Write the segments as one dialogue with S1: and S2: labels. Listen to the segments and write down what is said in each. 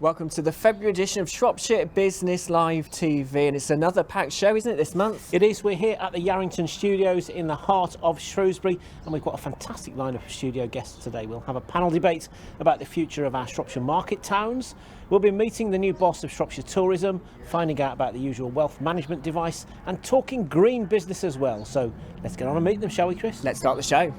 S1: Welcome to the February edition of Shropshire Business Live TV, and it's another packed show, isn't it, this month?
S2: It is. We're here at the Yarrington Studios in the heart of Shrewsbury, and we've got a fantastic lineup of studio guests today. We'll have a panel debate about the future of our Shropshire market towns. We'll be meeting the new boss of Shropshire Tourism, finding out about the usual wealth management device, and talking green business as well. So let's get on and meet them, shall we, Chris?
S1: Let's start the show.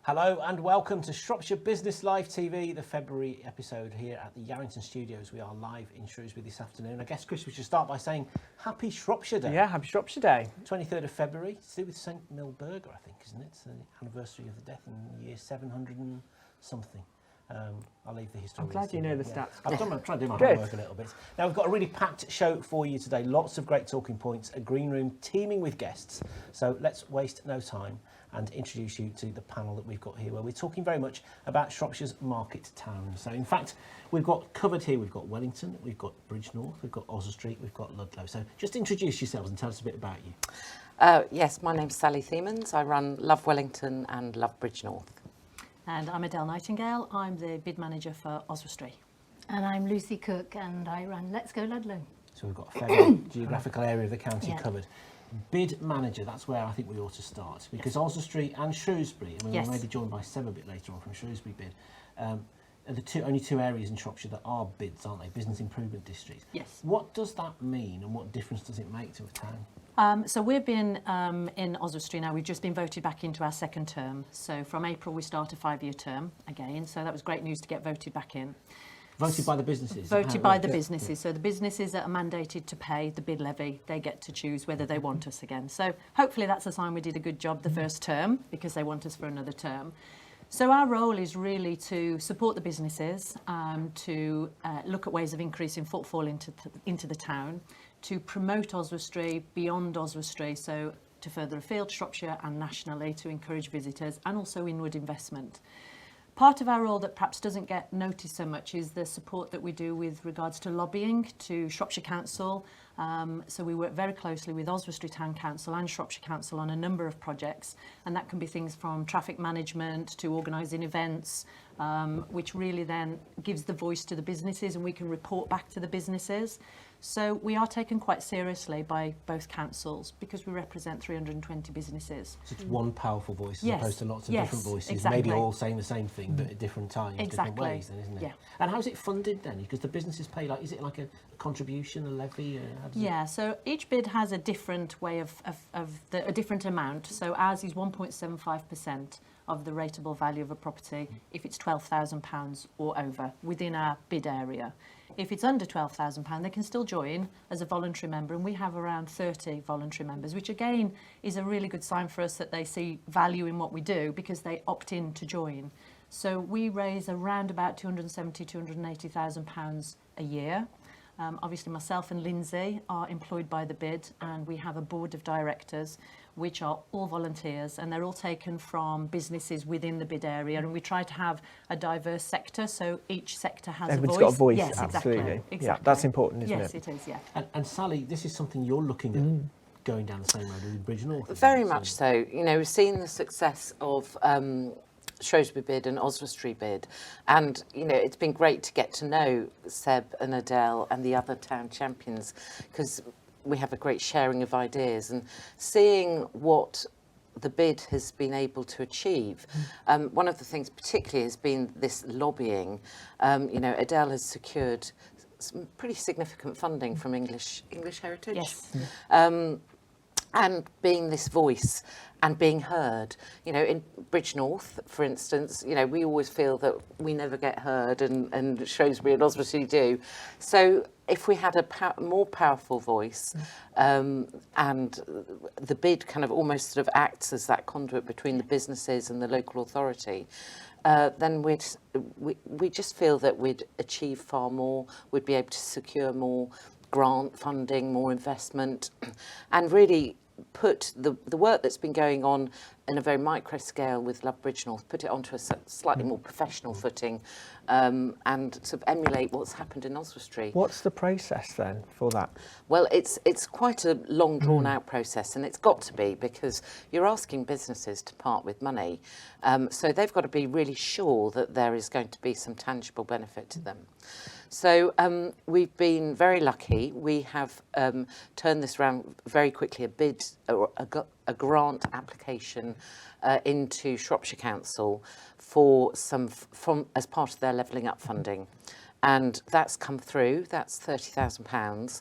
S2: Hello and welcome to Shropshire Business Live TV, the February episode here at the Yarrington Studios. We are live in Shrewsbury this afternoon. I guess, Chris, we should start by saying Happy Shropshire Day.
S1: Yeah, Happy Shropshire Day.
S2: 23rd of February. It's to do with St Milburger, I think, isn't it? It's the anniversary of the death in year 700 and something. I'll leave the history.
S1: I'm glad you know the stats.
S2: I'm trying to do my homework a little bit. Now, we've got a really packed show for you today. Lots of great talking points, a green room teeming with guests. So let's waste no time and introduce you to the panel that we've got here, where we're talking very much about Shropshire's market towns. So in fact, we've got covered here, we've got Wellington, we've got Bridgnorth, we've got Oswestry, we've got Ludlow. So just introduce yourselves and tell us a bit about you.
S3: Yes, my name's Sally Thiemens. I run Love Wellington and Love Bridgnorth.
S4: And I'm Adele Nightingale. I'm the bid manager for Oswestry.
S5: And I'm Lucy Cook and I run Let's Go Ludlow.
S2: So we've got a fair geographical area of the county
S5: Yeah.
S2: covered. Bid manager, that's where I think we ought to start, because Oswestry and Shrewsbury, I mean,
S4: Yes.
S2: we may be joined by Seb a bit later on from Shrewsbury Bid, are the only two areas in Shropshire that are bids, aren't they? Business improvement districts.
S4: Yes.
S2: What does that mean and what difference does it make to a town?
S4: So we've been in Oswestry now. We've just been voted back into our second term. So from April we start a 5-year term again. So that was great news to get voted back in.
S2: Voted by the businesses?
S4: Voted by the businesses. So the businesses that are mandated to pay the bid levy, they get to choose whether they want us again. So hopefully that's a sign we did a good job the first term, because they want us for another term. So our role is really to support the businesses, to look at ways of increasing footfall into the town, to promote Oswestry beyond Oswestry, so to further afield Shropshire and nationally, to encourage visitors and also inward investment. Part of our role that perhaps doesn't get noticed so much is the support that we do with regards to lobbying to Shropshire Council. So we work very closely with Oswestry Town Council and Shropshire Council on a number of projects, and that can be things from traffic management to organising events, which really then gives the voice to the businesses, and we can report back to the businesses. So we are taken quite seriously by both councils because we represent 320 businesses.
S2: So it's one powerful voice as
S4: Yes.
S2: opposed to lots of
S4: Yes,
S2: different voices,
S4: exactly.
S2: maybe all saying the same thing but at different times, different
S4: Exactly.
S2: ways then, isn't it?
S4: Yeah.
S2: And how's it funded then? Because the businesses pay, like, is it like a contribution, a levy? How does
S4: Yeah, so each bid has a different way a different amount. So ours is 1.75% of the rateable value of a property if it's £12,000 or over within our bid area. If it's under £12,000, they can still join as a voluntary member, and we have around 30 voluntary members, which again is a really good sign for us that they see value in what we do because they opt in to join. So we raise around about £270,000, £280,000 a year. Obviously myself and Lindsay are employed by the bid, and we have a board of directors which are all volunteers, and they're all taken from businesses within the bid area, and we try to have a diverse sector, so each sector has
S1: Everyone's
S4: a voice.
S1: got a voice,
S4: Yes,
S1: absolutely.
S4: exactly.
S1: Yeah, that's important, isn't
S4: Yes,
S1: it?
S4: it is, yeah.
S2: And Sally, this is something you're looking at going down the same road with Bridgnorth. isn't
S3: Very
S2: it?
S3: much so. You know, we've seen the success of Shrewsbury Bid and Oswestry Bid, and you know, it's been great to get to know Seb and Adele and the other town champions, because we have a great sharing of ideas and seeing what the bid has been able to achieve. One of the things particularly has been this lobbying. You know, Adele has secured some pretty significant funding from English Heritage.
S4: Yes.
S3: And being this voice and being heard. You know, in Bridgnorth, for instance, you know, we always feel that we never get heard, and Shrewsbury and Oswestry do. So if we had a more powerful voice, and the bid kind of almost sort of acts as that conduit between the businesses and the local authority, then we just feel that we'd achieve far more, we'd be able to secure more grant funding, more investment, and really put the work that's been going on in a very micro scale with Love Bridgnorth, put it onto a slightly more professional footing, and sort of emulate what's happened in Oswestry.
S1: What's the process then for that?
S3: Well, it's quite a long, drawn-out process, and it's got to be, because you're asking businesses to part with money. So they've got to be really sure that there is going to be some tangible benefit to them. So we've been very lucky. We have turned this around very quickly, a grant application into Shropshire Council for as part of their Levelling Up funding. And that's come through, that's £30,000.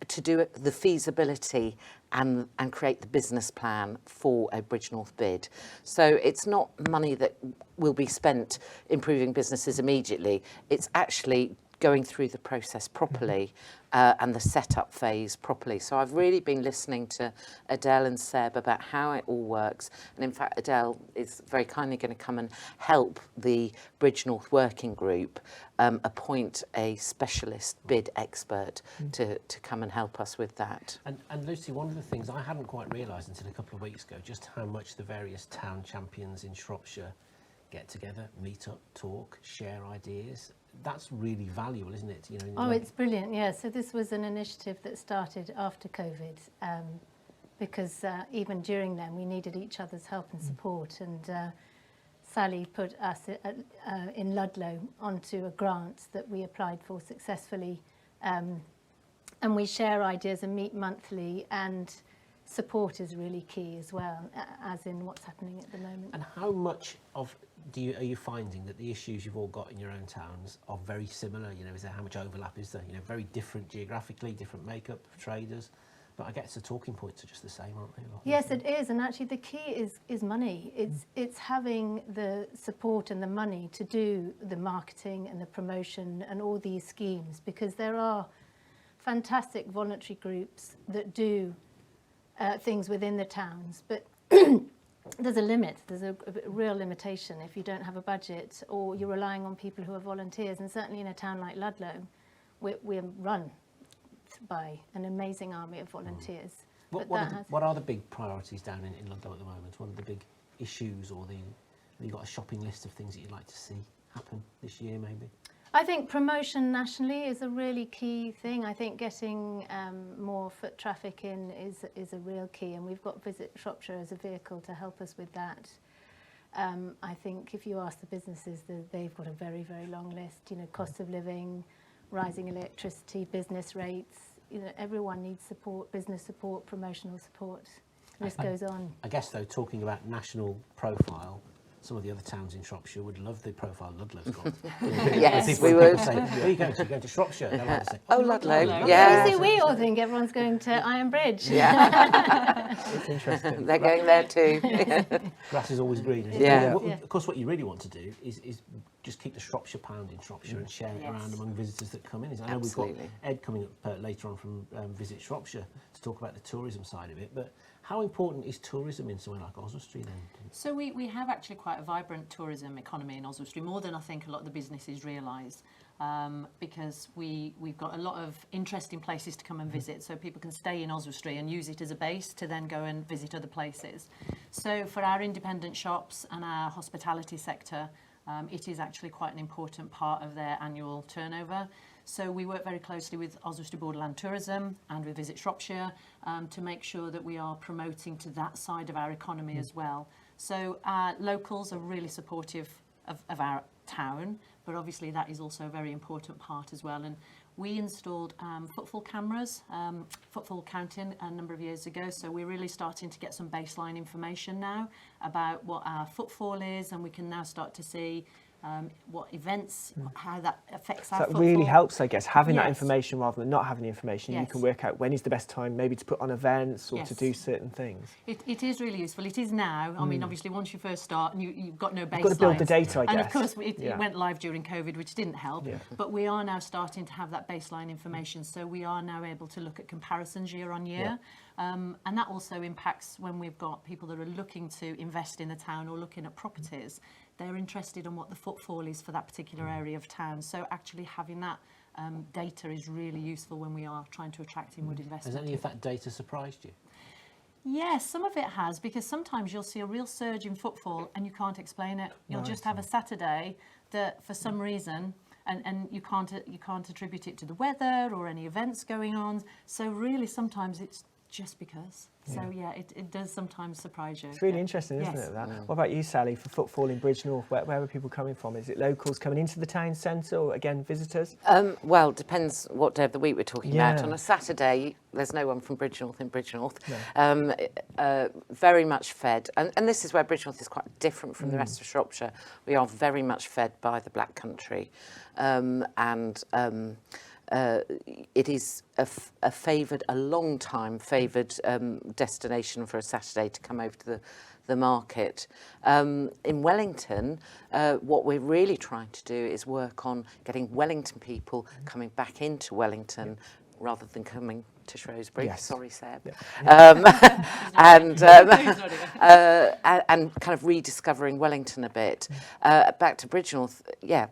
S3: To do the feasibility and create the business plan for a Bridgnorth bid. So it's not money that will be spent improving businesses immediately. It's actually going through the process properly and the setup phase properly. So I've really been listening to Adele and Seb about how it all works. And in fact, Adele is very kindly going to come and help the Bridgnorth working group appoint a specialist bid expert to come and help us with that.
S2: And Lucy, one of the things I hadn't quite realised until a couple of weeks ago, just how much the various town champions in Shropshire get together, meet up, talk, share ideas. That's really valuable, isn't it? You know,
S5: Oh, it's brilliant, yeah. So this was an initiative that started after COVID, because even during then we needed each other's help and support. And Sally put us in Ludlow onto a grant that we applied for successfully. And we share ideas and meet monthly, and support is really key as well, as in what's happening at the moment.
S2: And how much of are you finding that the issues you've all got in your own towns are very similar? You know, is there, how much overlap is there? You know, very different geographically, different makeup of traders. But I guess the talking points are just the same, aren't they?
S5: Yes, it is, and actually the key is money. It's having the support and the money to do the marketing and the promotion and all these schemes, because there are fantastic voluntary groups that do things within the towns, but there's a limit, there's a real limitation if you don't have a budget or you're relying on people who are volunteers. And certainly in a town like Ludlow, we're run by an amazing army of volunteers.
S2: What are the big priorities down in Ludlow at the moment? What are the big issues, or have you got a shopping list of things that you'd like to see happen this year maybe?
S5: I think promotion nationally is a really key thing. I think getting more foot traffic in is a real key, and we've got Visit Shropshire as a vehicle to help us with that. I think if you ask the businesses, they've got a very, very long list. You know, cost of living, rising electricity, business rates. You know, everyone needs support, business support, promotional support. The list goes on.
S2: I guess though, talking about national profile, some of the other towns in Shropshire would love the profile Ludlow's got.
S3: Yes, we would.
S2: Say, where are you going to? You're going to Shropshire. They'll like to say,
S3: Oh, Ludlow,
S4: Ludlow.
S3: yeah.
S5: You see, we all think everyone's going to Iron Bridge.
S3: Yeah,
S1: It's interesting.
S3: they're going there too.
S2: grass is always green. Isn't it?
S3: Yeah.
S2: Yeah. Of course, what you really want to do is just keep the Shropshire pound in Shropshire and share it around among visitors that come in. I know we've got
S3: Absolutely.
S2: Ed coming up later on from Visit Shropshire to talk about the tourism side of it, but how important is tourism in somewhere like Oswestry then?
S4: So we have actually quite a vibrant tourism economy in Oswestry, more than I think a lot of the businesses realise, because we've got a lot of interesting places to come and visit, so people can stay in Oswestry and use it as a base to then go and visit other places. So for our independent shops and our hospitality sector, it is actually quite an important part of their annual turnover. So we work very closely with Oswestry Borderland Tourism and with Visit Shropshire to make sure that we are promoting to that side of our economy as well. So our locals are really supportive of our town, but obviously that is also a very important part as well. And we installed footfall cameras, footfall counting a number of years ago, so we're really starting to get some baseline information now about what our footfall is, and we can now start to see what events, how that affects our
S1: That
S4: footfall.
S1: really helps, I guess, having that
S4: Yes.
S1: information rather than not having the information. You
S4: Yes.
S1: can work out when is the best time maybe to put on events or to
S4: Yes.
S1: do certain things.
S4: It is really useful. It is now. I mean, obviously, once you first start and you've got no baseline.
S1: You've got to build the data, I guess.
S4: And of course, it
S1: Yeah.
S4: went live during COVID, which didn't help.
S1: Yeah.
S4: But we are now starting to have that baseline information. So we are now able to look at comparisons year on year. And that also impacts when we've got people that are looking to invest in the town or looking at properties. They're interested in what the footfall is for that particular area of town. So actually having that data is really useful when we are trying to attract inward
S2: Has
S4: investment.
S2: any of that data surprised you?
S4: Yes, some of it has, because sometimes you'll see a real surge in footfall and you can't explain it. You'll just have a Saturday that for some reason, and you can't attribute it to the weather or any events going on. So really sometimes it's just because. So yeah, it does sometimes surprise you.
S1: It's really interesting, isn't it, that? What about you, Sally, for footfall in Bridge North? Where are people coming from? Is it locals coming into the town centre, or again, visitors?
S3: Well, depends what day of the week we're talking about. On a Saturday, there's no one from Bridgnorth in Bridgnorth. Very much fed. And this is where Bridgnorth is quite different from the rest of Shropshire. We are very much fed by the Black Country. It is a long time favoured destination for a Saturday to come over to the market. In Wellington, what we're really trying to do is work on getting Wellington people coming back into Wellington rather than coming to Shrewsbury.
S1: Yes.
S3: Sorry, Seb. And kind of rediscovering Wellington a bit. Back to Bridgnorth,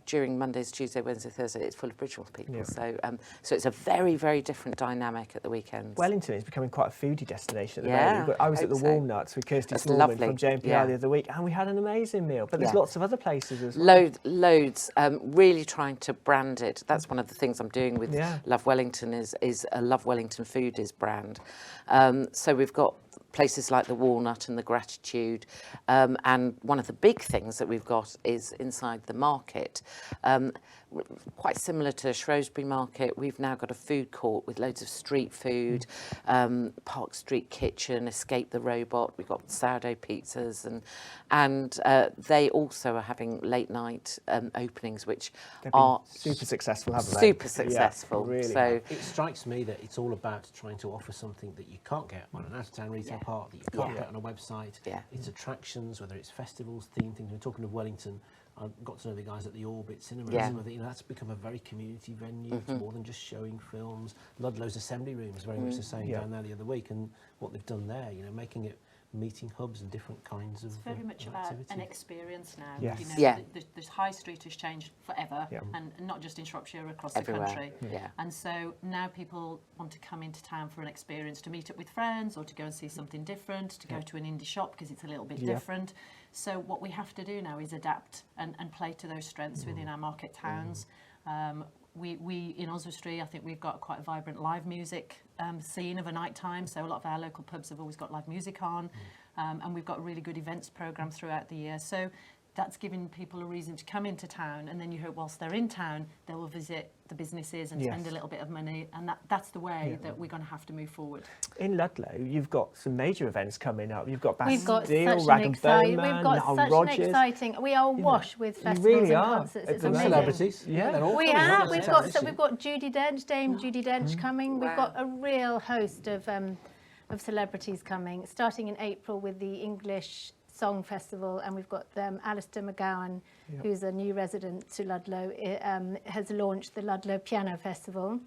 S3: during Mondays, Tuesday, Wednesday, Thursday, it's full of Bridgnorth people.
S1: Yeah.
S3: So it's a very, very different dynamic at the weekends.
S1: Wellington is becoming quite a foodie destination at the
S3: Yeah,
S1: moment. I was at the
S3: hope so.
S1: Walnuts with Kirsty
S3: That's
S1: Smallman
S3: lovely.
S1: from JMPR
S3: Yeah.
S1: the other week, and we had an amazing meal. But there's
S3: Yeah.
S1: lots of other places as well.
S3: Loads. Really trying to brand it. That's one of the things I'm doing with Love Wellington is a Love Wellington Foodies brand. So we've got places like the Walnut and the Gratitude, and one of the big things that we've got is inside the market. Quite similar to Shrewsbury Market, we've now got a food court with loads of street food, Park Street Kitchen, Escape the Robot. We've got sourdough pizzas, and they also are having late night openings, which
S1: They've been
S3: are
S1: super successful, haven't they?
S3: super successful.
S1: Yeah, really
S3: So
S2: It strikes me that it's all about trying to offer something that you can't get on an out-of-town retail park, that you can't get on a website.
S3: Yeah.
S2: It's attractions, whether it's festivals, theme things. We're talking of Wellington. I've got to know the guys at the Orbit Cinema.
S3: Yeah.
S2: And some of it, that's become a very community venue. It's more than just showing films. Ludlow's Assembly Room was very much the same down there the other week, and what they've done there, making it meeting hubs and different kinds of
S4: It's very much
S2: of
S4: about
S2: activity.
S4: an experience now.
S1: Yes.
S4: The high street has changed forever, and not just in Shropshire, across
S3: Everywhere.
S4: the country.
S3: Yeah.
S4: And so now people want to come into town for an experience, to meet up with friends, or to go and see something different, to go to an indie shop because it's a little bit different. So what we have to do now is adapt and play to those strengths within our market towns. We in Oswestry, I think we've got quite a vibrant live music scene of a night time. So a lot of our local pubs have always got live music on, and we've got a really good events programme throughout the year. So that's giving people a reason to come into town, and then you hope whilst they're in town, they will visit the businesses and spend a little bit of money, and that's the way that we're going to have to move forward.
S1: In Ludlow, you've got some major events coming up. You've got
S5: We've got
S1: Bastille,
S5: such
S1: Rag
S5: an
S1: and
S5: exciting,
S1: Bone Man,
S5: we've got
S1: Noel
S5: such
S1: Rogers.
S5: an exciting. We are awash with
S1: You
S5: festivals
S1: really
S5: and
S1: are.
S5: concerts.
S1: At
S5: It's
S1: the
S5: amazing.
S2: Celebrities.
S1: Yeah.
S2: They're all
S5: We
S2: coming,
S5: have.
S2: aren't
S5: We've
S2: they?
S5: got so we've got Judi Dench, Dame Judi Dench coming. We've
S3: Wow.
S5: got a real host of celebrities coming, starting in April with the English Song Festival, and we've got Alistair McGowan, who's a new resident to Ludlow, has launched the Ludlow Piano Festival.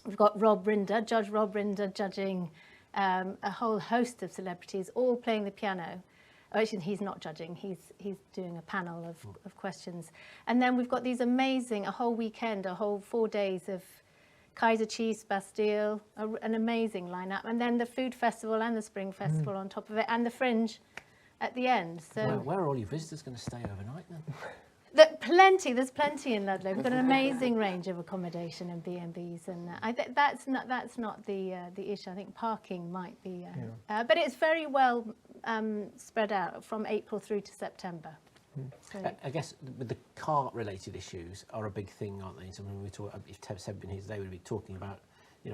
S5: We've got Judge Rob Rinder, judging a whole host of celebrities, all playing the piano. Oh, actually, he's not judging. He's doing a panel of questions. And then we've got these amazing, a whole weekend, a whole 4 days of Kaiser Chiefs, Bastille, an amazing lineup. And then the Food Festival and the Spring Festival on top of it, and the Fringe at the end. So
S2: Where are all your visitors going to stay overnight then?
S5: there's plenty in Ludlow. We've got an amazing range of accommodation and B&Bs, and I think that's not the issue. I think parking might be, but it's very well spread out from April through to September. So,
S2: I guess with the car-related issues are a big thing, aren't they? So when we talk, if Teb's had been here today, we'd be talking about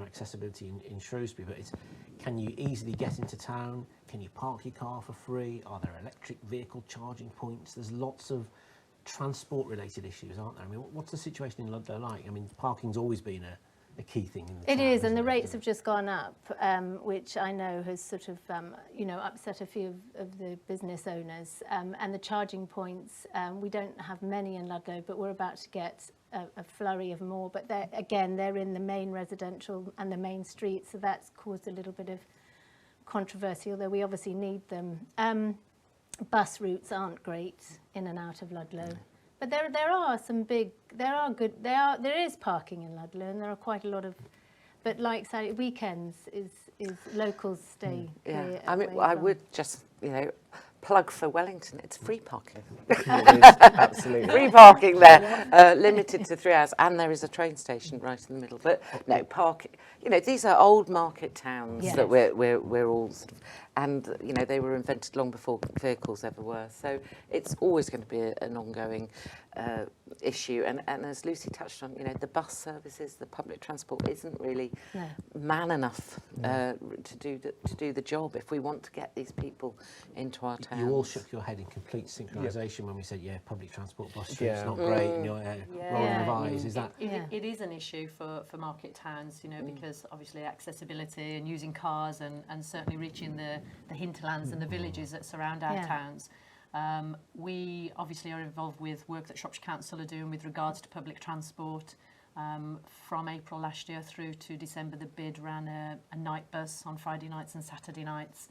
S2: accessibility in Shrewsbury. But can you easily get into town? Can you park your car for free? Are there electric vehicle charging points? There's lots of transport-related issues, aren't there? I mean, what's the situation in Ludlow like? I mean, parking's always been a key thing in the
S5: it
S2: town,
S5: is, and the
S2: isn't it?
S5: rates have just gone up, which I know has sort of, upset a few of the business owners. And the charging points, we don't have many in Ludlow, but we're about to get a flurry of more. But they're in the main residential and the main streets, so that's caused a little bit of controversy, although we obviously need them. Bus routes aren't great in and out of Ludlow. But there is parking in Ludlow, and there are quite a lot of But like Sally, weekends is locals stay
S3: Yeah,
S5: clear
S3: I mean,
S5: away
S3: I
S5: from.
S3: would just, plug for Wellington. It's free parking.
S1: It is, absolutely.
S3: Free parking there, limited to 3 hours, and there is a train station right in the middle. But no, parking. These are old market towns
S5: Yes.
S3: that we're all sort of, and they were invented long before vehicles ever were. So it's always going to be an ongoing issue. And as Lucy touched on, the bus services, the public transport isn't really man enough to do the job if we want to get these people into our towns.
S2: You all shook your head in complete synchronisation when we said, public transport bus routes
S1: Yeah.
S2: not great, and you're rolling your eyes. Is that?
S4: It is an issue for market towns, because obviously accessibility and using cars and certainly reaching the hinterlands and the villages that surround our towns. We obviously are involved with work that Shropshire Council are doing with regards to public transport. From April last year through to December, the bid ran a night bus on Friday nights and Saturday nights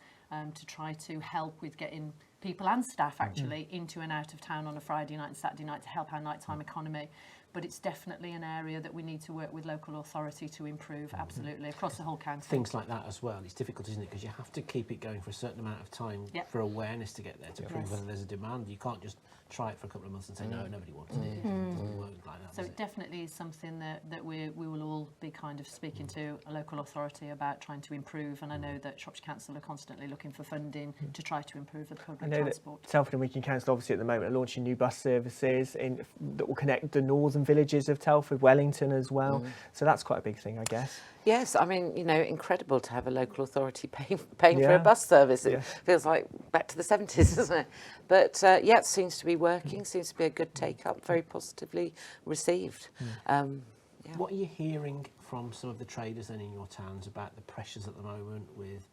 S4: to try to help with getting people and staff actually into and out of town on a Friday night and Saturday night to help our nighttime economy. But it's definitely an area that we need to work with local authority to improve, absolutely, across the whole county.
S2: Things like that as well. It's difficult, isn't it? Because you have to keep it going for a certain amount of time for awareness to get there, to prove whether there's a demand. You can't just try it for a couple of months and say, no, nobody wants it. It doesn't work like that.
S4: So it definitely is something that we will all be kind of speaking to a local authority about trying to improve. And I know that Shropshire Council are constantly looking for funding to try to improve the public transport.
S1: That Telford and Weakin Council obviously at the moment are launching new bus services that will connect the northern villages of Telford, Wellington as well. So that's quite a big thing, I guess.
S3: Yes, I mean, incredible to have a local authority paying for a bus service. It feels like back to the 70s, doesn't it? But it seems to be working, seems to be a good take-up, very positively received.
S2: What are you hearing from some of the traders then in your towns about the pressures at the moment with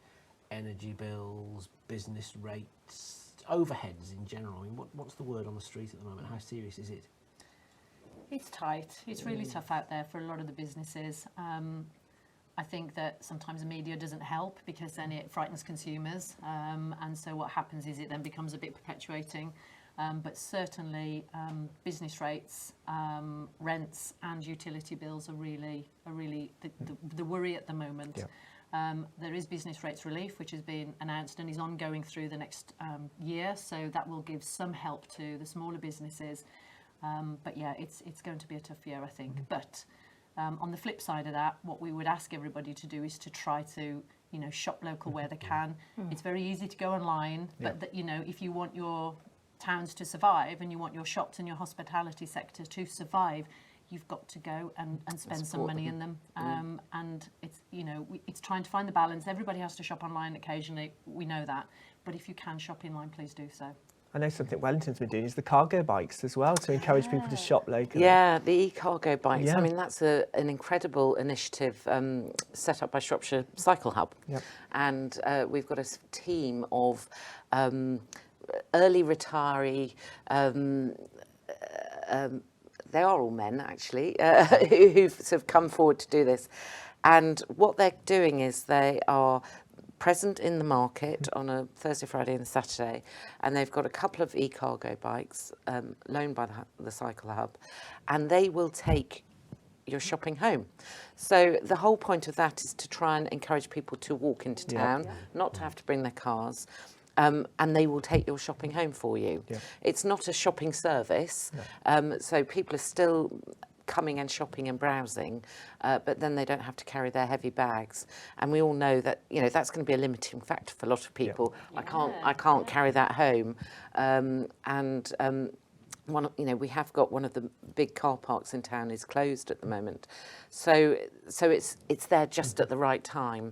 S2: energy bills, business rates, overheads in general? I mean, what's the word on the street at the moment? How serious is it?
S4: It's tight. It's really tough out there for a lot of the businesses. I think that sometimes the media doesn't help because then it frightens consumers. And so what happens is it then becomes a bit perpetuating. But certainly business rates, rents and utility bills are really the worry at the moment. There is business rates relief, which has been announced and is ongoing through the next year. So that will give some help to the smaller businesses. But it's going to be a tough year, I think. But on the flip side of that, what we would ask everybody to do is to try to, shop local where they can. It's very easy to go online, but that, if you want your towns to survive and you want your shops and your hospitality sector to survive, you've got to go and spend some money in them. And it's, it's trying to find the balance. Everybody has to shop online occasionally. We know that. But if you can shop in line, please do so.
S1: I know something Wellington's been doing is the cargo bikes as well to encourage people to shop locally.
S3: Yeah, the e-cargo bikes.
S1: Yeah.
S3: I mean, that's an incredible initiative set up by Shropshire Cycle Hub.
S1: Yep.
S3: And we've got a team of early retiree, they are all men actually, who've sort of come forward to do this. And what they're doing is they are present in the market on a Thursday, Friday and Saturday, and they've got a couple of e-cargo bikes loaned by the Cycle Hub, and they will take your shopping home. So the whole point of that is to try and encourage people to walk into town, not to have to bring their cars, and they will take your shopping home for you. It's not a shopping service, so people are still coming and shopping and browsing, but then they don't have to carry their heavy bags. And we all know that that's going to be a limiting factor for a lot of people. I can't carry that home, we have got one of the big car parks in town is closed at the moment, so it's there just at the right time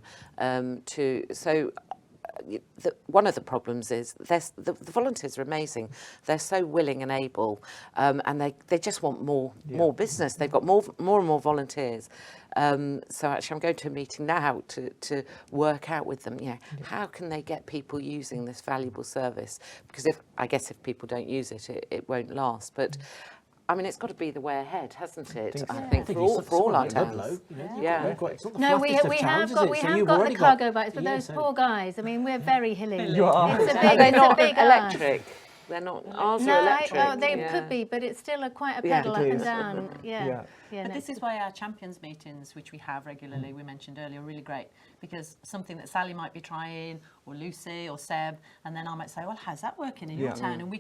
S3: one of the problems is the volunteers are amazing. They're so willing and able, and they just want more business. They've got more and more volunteers. So actually, I'm going to a meeting now to work out with them. How can they get people using this valuable service? Because if people don't use it, it won't last. But I mean, it's got to be the way ahead, hasn't it? I think for all our towns.
S5: No, we have got the cargo bikes, but those poor guys. I mean, we're very hilly.
S3: They're not electric. They're not. Ours are electric.
S5: They could be, but it's still quite a pedal up and down. Yeah,
S4: But
S5: no,
S4: this is why our champions meetings, which we have regularly, we mentioned earlier, are really great, because something that Sally might be trying, or Lucy or Seb, and then I might say, well, how's that working in your town? And we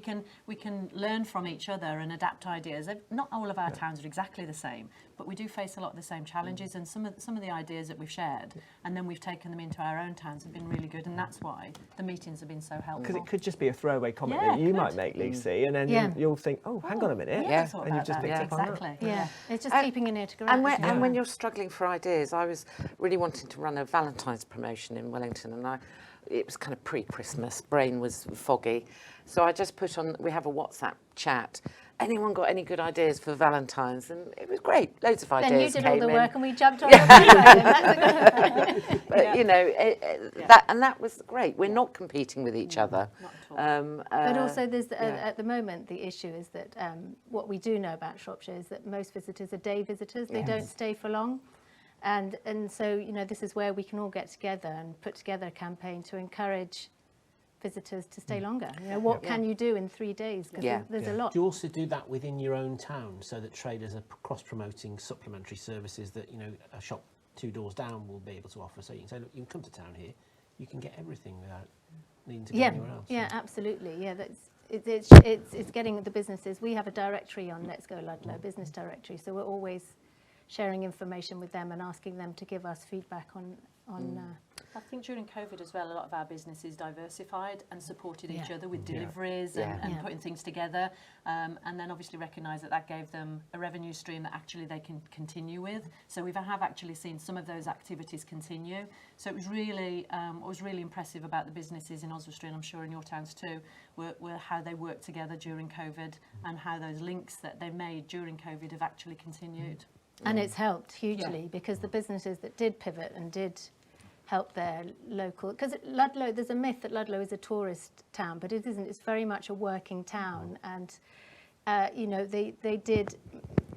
S4: can learn from each other and adapt ideas. Not all of our towns are exactly the same, but we do face a lot of the same challenges, and some of the ideas that we've shared, and then we've taken them into our own towns, have been really good, and that's why the meetings have been so helpful.
S1: Because it could just be a throwaway comment
S4: Yeah,
S1: that
S4: it
S1: you
S4: could.
S1: might make, Lucy, and then
S5: Yeah.
S1: you'll think, oh, hang on a minute,
S4: Yeah, I thought
S1: and
S4: about
S1: you've just
S4: that.
S1: picked up on that.
S4: Exactly.
S5: yeah, it's just keeping an ear to
S3: And
S5: ground.
S3: when, and when you're struggling for ideas, I was really wanting to run a Valentine's promotion in Wellington, and it was kind of pre-Christmas, brain was foggy. So I just put on, we have a WhatsApp chat. Anyone got any good ideas for Valentine's? And it was great. Loads of ideas
S5: Then you did all
S3: came
S5: the
S3: in.
S5: work and we jumped on the bandwagon. That's a good
S3: But, you know, that was great. We're not competing with each other.
S4: Not at all.
S5: But also, there's
S3: yeah.
S5: at the moment the issue is that what we do know about Shropshire is that most visitors are day visitors. They don't stay for long, and so this is where we can all get together and put together a campaign to encourage visitors to stay longer. What can you do in 3 days? Because
S3: Yeah.
S5: there's a lot.
S2: Do you also do that within your own town, so that traders are cross-promoting supplementary services that a shop 2 doors down will be able to offer? So you can say, look, you can come to town here, you can get everything without needing to go anywhere else.
S5: Yeah, absolutely. Yeah, it's getting the businesses. We have a directory on Let's Go Ludlow, business directory. So we're always sharing information with them and asking them to give us feedback on.
S4: I think during COVID as well, a lot of our businesses diversified and supported each
S5: Yeah.
S4: other with deliveries and putting things together, and then obviously recognised that gave them a revenue stream that actually they can continue with. So we have actually seen some of those activities continue. So it was really, what was really impressive about the businesses in Oswestry, and I'm sure in your towns too, were how they worked together during COVID and how those links that they made during COVID have actually continued.
S5: And it's helped hugely because the businesses that did pivot and did help their local, because Ludlow, there's a myth that Ludlow is a tourist town, but it isn't. It's very much a working town, and they did.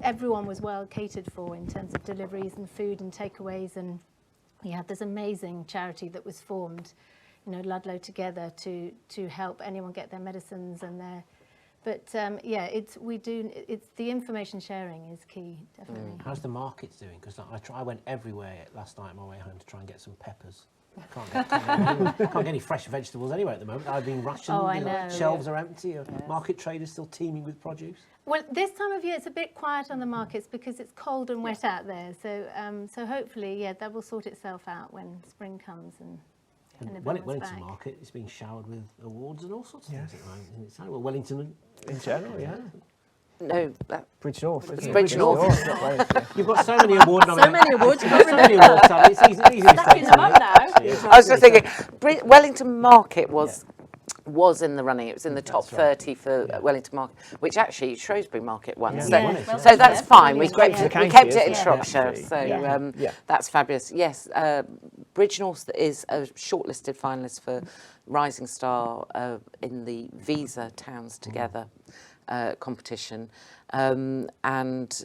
S5: Everyone was well catered for in terms of deliveries and food and takeaways, and we had this amazing charity that was formed, Ludlow Together, to help anyone get their medicines and their. But it's the information sharing is key, definitely.
S2: How's the markets doing? Because I went everywhere last night on my way home to try and get some peppers. Can't get any fresh vegetables anywhere at the moment. I've been rationed.
S5: Oh, I know.
S2: Shelves are empty. Market traders still teeming with produce.
S5: Well, this time of year it's a bit quiet on the markets because it's cold and wet out there. So hopefully, that will sort itself out when spring comes and everyone's
S2: Wellington
S5: back.
S2: Market is being showered with awards and all sorts of things at the moment. Isn't it? So, well, Wellington
S1: In general, yeah.
S3: No,
S1: Bridge North, isn't it?
S3: Bridge North.
S1: not Wellington.
S2: you've got so many award
S4: So many awards,
S2: You've got so many awards, Sally. It's easy to
S4: Stacking them up now.
S3: I was just thinking, Wellington Market was in the running. It was in the top 30 for Wellington Market, which actually Shrewsbury Market won.
S1: Yeah.
S3: So,
S5: Yeah.
S4: Well
S3: so
S4: done,
S3: that's
S4: Deb.
S3: fine. We
S5: Brilliant.
S3: kept,
S5: Yeah.
S3: we kept it in
S1: Yeah.
S3: Shropshire.
S1: Yeah.
S3: So
S1: Yeah.
S3: that's fabulous. Yes, Bridge North is a shortlisted finalist for Rising Star in the Visa Towns Together competition. And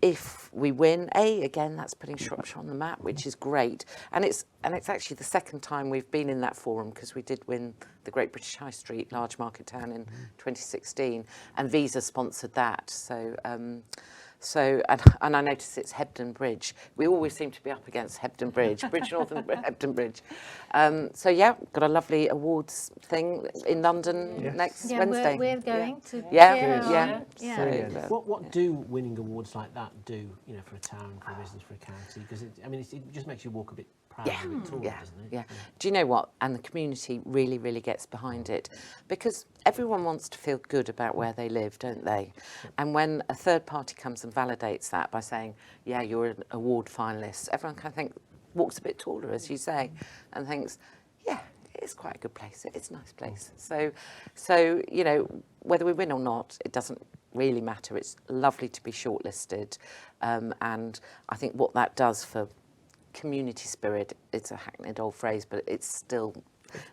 S3: if we win, again, that's putting Shropshire on the map, which is great. And it's actually the second time we've been in that forum, because we did win the Great British High Street Large Market Town in 2016, and Visa sponsored that. So, and I noticed it's Hebden Bridge. We always seem to be up against Hebden Bridge, Bridge North and Hebden Bridge. Got a lovely awards thing in London next Wednesday.
S5: We're going to
S3: Yeah.
S5: cheer her
S3: Yeah.
S5: on. Yeah.
S1: Brilliant.
S2: What do winning awards like that do, for a town, for a business, for a county? Because it just makes you walk a bit proud of it too, doesn't it?
S3: Yeah. Do you know what? And the community really, really gets behind it, because everyone wants to feel good about where they live, don't they? And when a third party comes and validates that by saying, yeah, you're an award finalist, everyone kind of walks a bit taller, as you say, and thinks, yeah, it's quite a good place. It's a nice place. So whether we win or not, it doesn't really matter. It's lovely to be shortlisted, and I think what that does for community spirit, it's a hackneyed old phrase, but it's still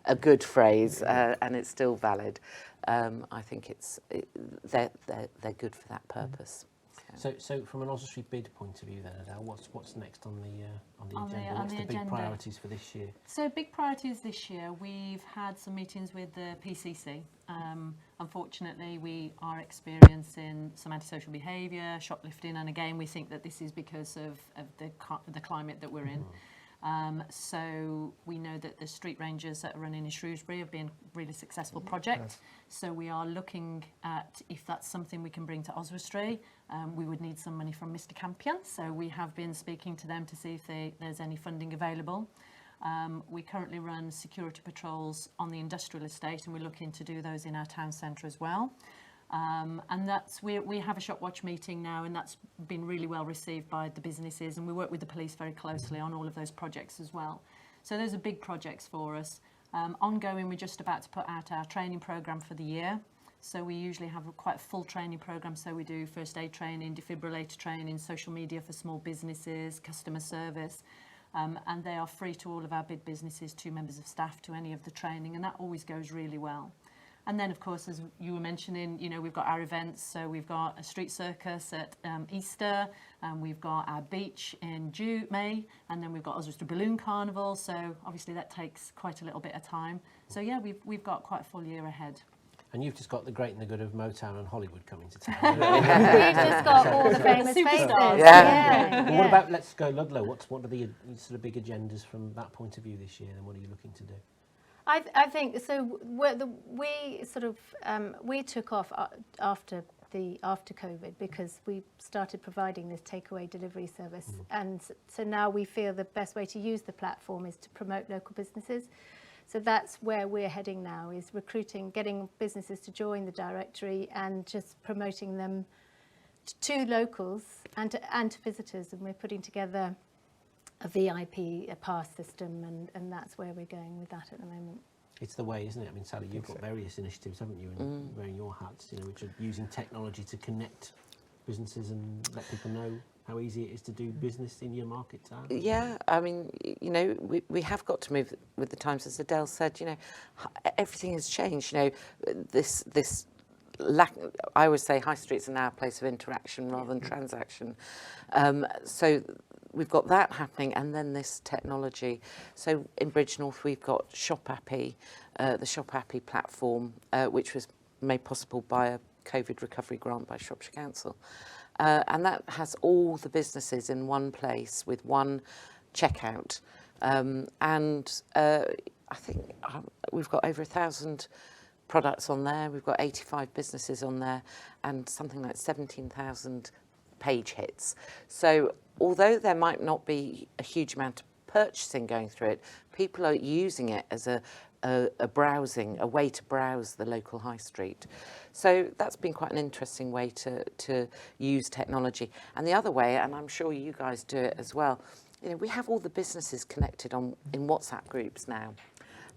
S3: a good phrase, and it's still valid. I think they're good for that purpose.
S2: So from an Oswestry bid point of view then, Adele, what's next on the
S4: On the-
S2: agenda?
S4: on
S2: What's
S4: the
S2: the big
S4: agenda.
S2: priorities for this year?
S4: So big priorities this year. We've had some meetings with the PCC. Unfortunately, we are experiencing some antisocial behaviour, shoplifting, and again, we think that this is because of the climate that we're in. So we know that the street rangers that are running in Shrewsbury have been a really successful project. So we are looking at if that's something we can bring to Oswestry. We would need some money from Mr Campion, so we have been speaking to them to see if there's any funding available. We currently run security patrols on the industrial estate, and we're looking to do those in our town centre as well. And we have a shop watch meeting now, and that's been really well received by the businesses, and we work with the police very closely on all of those projects as well. So those are big projects for us. Ongoing, we're just about to put out our training programme for the year. So we usually have quite a full training programme. So we do first aid training, defibrillator training, social media for small businesses, customer service. And they are free to all of our bid businesses, 2 members of staff to any of the training, and that always goes really well. And then, of course, as you were mentioning, we've got our events. So we've got a street circus at Easter, and we've got our beach in May, and then we've got Oswestry Balloon Carnival. So obviously that takes quite a little bit of time. So yeah, we've got quite a full year ahead.
S2: And you've just got the great and the good of Motown and Hollywood coming to town.
S5: We've just got all the famous faces.
S4: Superstars.
S3: Yeah.
S2: Well, what about Let's Go Ludlow? What are the sort of big agendas from that point of view this year, and what are you looking to do?
S5: I think so. We took off after COVID because we started providing this takeaway delivery service, and so now we feel the best way to use the platform is to promote local businesses. So that's where we're heading now, is recruiting, getting businesses to join the directory and just promoting them to locals and to visitors. And we're putting together a VIP, a pass system, and that's where we're going with that at the moment.
S2: It's the way, isn't it? I mean, Sally, you've got various initiatives, haven't you, in wearing your hats, which are using technology to connect businesses and let people know how easy it is to do business in your market town.
S3: Yeah, I mean, we have got to move with the times, as Adele said. Everything has changed. This lack. I always say high streets are now a place of interaction rather than transaction. So we've got that happening, and then this technology. So in Bridgnorth, we've got ShopAppy, the ShopAppy platform, which was made possible by a COVID recovery grant by Shropshire Council. And that has all the businesses in one place with one checkout. I think we've got over 1,000 products on there. We've got 85 businesses on there and something like 17,000 page hits. So although there might not be a huge amount of purchasing going through it, people are using it as a way to browse the local high street. So that's been quite an interesting way to use technology. And the other way, and I'm sure you guys do it as well, we have all the businesses connected in WhatsApp groups now.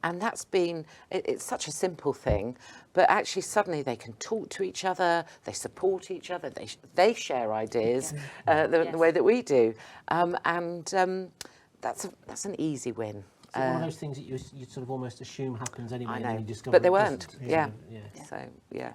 S3: And that's been, it's such a simple thing, but actually suddenly they can talk to each other, they support each other, they share ideas the way that we do. That's an easy win.
S2: It's one of those things that you sort of almost assume happens anyway,
S3: I
S2: and
S3: know,
S2: then you discover
S3: but they
S2: it
S3: weren't.
S2: doesn't.
S3: Yeah.
S2: So,
S3: yeah.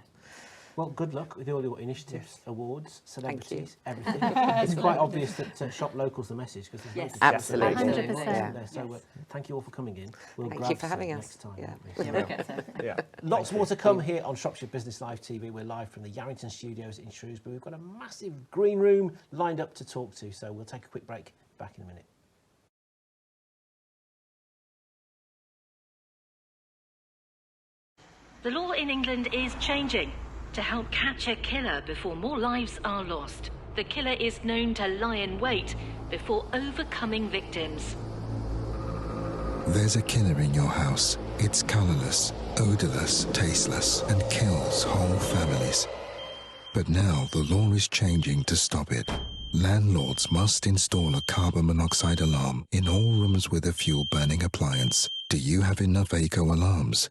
S2: Well, good luck with all your initiatives, awards,
S3: Thank
S2: celebrities, everything. It's quite obvious that shop local's the message, because there's
S4: Yes.
S2: loads of
S3: Absolutely.
S2: celebrities
S5: 100%.
S2: there. So thank you all for coming in. We'll
S3: Thank
S2: grab
S3: you for
S2: some
S3: having
S2: next
S3: us.
S2: time,
S3: Yeah.
S2: won't we?
S4: Yeah, we'll get there.
S1: Yeah.
S2: Lots more to come here on Shropshire Business Live TV. We're live from the Yarrington Studios in Shrewsbury. We've got a massive green room lined up to talk to, so we'll take a quick break. Back in a minute.
S6: The law in England is changing to help catch a killer before more lives are lost. The killer is known to lie in wait before overcoming victims.
S7: There's a killer in your house. It's colourless, odourless, tasteless, and kills whole families. But now the law is changing to stop it. Landlords must install a carbon monoxide alarm in all rooms with a fuel-burning appliance. Do you have enough eco alarms?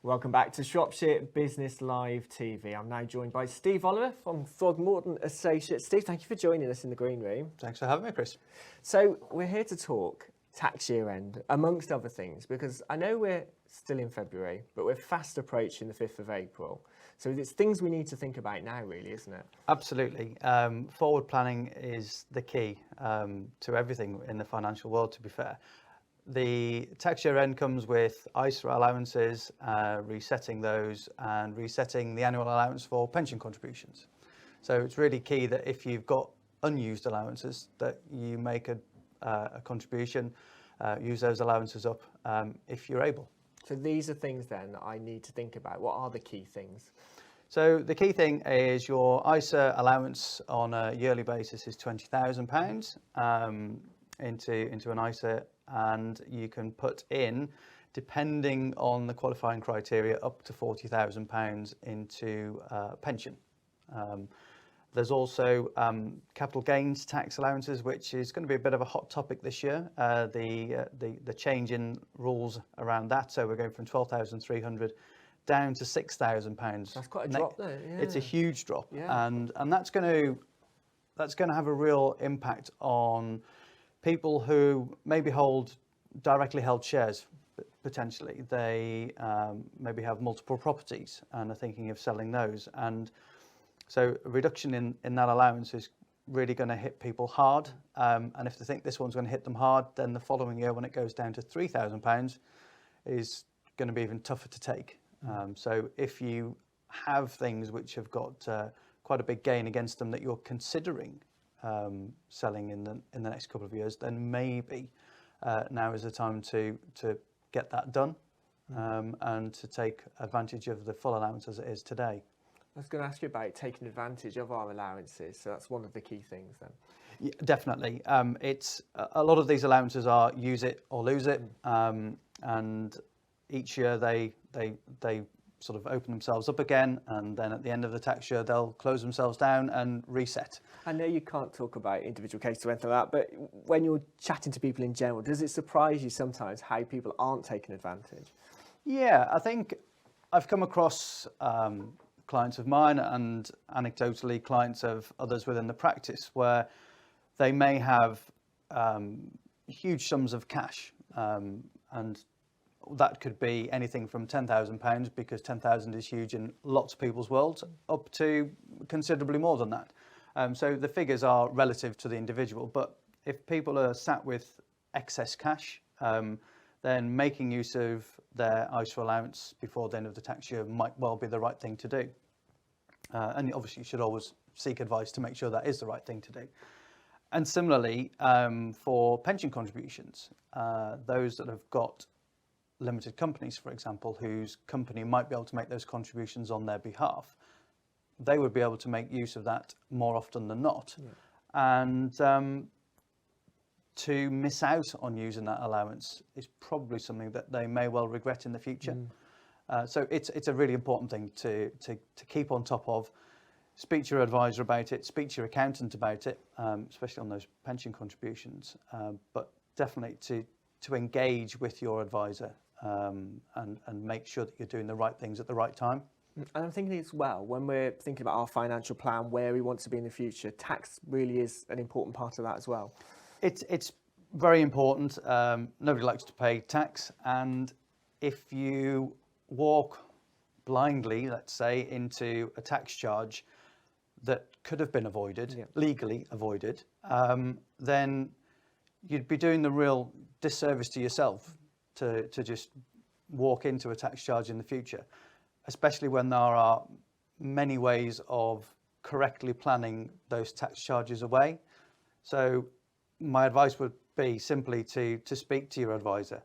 S1: Welcome back to Shropshire Business Live TV. I'm now joined by Steve Oliver from Throgmorton Associates. Steve, thank you for joining us in the green room.
S8: Thanks for having me, Chris.
S1: So we're here to talk tax year end, amongst other things, because I know we're still in February, but we're fast approaching the 5th of April. So it's things we need to think about now, really, isn't it?
S8: Absolutely. Forward planning is the key to everything in the financial world, to be fair. The tax year end comes with ISA allowances, resetting those and resetting the annual allowance for pension contributions. So it's really key that if you've got unused allowances, that you make a contribution, use those allowances up if you're able.
S1: So these are things then that I need to think about. What are the key things?
S8: So the key thing is your ISA allowance on a yearly basis is £20,000 into an ISA, and you can put in, depending on the qualifying criteria, up to £40,000 into pension. There's also capital gains tax allowances, which is going to be a bit of a hot topic this year. The change in rules around that, so we're going from £12,300 down to £6,000.
S1: That's quite a drop there. Yeah.
S8: It's a huge drop,
S1: yeah.
S8: and that's going to have a real impact on people who maybe hold directly held shares. Potentially, they maybe have multiple properties and are thinking of selling those, and so a reduction in that allowance is really going to hit people hard. And if they think this one's going to hit them hard, then the following year, when it goes down to £3,000, is going to be even tougher to take. So if you have things which have got quite a big gain against them that you're considering selling in the next couple of years, then maybe now is the time to get that done and to take advantage of the full allowance as it is today.
S1: I was going to ask you about taking advantage of our allowances. So that's one of the key things then.
S8: Yeah, definitely. It's a lot of these allowances are use it or lose it, and each year they sort of open themselves up again, and then at the end of the tax year they'll close themselves down and reset.
S1: I know you can't talk about individual cases or anything like that, but when you're chatting to people in general, does it surprise you sometimes how people aren't taking advantage?
S8: Yeah, I think I've come across clients of mine and anecdotally clients of others within the practice where they may have huge sums of cash, and that could be anything from £10,000, because 10,000 is huge in lots of people's worlds, up to considerably more than that. So the figures are relative to the individual, but if people are sat with excess cash, then making use of their ISA allowance before the end of the tax year might well be the right thing to do. And obviously you should always seek advice to make sure that is the right thing to do. And similarly, for pension contributions, those that have got limited companies, for example, whose company might be able to make those contributions on their behalf, they would be able to make use of that more often than not. Yeah. And to miss out on using that allowance is probably something that they may well regret in the future. So it's a really important thing to keep on top of. Speak to your advisor about it, speak to your accountant about it, especially on those pension contributions, but definitely to engage with your advisor and make sure that you're doing the right things at the right time.
S1: And I'm thinking as well, when we're thinking about our financial plan, where we want to be in the future, tax really is an important part of that as well.
S8: It's very important. Nobody likes to pay tax, and if you walk blindly, let's say, into a tax charge that could have been avoided, legally avoided, then you'd be doing the real disservice to yourself to just walk into a tax charge in the future, especially when there are many ways of correctly planning those tax charges away. So my advice would be simply to speak to your advisor,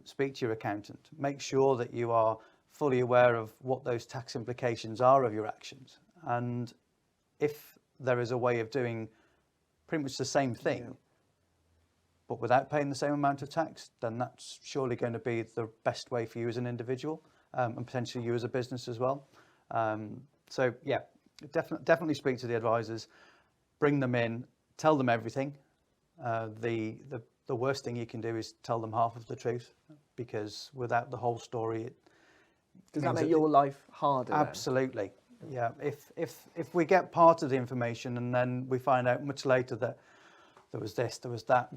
S8: speak to your accountant, make sure that you are fully aware of what those tax implications are of your actions. And if there is a way of doing pretty much the same thing, but without paying the same amount of tax, then that's surely going to be the best way for you as an individual, and potentially you as a business as well. So yeah, definitely speak to the advisors, bring them in, tell them everything. The worst thing you can do is tell them half of the truth, because without the whole story,
S1: Does that
S8: means
S1: make your life harder? then?
S8: Absolutely. Yeah. If we get part of the information and then we find out much later that there was this, there was that,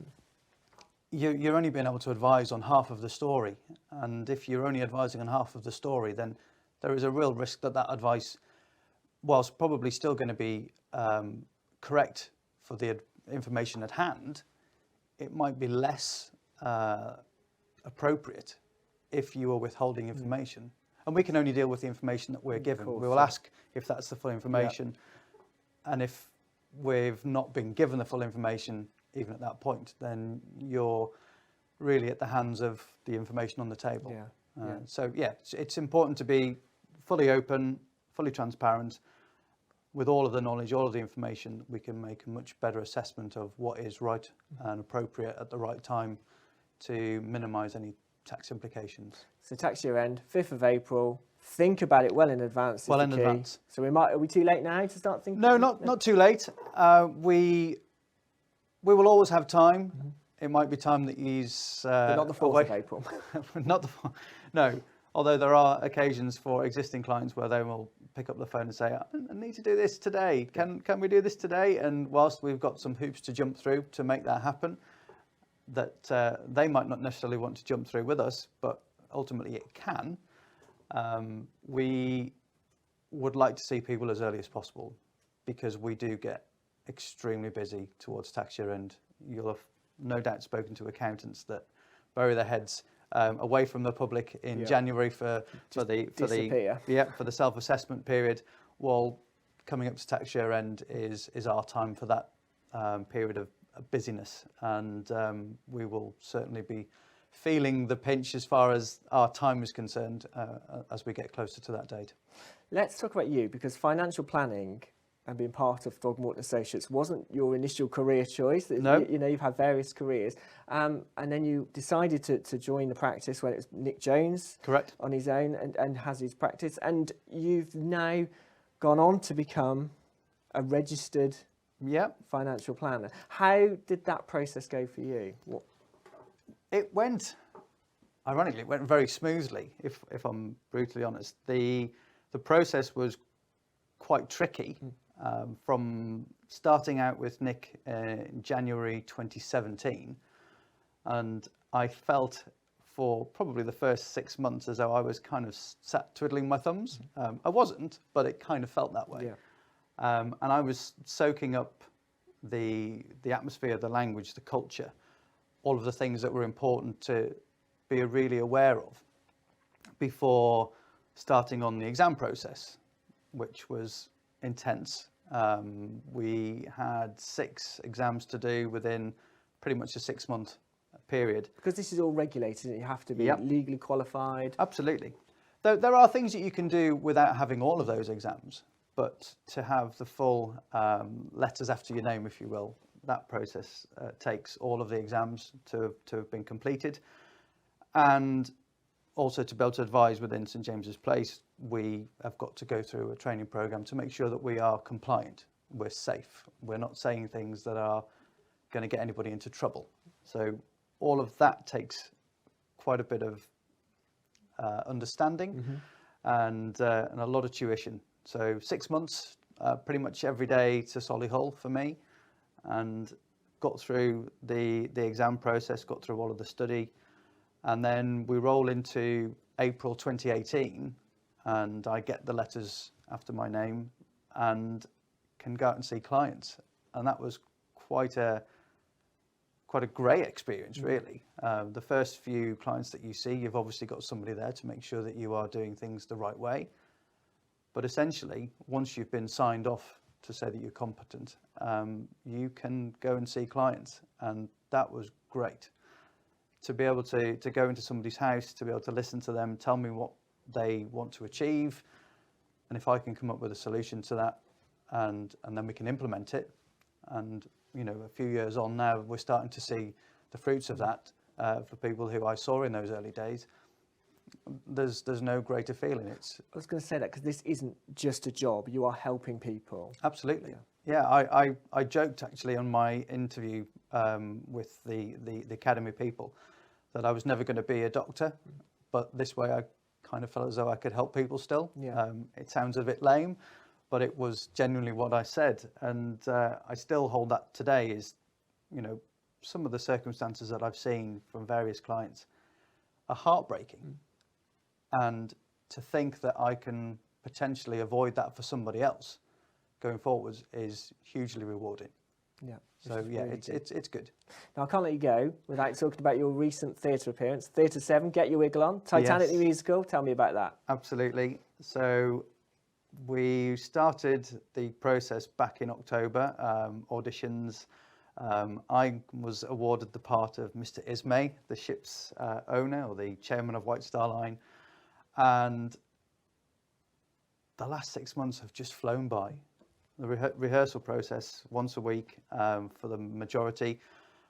S8: you're only being able to advise on half of the story. And if you're only advising on half of the story, then there is a real risk that that advice, whilst probably still going to be correct for the information at hand, it might be less appropriate if you are withholding information. And we can only deal with the information that we're given.
S1: course,
S8: We will
S1: yeah.
S8: ask if that's the full information. And if we've not been given the full information, even at that point, then you're really at the hands of the information on the table.
S1: Yeah.
S8: So, yeah, it's important to be fully open, fully transparent. With all of the knowledge, all of the information, we can make a much better assessment of what is right and appropriate at the right time to minimise any tax implications.
S1: So tax year end, 5th of April. Think about it well in advance.
S8: Well
S1: is
S8: in
S1: the key.
S8: advance.
S1: So are we too late now to start thinking?
S8: No, not too late. We will always have time. It might be time that he's
S1: But not the 4th of April.
S8: not the no. Although there are occasions for existing clients where they will pick up the phone and say, "I need to do this today. Can we do this today?" And whilst we've got some hoops to jump through to make that happen, that they might not necessarily want to jump through with us, but ultimately it can. We would like to see people as early as possible because we do get extremely busy towards tax year end. You'll have no doubt spoken to accountants that bury their heads away from the public in January for the self-assessment period. Well, coming up to tax year end is our time for that period of busyness, and we will certainly be feeling the pinch as far as our time is concerned as we get closer to that date.
S1: Let's talk about you, because financial planning and being part of Throgmorton Associates wasn't your initial career choice.
S8: No.
S1: You know, you've had various careers, and then you decided to join the practice when it was Nick Jones,
S8: Correct.
S1: on his own, and has his practice, and you've now gone on to become a registered financial planner. How did that process go for you?
S8: It went, ironically, it went very smoothly, if I'm brutally honest. The process was quite tricky from starting out with Nick in January 2017. And I felt for probably the first 6 months as though I was kind of sat twiddling my thumbs. I wasn't, but it kind of felt that way.
S1: Yeah.
S8: And I was soaking up the atmosphere, the language, the culture, all of the things that were important to be really aware of before starting on the exam process, which was intense. We had 6 exams to do within pretty much a 6-month period.
S1: Because this is all regulated, you have to be legally qualified.
S8: Absolutely. There are things that you can do without having all of those exams, but to have the full letters after your name, if you will, that process takes all of the exams to have been completed. And also to be able to advise within St James's Place, we have got to go through a training programme to make sure that we are compliant, we're safe, we're not saying things that are going to get anybody into trouble. So all of that takes quite a bit of understanding and a lot of tuition. So 6 months, pretty much every day to Solihull for me, and got through the exam process, got through all of the study, and then we roll into April 2018 and I get the letters after my name and can go out and see clients. And that was quite a great experience, really. The first few clients that you see, you've obviously got somebody there to make sure that you are doing things the right way. But essentially, once you've been signed off to say that you're competent, you can go and see clients. And that was great. To be able to go into somebody's house, to be able to listen to them, tell me what they want to achieve, and if I can come up with a solution to that, and then we can implement it. And you know, a few years on now, we're starting to see the fruits of that for people who I saw in those early days. There's no greater feeling. I
S1: was going to say that because this isn't just a job, you are helping people.
S8: Absolutely. Yeah, I joked actually on my interview with the Academy people that I was never going to be a doctor, but this way I kind of felt as though I could help people still.
S1: Yeah.
S8: It sounds a bit lame, but it was genuinely what I said. And I still hold that today is, you know, some of the circumstances that I've seen from various clients are heartbreaking. And to think that I can potentially avoid that for somebody else going forwards is hugely rewarding.
S1: Yeah.
S8: So yeah, it's good.
S1: Now I can't let you go without talking about your recent theatre appearance. Theatre 7, Get Your Wiggle On, Titanic
S8: Yes.
S1: the musical. Tell me about that.
S8: Absolutely. So we started the process back in October, auditions. I was awarded the part of Mr. Ismay, the ship's owner or the chairman of White Star Line. And the last 6 months have just flown by. The rehearsal process once a week for the majority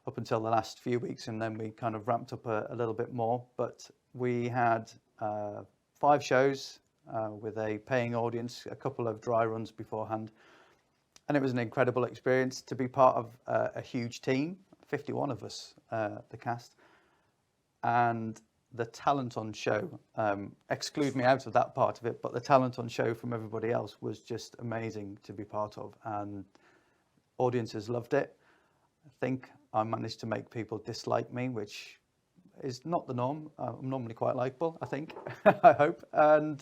S8: up until the last few weeks, and then we kind of ramped up a little bit more. But we had 5 shows with a paying audience, a couple of dry runs beforehand. And it was an incredible experience to be part of a huge team, 51 of us, the cast. And the talent on show, exclude me out of that part of it, but the talent on show from everybody else was just amazing to be part of, and audiences loved it. I think I managed to make people dislike me, which is not the norm. I'm normally quite likable, I think, I hope. And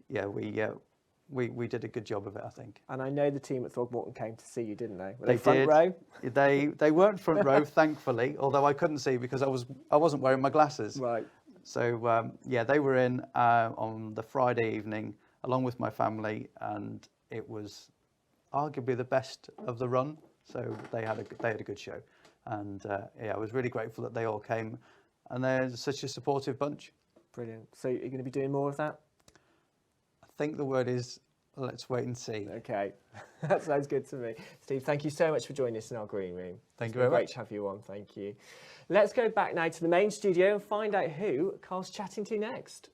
S8: yeah, we did a good job of it, I think.
S1: And I know the team at Throgmorton came to see you, didn't they? Were
S8: They
S1: front
S8: did.
S1: row?
S8: They weren't front row, thankfully, although I couldn't see because I wasn't wearing my glasses.
S1: Right.
S8: So yeah, they were in on the Friday evening along with my family, and it was arguably the best of the run. So they had a good show, and yeah, I was really grateful that they all came, and they're such a supportive bunch.
S1: Brilliant. So you're going to be doing more of that?
S8: I think the word is let's wait and see.
S1: Okay, that sounds good to me. Steve, thank you so much for joining us in our green room.
S8: Thank you
S1: It's been
S8: very
S1: great
S8: much.
S1: to have you on. Thank you. Let's go back now to the main studio and find out who Carl's chatting to next.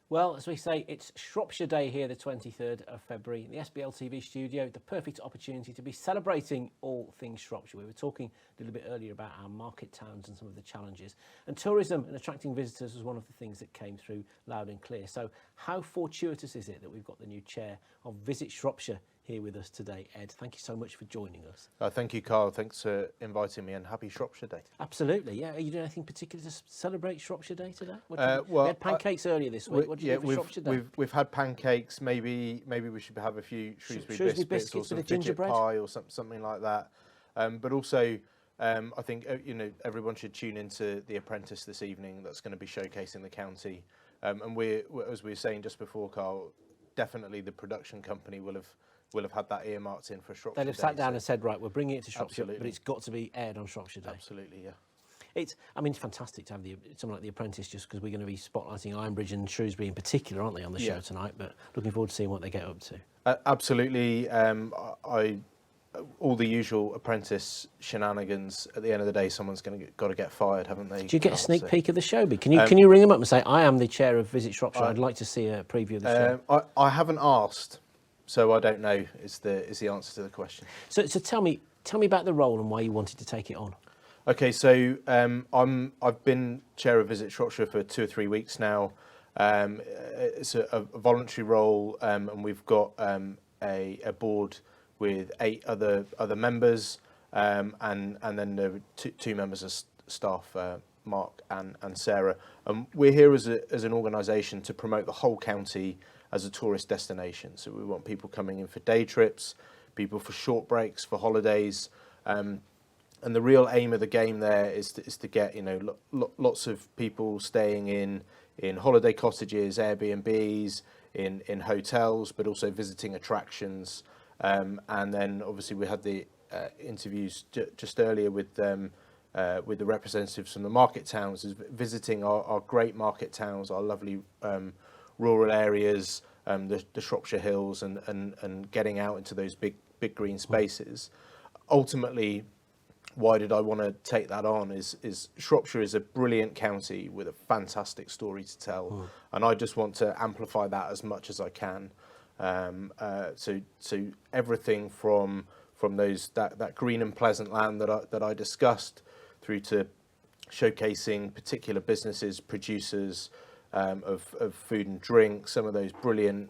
S2: Well, as we say, it's Shropshire Day here, the 23rd of February, in the Sbltv studio, the perfect opportunity to be celebrating all things Shropshire. We were talking a little bit earlier about our market towns and some of the challenges. And tourism and attracting visitors was one of the things that came through loud and clear. So how fortuitous is it that we've got the new chair of Visit Shropshire here with us today, Ed? Thank you so much for joining us.
S9: Thank you, Carl. Thanks for inviting me, and happy Shropshire Day.
S2: Absolutely, yeah. Are you doing anything particular to celebrate Shropshire Day today?
S9: Well,
S2: we had pancakes earlier this week. What did you do for Shropshire Day?
S9: We've had pancakes. Maybe we should have a few Shrewsbury biscuits or
S2: with
S9: some
S2: a
S9: fidget
S2: gingerbread
S9: pie or something like that. But also, I think everyone should tune into The Apprentice this evening. That's going to be showcasing the county. And we're, as we were saying just before, Carl, definitely the production company will have had that earmarked in for Shropshire
S2: They'd have
S9: Day,
S2: sat down
S9: so-
S2: and said, right, we're bringing it to Shropshire, but
S9: Absolutely.
S2: it's got to be aired on Shropshire Day.
S9: Absolutely, yeah.
S2: It's fantastic to have someone like The Apprentice, just because we're going to be spotlighting Ironbridge and Shrewsbury in particular, aren't they, on the show
S9: Yeah.
S2: tonight? But looking forward to seeing what they get up to.
S9: Absolutely. All the usual Apprentice shenanigans. At the end of the day, someone's got to get fired, haven't they?
S2: Do you get a
S9: Carl?
S2: sneak
S9: So-
S2: peek of the show? Can you ring them up and say, I am the chair of Visit Shropshire, I'd like to see a preview of the show?
S9: I haven't asked, so I don't know. Is the answer to the question?
S2: So tell me about the role and why you wanted to take it on.
S9: Okay, so I've been chair of Visit Shropshire for 2 or 3 weeks now. It's a voluntary role, and we've got a board with 8 other members, and then there are two members of staff, Mark and Sarah. We're here as an organisation to promote the whole county as a tourist destination. So we want people coming in for day trips, people for short breaks, for holidays. And the real aim of the game there is to get lots of people staying in holiday cottages, Airbnbs, in hotels, but also visiting attractions. And then obviously we had the interviews just earlier with the representatives from the market towns, is visiting our great market towns, our lovely rural areas, the Shropshire Hills, and getting out into those big green spaces. Ultimately, why did I want to take that on is Shropshire is a brilliant county with a fantastic story to tell, and I just want to amplify that as much as I can. So everything from those that green and pleasant land that I discussed, through to showcasing particular businesses, producers of food and drink, some of those brilliant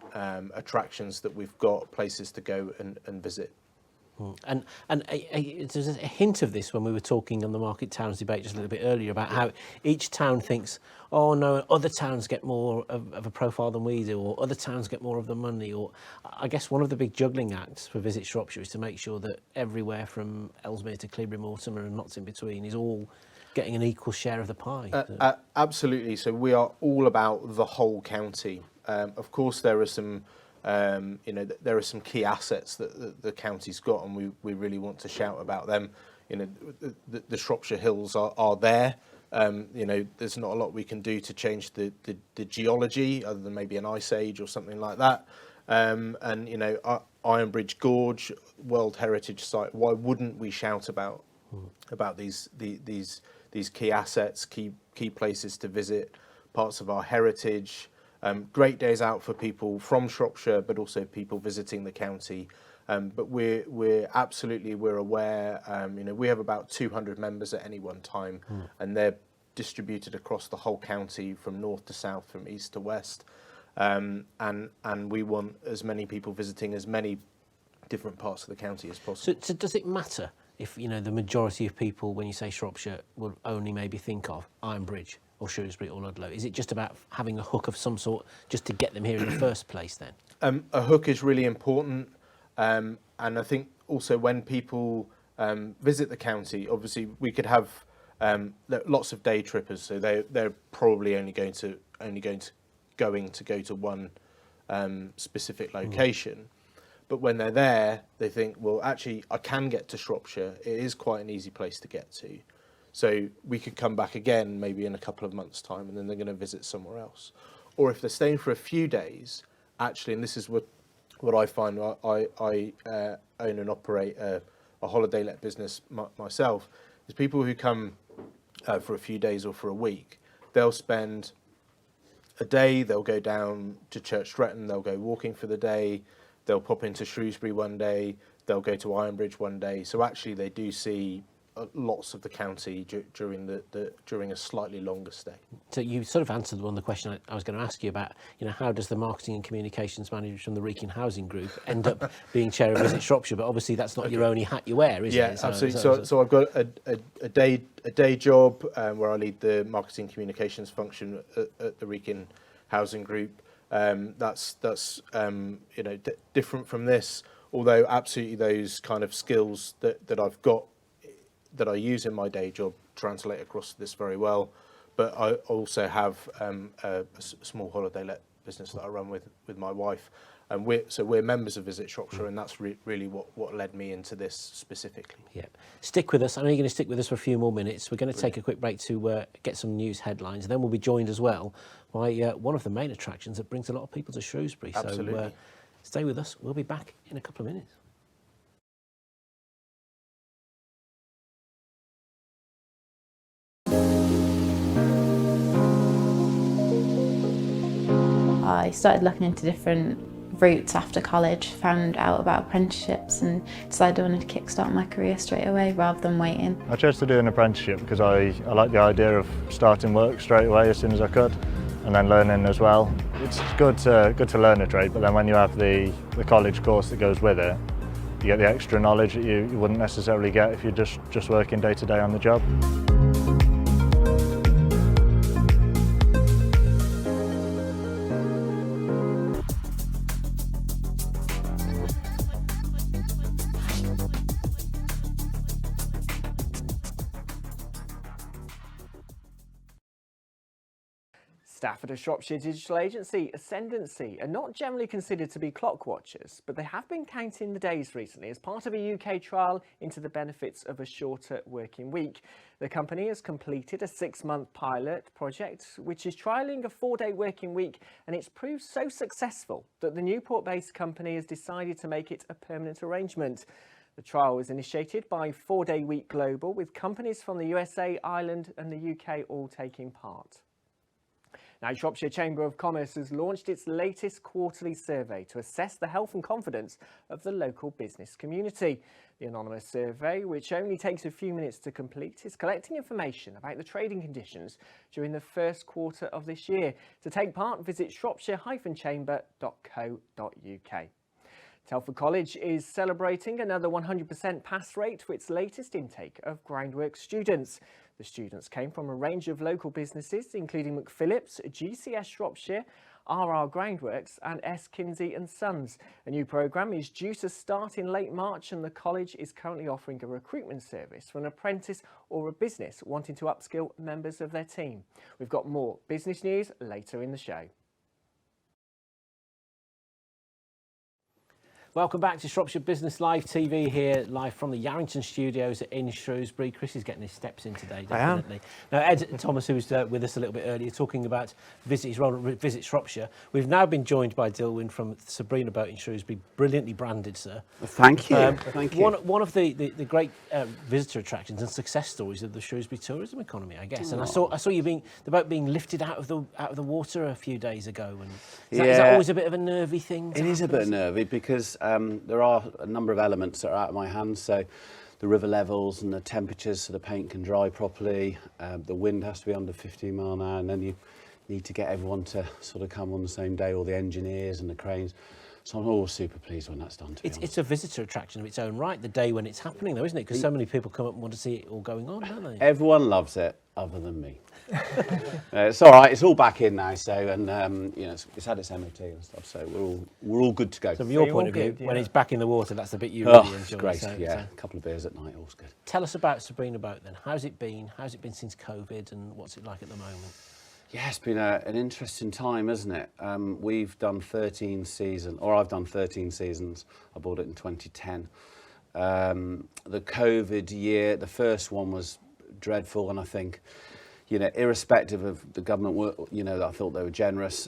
S9: attractions that we've got, places to go and visit.
S2: And there's a hint of this when we were talking on the Market Towns debate just a little bit earlier about how each town thinks, oh no, other towns get more of a profile than we do, or other towns get more of the money. Or I guess one of the big juggling acts for Visit Shropshire is to make sure that everywhere from Ellesmere to Cleobury Mortimer and lots in between is all getting an equal share of the pie.
S9: Absolutely. So we are all about the whole county. Of course, there are some there are some key assets that the county's got, and we really want to shout about them. The Shropshire Hills are there. There's not a lot we can do to change the geology, other than maybe an ice age or something like that. Ironbridge Gorge, World Heritage Site. Why wouldn't we shout about these key assets, key places to visit, parts of our heritage? Great days out for people from Shropshire, but also people visiting the county. But we're aware. We have about 200 members at any one time, and they're distributed across the whole county from north to south, from east to west. And we want as many people visiting as many different parts of the county as possible.
S2: So does it matter if the majority of people, when you say Shropshire, will only maybe think of Ironbridge or Shrewsbury or Ludlow? Is it just about having a hook of some sort just to get them here in the first place then?
S9: A hook is really important, and I think also when people visit the county, obviously we could have lots of day trippers, so they're probably only going to go to one specific location. But when they're there, they think, well, actually, I can get to Shropshire. It is quite an easy place to get to. So we could come back again maybe in a couple of months' time, and then they're going to visit somewhere else. Or if they're staying for a few days, actually, and this is what I find, I own and operate a holiday let business myself, is people who come for a few days or for a week, they'll spend a day, they'll go down to Church Stretton, they'll go walking for the day, they'll pop into Shrewsbury one day, they'll go to Ironbridge one day. So actually they do see lots of the county during a slightly longer stay.
S2: So you sort of answered one of the question I was going to ask you about, how does the marketing and communications manager from the Wrekin Housing Group end up being chair of Visit Shropshire? But obviously that's not your only hat you wear, is it?
S9: Yeah, absolutely. So I've got a day job where I lead the marketing communications function at the Wrekin Housing Group. That's different from this, although absolutely those kind of skills that I've got, that I use in my day job, translate across this very well. But I also have a small holiday let business that I run with my wife, and we're members of Visit Shropshire, and that's really what led me into this specifically.
S2: Yeah, stick with us. I know you're going to stick with us for a few more minutes. We're going to take a quick break to get some news headlines, and then we'll be joined as well by one of the main attractions that brings a lot of people to Shrewsbury.
S9: Absolutely.
S2: So stay with us. We'll be back in a couple of minutes.
S10: I started looking into different routes after college, found out about apprenticeships and decided I wanted to kickstart my career straight away rather than waiting.
S11: I chose to do an apprenticeship because I like the idea of starting work straight away as soon as I could, and then learning as well. It's good to learn a trade, but then when you have the college course that goes with it, you get the extra knowledge that you wouldn't necessarily get if you're just working day to day on the job.
S1: Staff at a Shropshire digital agency, Ascendancy, are not generally considered to be clock watchers, but they have been counting the days recently as part of a UK trial into the benefits of a shorter working week. The company has completed a 6-month pilot project, which is trialling a 4-day working week, and it's proved so successful that the Newport-based company has decided to make it a permanent arrangement. The trial was initiated by 4-Day Week Global, with companies from the USA, Ireland and the UK all taking part. Now, Shropshire Chamber of Commerce has launched its latest quarterly survey to assess the health and confidence of the local business community. The anonymous survey, which only takes a few minutes to complete, is collecting information about the trading conditions during the first quarter of this year. To take part, visit shropshire-chamber.co.uk. Telford College is celebrating another 100% pass rate for its latest intake of groundwork students. The students came from a range of local businesses, including McPhillips, GCS Shropshire, RR Groundworks and S. Kinsey & Sons. A new programme is due to start in late March, and the college is currently offering a recruitment service for an apprentice or a business wanting to upskill members of their team. We've got more business news later in the show.
S2: Welcome back to Shropshire Business Live TV, here live from the Yarrington studios in Shrewsbury. Chris is getting his steps in today, definitely. Now, Ed Thomas, who was with us a little bit earlier, talking about his role at Visit Shropshire. We've now been joined by Dilwyn from Sabrina Boat in Shrewsbury, brilliantly branded, sir.
S12: Thank you. Thank you.
S2: One of the great visitor attractions and success stories of the Shrewsbury tourism economy, I guess. And I saw you the boat being lifted out of the water a few days ago. And is that always a bit of a nervy thing?
S12: It is a bit nervy because there are a number of elements that are out of my hands. So the river levels and the temperatures so the paint can dry properly. The wind has to be under 15 mile an hour, and then you need to get everyone to sort of come on the same day, all the engineers and the cranes. So I'm always super pleased when that's done.
S2: It's a visitor attraction of its own right, the day when it's happening, though, isn't it? Because so many people come up and want to see it all going on, don't they?
S12: Everyone loves it, other than me. It's all right. It's all back in now, so it's had its MOT and stuff, so we're all good to go.
S2: So from your point of view, when it's back in the water, that's the bit you really enjoy.
S12: It's great. A couple of beers at night, all's good.
S2: Tell us about Sabrina Boat then. How's it been? How's it been since COVID, and what's it like at the moment?
S12: Yeah, it's been an interesting time, isn't it? We've done 13 seasons, or I've done 13 seasons. I bought it in 2010. The COVID year, the first one was dreadful, and I think, irrespective of the government, I thought they were generous,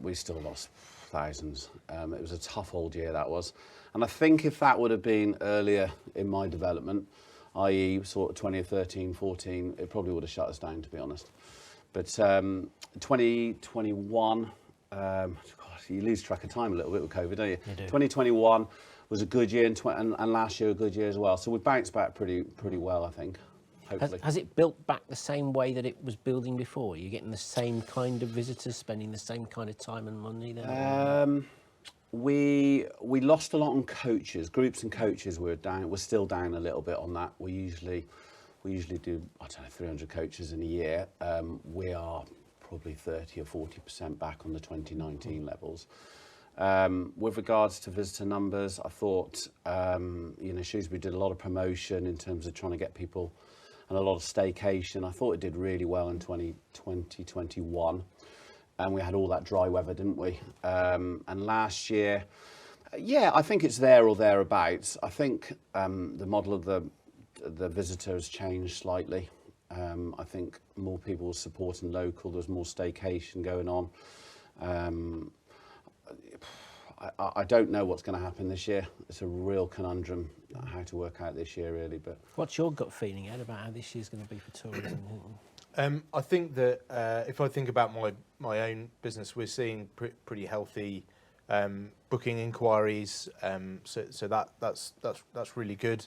S12: we still lost thousands. It was a tough old year, that was. And I think if that would have been earlier in my development, i.e. sort of 2013, 14, it probably would have shut us down, to be honest. But 2021, you lose track of time a little bit with COVID, don't you?
S2: You do.
S12: 2021 was a good year, and last year a good year as well. So we bounced back pretty well, I think. Hopefully.
S2: Has it built back the same way that it was building before? Are you getting the same kind of visitors, spending the same kind of time and money there?
S12: We lost a lot on coaches, groups and coaches. We're still down a little bit on that. We usually do, 300 coaches in a year. We are probably 30 or 40% back on the 2019 levels. With regards to visitor numbers, I thought, Shrewsbury did a lot of promotion in terms of trying to get people, and a lot of staycation. I thought it did really well in 2021. And we had all that dry weather, didn't we? And last year, I think it's there or thereabouts. I think the model of the visitor has changed slightly. I think more people were supporting local. There's more staycation going on. I don't know what's going to happen this year. It's a real conundrum how to work out this year, really. But
S2: what's your gut feeling, Ed, about how this year's going to be for tourism?
S9: I think that if I think about my own business, we're seeing pretty healthy booking inquiries. So that's really good.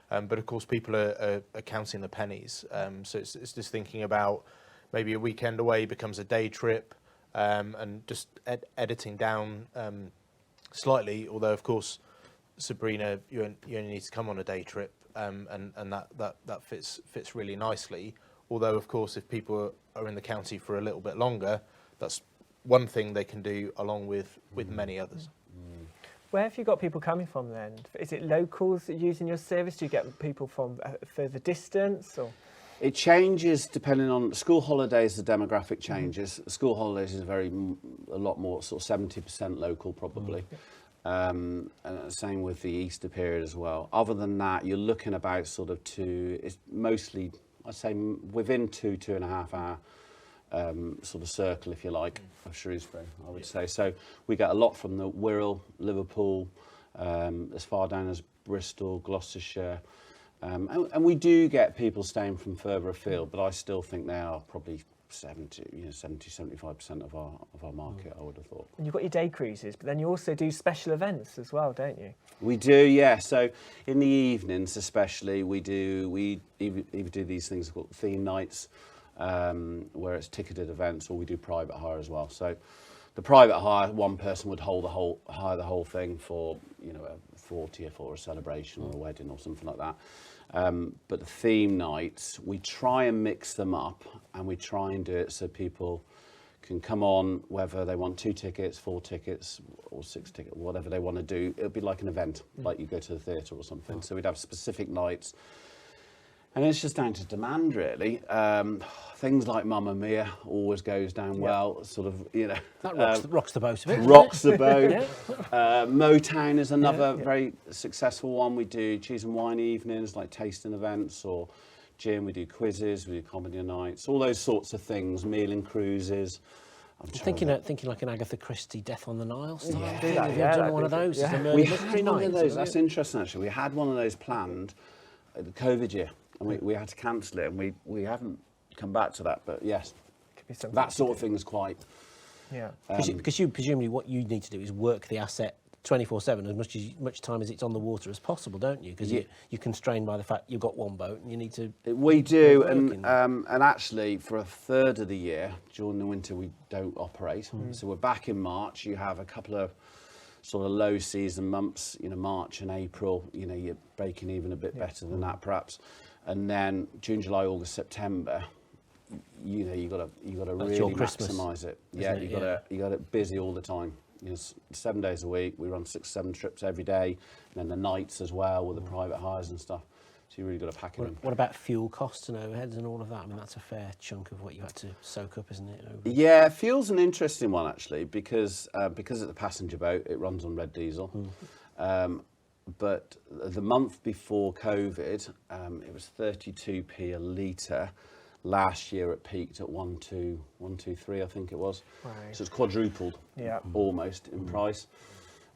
S9: But of course, people are counting the pennies. So it's just thinking about maybe a weekend away becomes a day trip, and just editing down slightly. Although of course, Sabrina, you only need to come on a day trip, and that fits really nicely. Although of course, if people are in the county for a little bit longer, that's one thing they can do along with many others.
S1: Where have you got people coming from then? Is it locals using your service? Do you get people from further distance? Or?
S12: It changes depending on school holidays. The demographic changes. School holidays is a lot more, sort of 70% local probably. And same with the Easter period as well. Other than that, you're looking about sort of it's mostly, I'd say, within 2.5 hour sort of circle, if you like, of Shrewsbury, I would say. So we get a lot from the Wirral, Liverpool, as far down as Bristol, Gloucestershire. And we do get people staying from further afield, but I still think they are probably 70-75% of our market, I would have thought.
S1: And you've got your day cruises, but then you also do special events as well, don't you?
S12: We do, yeah. So in the evenings, especially, we either do these things called theme nights, where it's ticketed events, or we do private hire as well. So the private hire, one person would hire the whole thing for, you know, a 40th or a celebration or a wedding or something like that. But the theme nights, we try and mix them up, and we try and do it so people can come on, whether they want 2 tickets, 4 tickets, or 6 tickets, whatever they want to do. It'll be like an event, like you go to the theatre or something. So we'd have specific nights. And it's just down to demand, really. Things like Mamma Mia always goes down well, sort of, you know.
S2: That rocks the boat a bit.
S12: Rocks the boat. Motown is another very successful one. We do cheese and wine evenings, like tasting events, or gym. We do quizzes, we do comedy nights, all those sorts of things, meal and cruises.
S2: I'm thinking like an Agatha Christie Death on the Nile style thing.
S1: Yeah,
S2: Have you done one of those?
S1: Yeah.
S2: As a
S12: We
S2: murder mystery
S12: had one of
S2: night?
S12: those. That's interesting, actually. We had one of those planned at the COVID year, and we had to cancel it, and we haven't come back to that. But yes,
S1: Could be something
S12: that
S1: to
S12: sort
S1: do.
S12: of thing is quite.
S1: Yeah.
S2: Because you presumably what you need to do is work the asset 24/7 as much time as it's on the water as possible, don't you? Because you're constrained by the fact you've got one boat and you need to.
S12: We do,
S2: working.
S12: and actually, for a third of the year during the winter, we don't operate. So we're back in March. You have a couple of sort of low season months, you know, March and April. You know, you're breaking even a bit better than that, perhaps. And then June, July, August, September, you know, you got to really maximise it. Yeah, you got it busy all the time. You know, 7 days a week. We run 6-7 trips every day, and then the nights as well with the private hires and stuff. So you really got to pack it in.
S2: What about fuel costs and overheads and all of that? I mean, that's a fair chunk of what you had to soak up, isn't it?
S12: Yeah, fuel's an interesting one actually, because it's a passenger boat, it runs on red diesel. But the month before COVID, it was 32p a litre. Last year it peaked at 123, I think it was.
S1: Right.
S12: So it's quadrupled, almost in price.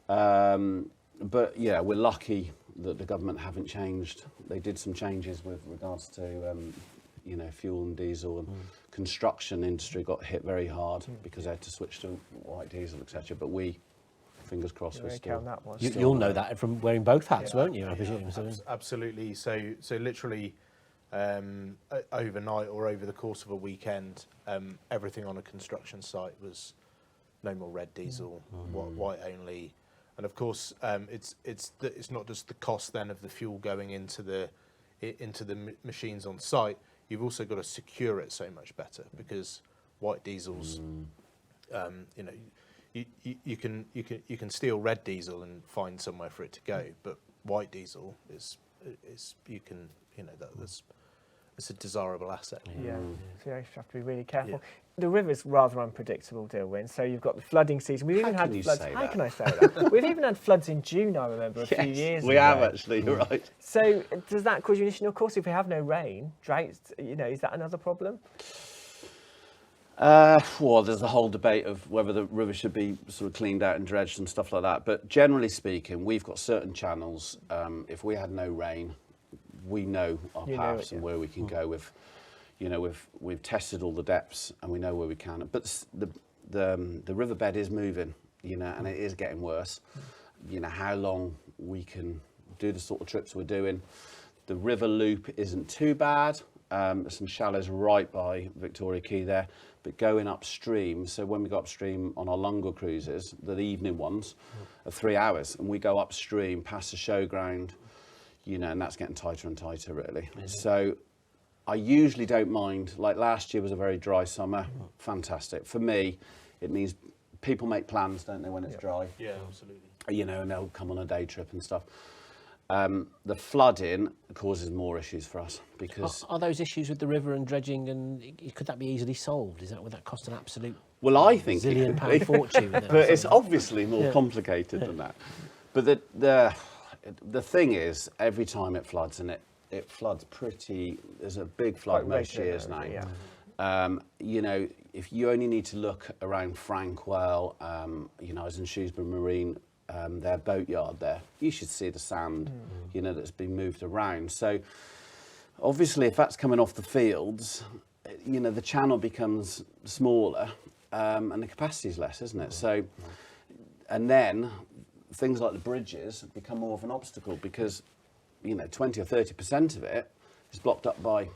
S12: But yeah, we're lucky that the government haven't changed. They did some changes with regards to you know, fuel and diesel, and construction industry got hit very hard because they had to switch to white diesel, etc. But we, fingers crossed, we're still.
S2: You'll know that from wearing both hats, won't you? I presume.
S9: Absolutely. So literally. Overnight or over the course of a weekend, everything on a construction site was no more red diesel, white only, and of course it's not just the cost then of the fuel going into the machines on site. You've also got to secure it so much better, because white diesels, you know, you can steal red diesel and find somewhere for it to go, but white diesel is you can, you know, that's. It's a desirable asset.
S1: Yeah, so you have to be really careful. Yeah. The river's rather unpredictable, Dilwyn. So you've got the flooding season. We've even had floods. How can I say that? We've even had floods in June, I remember, a few years ago.
S12: We have actually, you're right.
S1: So does that cause you an issue? Of course, if we have no rain, droughts, you know, is that another problem?
S12: Well, there's the whole debate of whether the river should be sort of cleaned out and dredged and stuff like that. But generally speaking, we've got certain channels. If we had no rain, we know our paths and where we can go. With, you know, we've tested all the depths and we know where we can. But the riverbed is moving, you know, and it is getting worse. You know, how long we can do the sort of trips we're doing. The river loop isn't too bad. There's some shallows right by Victoria Quay there, but going upstream. So when we go upstream on our longer cruises, the evening ones are 3 hours, and we go upstream past the showground. You know, and that's getting tighter and tighter, really. So I usually don't mind. Like last year was a very dry summer. Fantastic. For me, it means people make plans, don't they, when it's dry?
S9: Yeah, absolutely.
S12: You know, and they'll come on a day trip and stuff. The flooding causes more issues for us, because...
S2: Are those issues with the river and dredging, and could that be easily solved? Would that cost an absolute
S12: well, I think
S2: £1 fortune?
S12: But it's obviously more complicated than that. But the thing is, every time it floods, and it floods there's a big flood most years now. Yeah. You know, if you only need to look around Frankwell, you know, I was in Shrewsbury Marine, their boatyard there, you should see the sand, you know, that's been moved around. So obviously if that's coming off the fields, you know, the channel becomes smaller and the capacity is less, isn't it? So, and then things like the bridges become more of an obstacle because, you know, 20 or 30% of it is blocked up by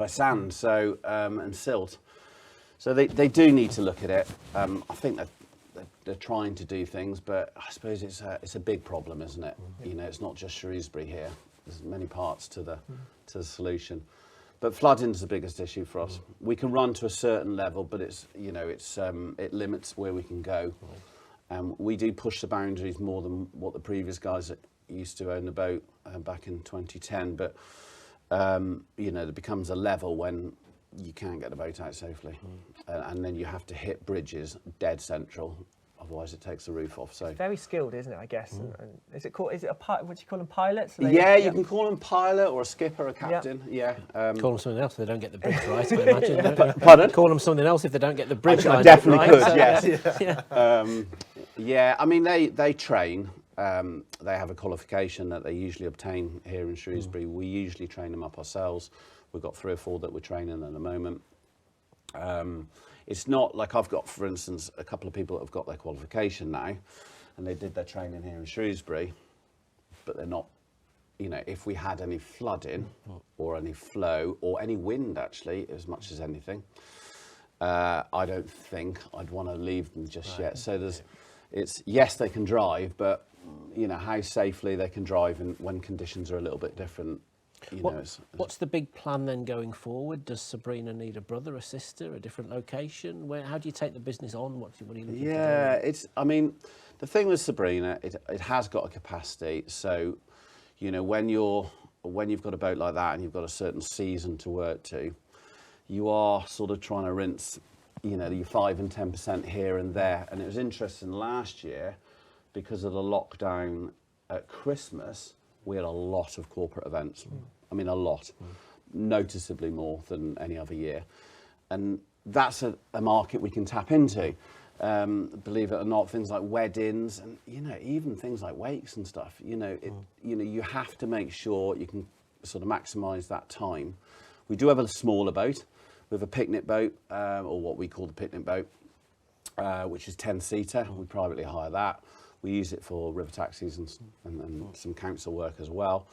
S12: sand, so and silt. So they do need to look at it. I think that they're trying to do things, but I suppose it's a big problem, isn't it? You know, it's not just Shrewsbury here. There's many parts to the solution. But flooding's the biggest issue for us. We can run to a certain level, but it's, you know, it limits where we can go. We do push the boundaries more than what the previous guys that used to own the boat back in 2010. But you know, there becomes a level when you can't get the boat out safely, and then you have to hit bridges dead central. Otherwise, it takes the roof off. So
S1: it's very skilled, isn't it? I guess. And is it called? Is it a pilot? What do you call them? Pilots?
S12: Yeah, you can call them pilot or a skipper, a captain. Yeah.
S2: Call them something else if they don't get the bridge right. I imagine.
S12: Pardon?
S2: Call them something else if they don't get the bridge
S12: I
S2: line
S12: definitely
S2: right.
S12: could.
S2: So,
S12: yes. Yeah. I mean, they train. They have a qualification that they usually obtain here in Shrewsbury. We usually train them up ourselves. We've got 3 or 4 that we're training at the moment. It's not like I've got, for instance, a couple of people that have got their qualification now, and they did their training here in Shrewsbury, but they're not, you know, if we had any flooding or any flow or any wind, actually, as much as anything, I don't think I'd want to leave them just yet. So yes, they can drive, but, you know, how safely they can drive and when conditions are a little bit different.
S2: What's the big plan then going forward? Does Sabrina need a brother, a sister, a different location? How do you take the business on? What are you looking to do?
S12: I mean, the thing with Sabrina, it has got a capacity. So, you know, when you've got a boat like that and you've got a certain season to work to, you are sort of trying to rinse, you know, your 5 and 10% here and there. And it was interesting last year because of the lockdown at Christmas. We had a lot of corporate events. I mean, a lot, noticeably more than any other year. And that's a market we can tap into. Believe it or not, things like weddings and, you know, even things like wakes and stuff, you know, you have to make sure you can sort of maximise that time. We do have a smaller boat. We have a picnic boat, or what we call the picnic boat, which is 10-seater. We privately hire that. We use it for river taxis and some council work as well.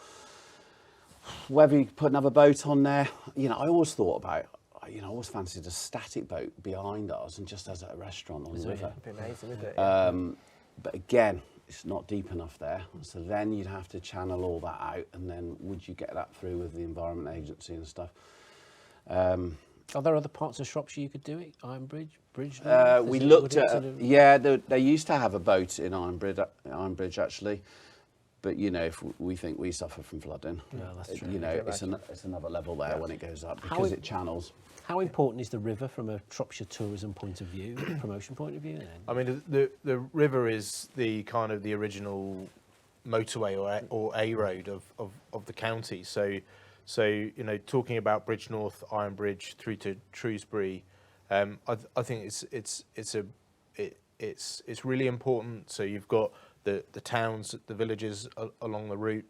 S12: Whether you put another boat on there, you know, I always thought about, you know, I always fancied a static boat behind us and just as a restaurant on the river.
S1: It'd be amazing, wouldn't it?
S12: But again, it's not deep enough there. So then you'd have to channel all that out, and then would you get that through with the Environment Agency and stuff?
S2: Are there other parts of Shropshire you could do it? Ironbridge, Bridge?
S12: We looked at, they used to have a boat in Ironbridge actually, but you know, if we think we suffer from flooding,
S2: that's true.
S12: You know, it's another level there when it goes up because it channels.
S2: How important is the river from a Shropshire tourism point of view, promotion point of view? Then?
S9: I mean, the river is the kind of the original motorway or a road of the county. So you know, talking about Bridgnorth, Ironbridge through to Shrewsbury, I think it's really important. So you've got the towns, the villages along the route,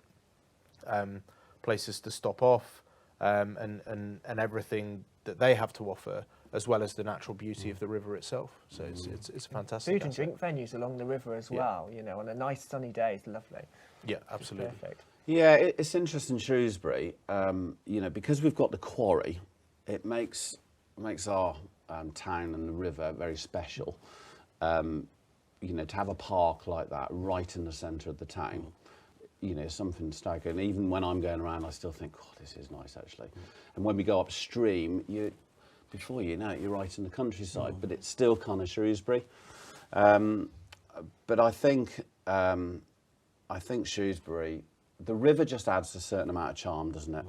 S9: places to stop off, and everything that they have to offer, as well as the natural beauty of the river itself. So it's a fantastic.
S1: Food and drink venues along the river as well. You know, on a nice sunny day, it's lovely.
S9: Yeah, absolutely.
S1: Perfect.
S12: Yeah, it's interesting, Shrewsbury. You know, because we've got the quarry, it makes our town and the river very special. You know, to have a park like that right in the centre of the town, you know, something staggering. Even when I'm going around, I still think, oh, this is nice actually. And when we go upstream, before you know it, you're right in the countryside, but it's still kind of Shrewsbury. But I think Shrewsbury, the river just adds a certain amount of charm, doesn't it,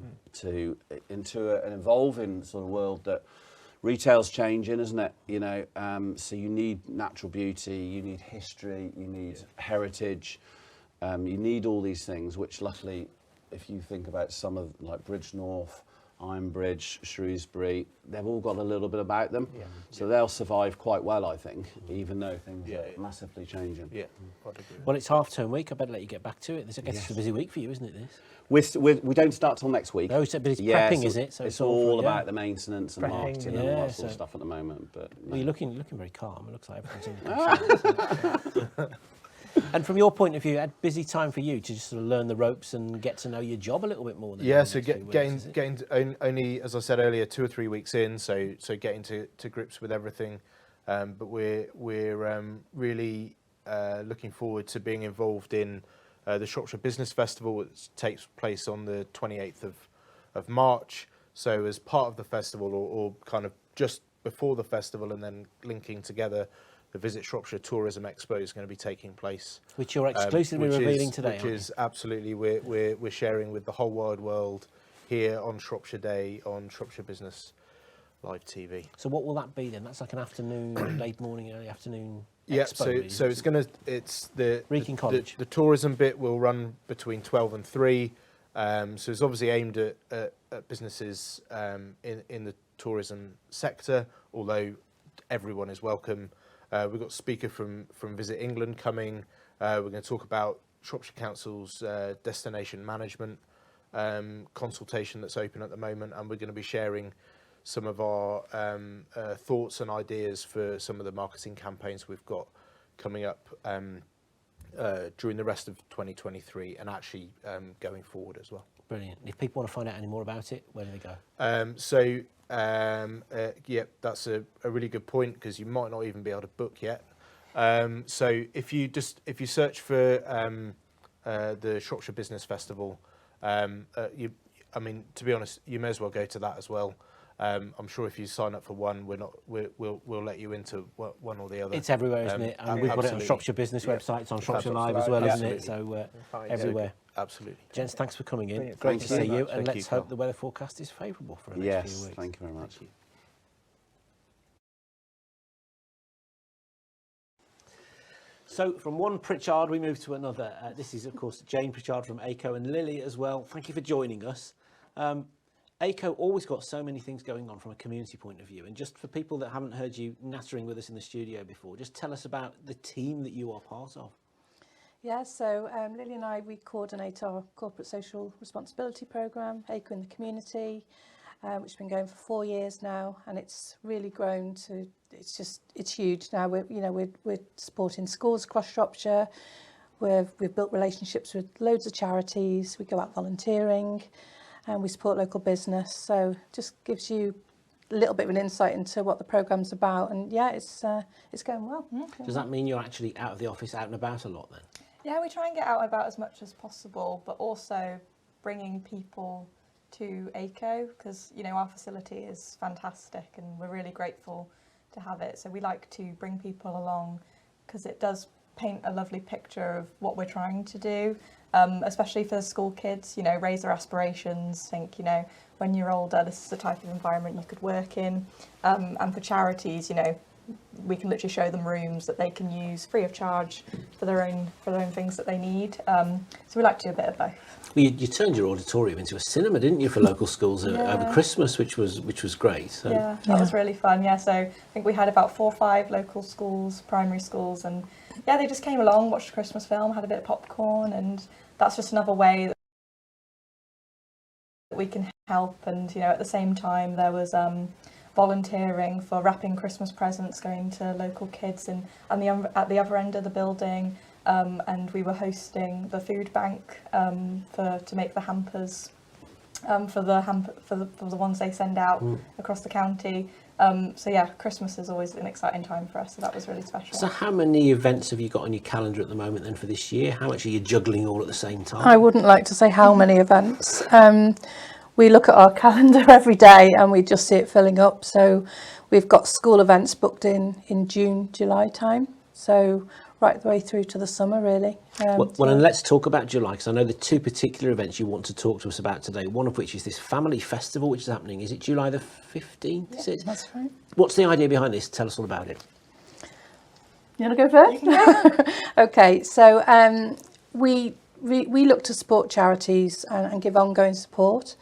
S12: into an evolving sort of world that retail's changing, isn't it? You know, so you need natural beauty, you need history, you need heritage, you need all these things. Which luckily, if you think about some of like Bridgnorth, Ironbridge, Shrewsbury, they've all got a little bit about them. So they'll survive quite well, I think, even though things are massively changing.
S9: Yeah.
S2: Well, it's half-term week. I better let you get back to it. I guess it's a busy week for you, isn't it, this?
S12: We don't start till next week.
S2: Oh, but it's prepping, is it?
S12: So it's all about the maintenance and marketing and all that sort of stuff at the moment. But
S2: well, you're looking very calm. It looks like everything's under control. And from your point of view, a busy time for you to just sort of learn the ropes and get to know your job a little bit more.
S9: So getting only, as I said earlier, 2 or 3 weeks in, so getting to grips with everything. But we're really looking forward to being involved in the Shropshire Business Festival, which takes place on the 28th of March. So as part of the festival, or kind of just before the festival, and then linking together, the Visit Shropshire Tourism Expo is going to be taking place,
S2: which you're exclusively revealing today.
S9: Which is absolutely we're sharing with the whole wide world here on Shropshire Day on Shropshire Business Live TV.
S2: So what will that be then? That's like an afternoon, late morning, early afternoon.
S9: Yeah.
S2: Expo,
S9: So it's the
S2: Wrekin College.
S9: The tourism bit will run between 12 and 3. So it's obviously aimed at businesses in the tourism sector, although everyone is welcome. We've got a speaker from Visit England coming. We're going to talk about Shropshire Council's destination management consultation that's open at the moment, and we're going to be sharing some of our thoughts and ideas for some of the marketing campaigns we've got coming up during the rest of 2023 and actually going forward as well.
S2: Brilliant. If people want to find out any more about it, where do they go?
S9: That's a really good point, because you might not even be able to book yet. So if you search for the Shropshire Business Festival, to be honest, you may as well go to that as well. I'm sure if you sign up for one, we'll let you into one or the other.
S2: It's everywhere, isn't it? And we've got it on Shropshire Business website. It's on Shropshire Live as well, isn't it? So everywhere.
S9: Absolutely.
S2: Gents, thanks for coming in.
S9: Brilliant.
S2: Great to see you, and
S9: Thank
S2: let's
S9: you,
S2: hope
S9: Carl.
S2: the weather forecast is favourable for the next few weeks.
S12: Thank you very much.
S9: Thank you.
S2: So from one Pritchard, we move to another. This is, of course, Jane Pritchard from ACO, and Lily as well. Thank you for joining us. ACO always got so many things going on from a community point of view. And just for people that haven't heard you nattering with us in the studio before, just tell us about the team that you are part of.
S13: Yeah, so Lily and we coordinate our corporate social responsibility programme, ACO in the Community, which has been going for 4 years now, and it's really grown to, it's huge now. We're supporting schools across Shropshire. We've built relationships with loads of charities. We go out volunteering, and we support local business. So just gives you a little bit of an insight into what the programme's about, and yeah, it's going well.
S2: Does that mean you're actually out of the office, out and about a lot then?
S14: Yeah, we try and get out and about as much as possible, but also bringing people to ACO, because our facility is fantastic and we're really grateful to have it. So we like to bring people along because it does paint a lovely picture of what we're trying to do, especially for school kids, raise their aspirations, think, when you're older, this is the type of environment you could work in. And for charities, we can literally show them rooms that they can use free of charge for their own things that they need. So we like to do a bit of both.
S2: Well, you turned your auditorium into a cinema, didn't you, for local schools over Christmas, which was great. So.
S14: Yeah, that was really fun. Yeah, so I think we had about 4 or 5 local schools, primary schools, and yeah, they just came along, watched a Christmas film, had a bit of popcorn, and that's just another way that we can help. And at the same time, there was volunteering for wrapping Christmas presents, going to local kids at the other end of the building, and we were hosting the food bank to make the hampers for the ones they send out across the county. So yeah, Christmas is always an exciting time for us, so that was really special.
S2: So how many events have you got on your calendar at the moment then for this year? How much are you juggling all at the same time?
S13: I wouldn't like to say how many events. We look at our calendar every day and we just see it filling up. So we've got school events booked in June, July time. So right the way through to the summer, really.
S2: And let's talk about July, because I know the 2 particular events you want to talk to us about today, one of which is this family festival, which is happening. Is it July the 15th?
S13: Yeah, that's right.
S2: What's the idea behind this? Tell us all about it.
S13: You want to go first? Okay, so we look to support charities and give ongoing support.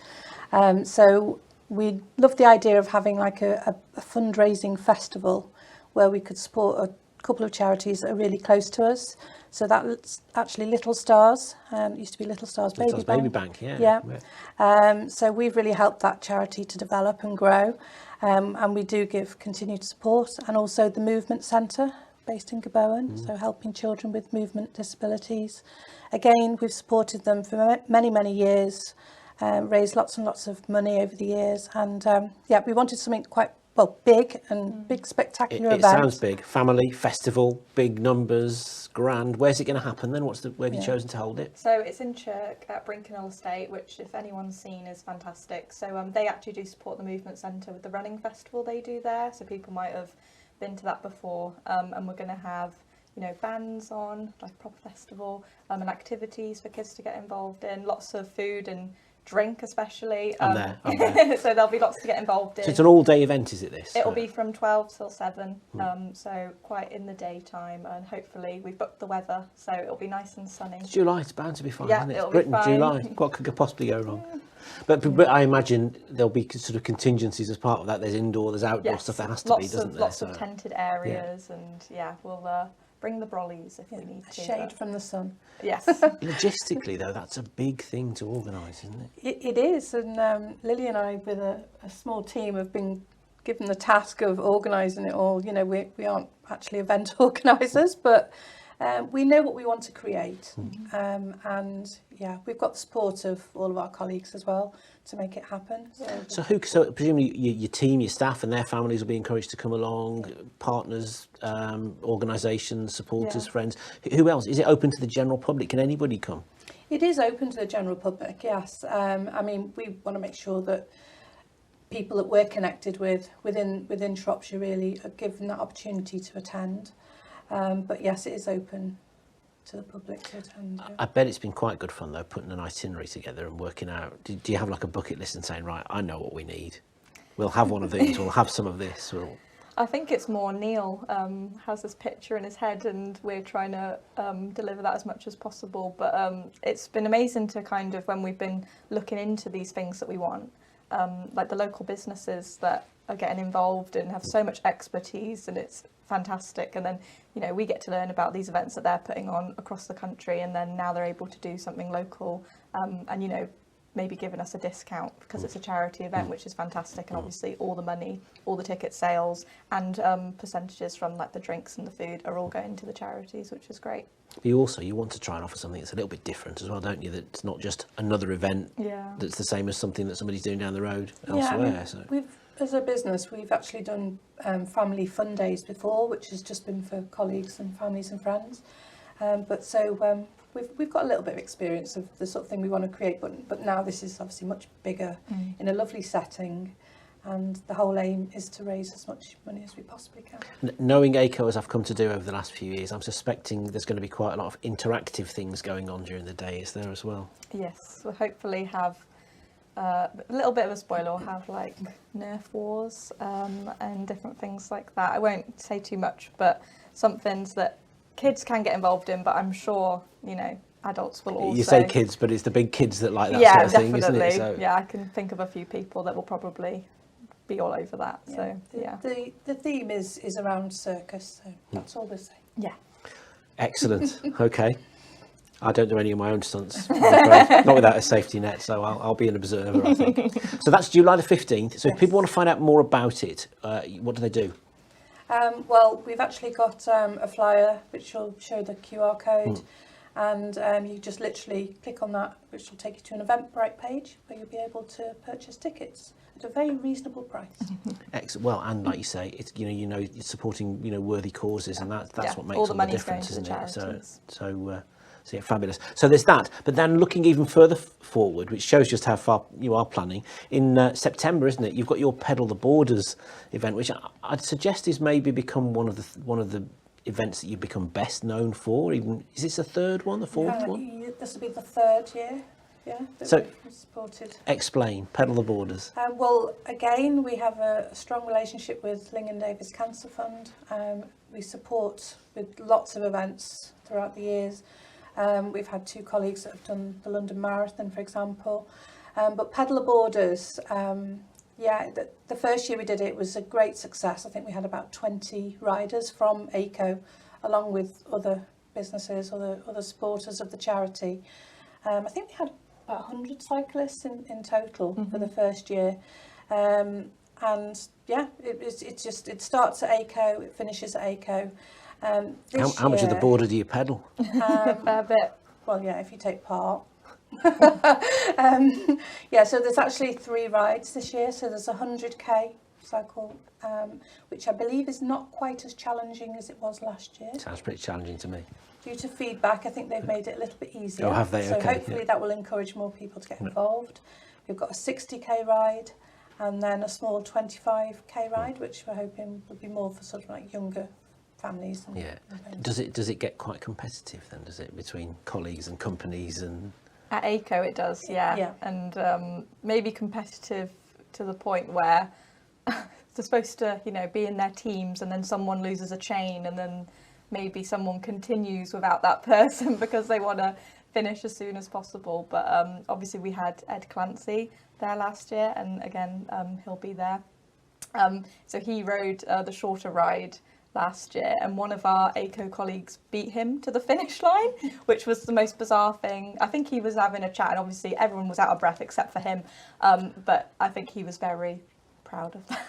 S13: So we love the idea of having like a fundraising festival where we could support a couple of charities that are really close to us. So that's actually Little Stars. It used to be Little Stars Baby Bank.
S2: Yeah.
S13: So we've really helped that charity to develop and grow. And we do give continued support. And also the Movement Centre based in Gabowen, so helping children with movement disabilities. Again, we've supported them for many, many years, raised lots and lots of money over the years. And yeah, we wanted something quite, well, big and big, spectacular
S2: It
S13: event.
S2: sounds big. Family, festival, big numbers, grand. Where's it going to happen then? Where have you chosen to hold it?
S14: So it's in Chirk at Brinkenhill Estate, which if anyone's seen is fantastic. So they actually do support the Movement Centre with the running festival they do there. So people might have been to that before. And we're going to have, you know, bands on, like a proper festival, and activities for kids to get involved in, lots of food and drink especially.
S2: I'm there.
S14: So there'll be lots to get involved in.
S2: So it's an all-day event, is it, this?
S14: It'll be from 12 till 7, so quite in the daytime, and hopefully we've booked the weather, so it'll be nice and sunny.
S2: It's July, it's bound to be fine,
S14: Yeah,
S2: isn't it?
S14: it'll
S2: It's Britain,
S14: be fine.
S2: July. What could possibly go wrong? But I imagine there'll be sort of contingencies as part of that. There's indoor, there's outdoor stuff. There has to be, doesn't there?
S14: Lots of tented areas, and yeah, we'll bring the brollies if we need to.
S13: Shade from the sun.
S14: Yes.
S2: Logistically, though, that's a big thing to organise, isn't it?
S13: It is, and Lily and I, with a small team, have been given the task of organising it all. You know, we aren't actually event organisers, but we know what we want to create, and yeah, we've got the support of all of our colleagues as well to make it happen.
S2: So presumably your team, your staff and their families will be encouraged to come along, partners, organisations, supporters, friends. Who else? Is it open to the general public? Can anybody come?
S13: It is open to the general public, yes. I mean, we want to make sure that people that we're connected with within Shropshire really are given that opportunity to attend. But yes, it is open to the public to attend. Yeah.
S2: I bet it's been quite good fun, though, putting an itinerary together and working out. Do you have like a bucket list and saying, right, I know what we need. We'll have one of these, we'll have some of this.
S14: I think it's more Neil has this picture in his head, and we're trying to deliver that as much as possible. But it's been amazing to kind of, when we've been looking into these things that we want, like the local businesses that are getting involved and have so much expertise, and it's fantastic. And then, you know, we get to learn about these events that they're putting on across the country, and then now they're able to do something local, and, you know, maybe giving us a discount because it's a charity event, which is fantastic. And obviously all the money, all the ticket sales and percentages from like the drinks and the food are all going to the charities, which is great.
S2: But you want to try and offer something that's a little bit different as well, don't you? That it's not just another event that's the same as something that somebody's doing down the road elsewhere.
S13: I mean, as a business, we've actually done family fun days before, which has just been for colleagues and families and friends. We've got a little bit of experience of the sort of thing we want to create, but now this is obviously much bigger in a lovely setting, and the whole aim is to raise as much money as we possibly can.
S2: Knowing ACO as I've come to do over the last few years, I'm suspecting there's going to be quite a lot of interactive things going on during the day, is there as well?
S14: Yes, we'll hopefully have a little bit of a spoiler, we'll have like Nerf wars and different things like that. I won't say too much, but some things that kids can get involved in, but I'm sure, you know, adults will also...
S2: You say kids, but it's the big kids that like that sort of thing, isn't it? So...
S14: Yeah, I can think of a few people that will probably be all over that.
S13: Yeah.
S14: So,
S13: The theme is around circus, so that's all we're saying.
S14: Yeah.
S2: Excellent. Okay. I don't do any of my own stunts, I'm afraid. Not without a safety net, so I'll be an observer, I think. So that's July the 15th. So if people want to find out more about it, what do they do?
S13: Well, we've actually got a flyer which will show the QR code, and you just literally click on that, which will take you to an Eventbrite page where you'll be able to purchase tickets at a very reasonable price.
S2: Excellent. Well, and like you say, it's you're supporting worthy causes, and that's what makes all the difference, isn't it? So yeah, fabulous. So there's that. But then looking even further forward, which shows just how far you are planning, in September, isn't it? You've got your Pedal the Borders event, which I'd suggest is maybe become one of the events that you've become best known for. Even is this the third one, the fourth one?
S13: This will be the third year. Yeah.
S2: So
S13: we've supported.
S2: Explain Pedal the Borders.
S13: Well, again, we have a strong relationship with Lingan Davies Cancer Fund. We support with lots of events throughout the years. We've had 2 colleagues that have done the London Marathon, for example. But Pedal the Borders Yeah, the first year we did it was a great success. I think we had about 20 riders from ACO, along with other businesses, other supporters of the charity. I think we had about 100 cyclists in total for the first year. And yeah, it starts at ACO, it finishes at ACO.
S2: How much of the border do you pedal?
S13: A fair bit. Well, yeah, if you take part. Yeah, so there's actually 3 rides this year. So there's a 100k cycle, which I believe is not quite as challenging as it was last year.
S2: Sounds pretty challenging to me.
S13: Due to feedback, I think they've made it a little bit easier.
S2: Oh, have they?
S13: So
S2: Okay,
S13: hopefully
S2: yeah.
S13: that will encourage more people to get involved. We've got a 60k ride and then a small 25k ride, which we're hoping will be more for sort of like younger families. And
S2: Yeah.
S13: and
S2: Does it get quite competitive then? Does it, between colleagues and companies and?
S14: At ACO it does, yeah. And maybe competitive to the point where they're supposed to, you know, be in their teams and then someone loses a chain and then maybe someone continues without that person because they want to finish as soon as possible. But obviously we had Ed Clancy there last year, and again he'll be there. So he rode the shorter ride last year, and one of our ACO colleagues beat him to the finish line, which was the most bizarre thing. I think he was having a chat, and obviously everyone was out of breath except for him, but I think he was very proud of that.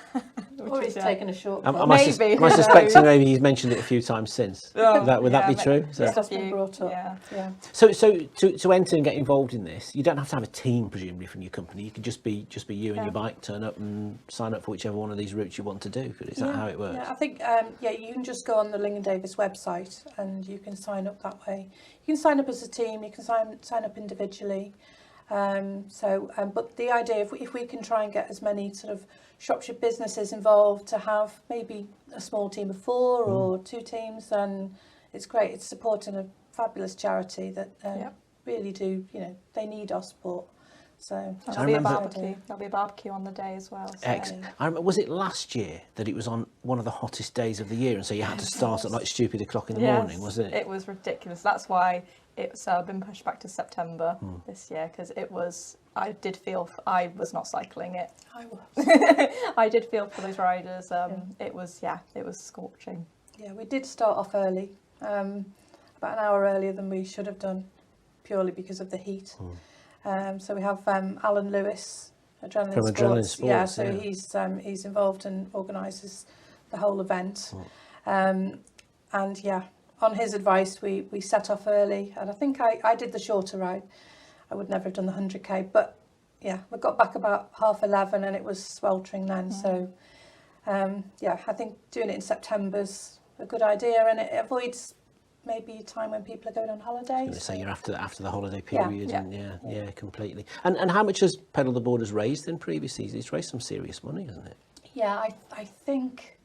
S13: Or he's taken a short
S2: Am I suspecting maybe he's mentioned it a few times since?
S14: Oh,
S2: Would that be true?
S13: That's been brought up. Yeah.
S2: So to enter and get involved in this, you don't have to have a team, presumably, from your company. You could just be you and your bike, turn up and sign up for whichever one of these routes you want to do. Is that how it works?
S13: Yeah, I think you can just go on the Ling & Davis website and you can sign up that way. You can sign up as a team, you can sign up individually. But the idea, if we can try and get as many sort of Shropshire businesses involved to have maybe a small team of 4 or 2 teams, then it's great. It's supporting a fabulous charity that really do, you know, they need our support. So
S14: there'll be a barbecue. There'll be a barbecue on the day as well. So.
S2: I remember, was it last year that it was on one of the hottest days of the year, and so you had to start at like stupid o'clock in the morning, wasn't it?
S14: It was ridiculous. That's why it's been pushed back to September this year, because it was. I did feel I was not cycling it.
S13: I was.
S14: I did feel for those riders. It was scorching.
S13: Yeah, we did start off early, about an hour earlier than we should have done, purely because of the heat. So we have Alan Lewis, Adrenaline Sports. Yeah, so he's involved and organises the whole event. And yeah, on his advice, we set off early, and I think I did the shorter ride. I would never have done the 100k, but yeah, we got back about 11:30 and it was sweltering then. So yeah, I think doing it in September's a good idea, and it avoids maybe a time when people are going on holiday.
S2: I was going to say you're after the holiday period, yeah, completely. And how much has Pedal the Borders raised then previously? It's raised some serious money, hasn't it?
S13: Yeah, I think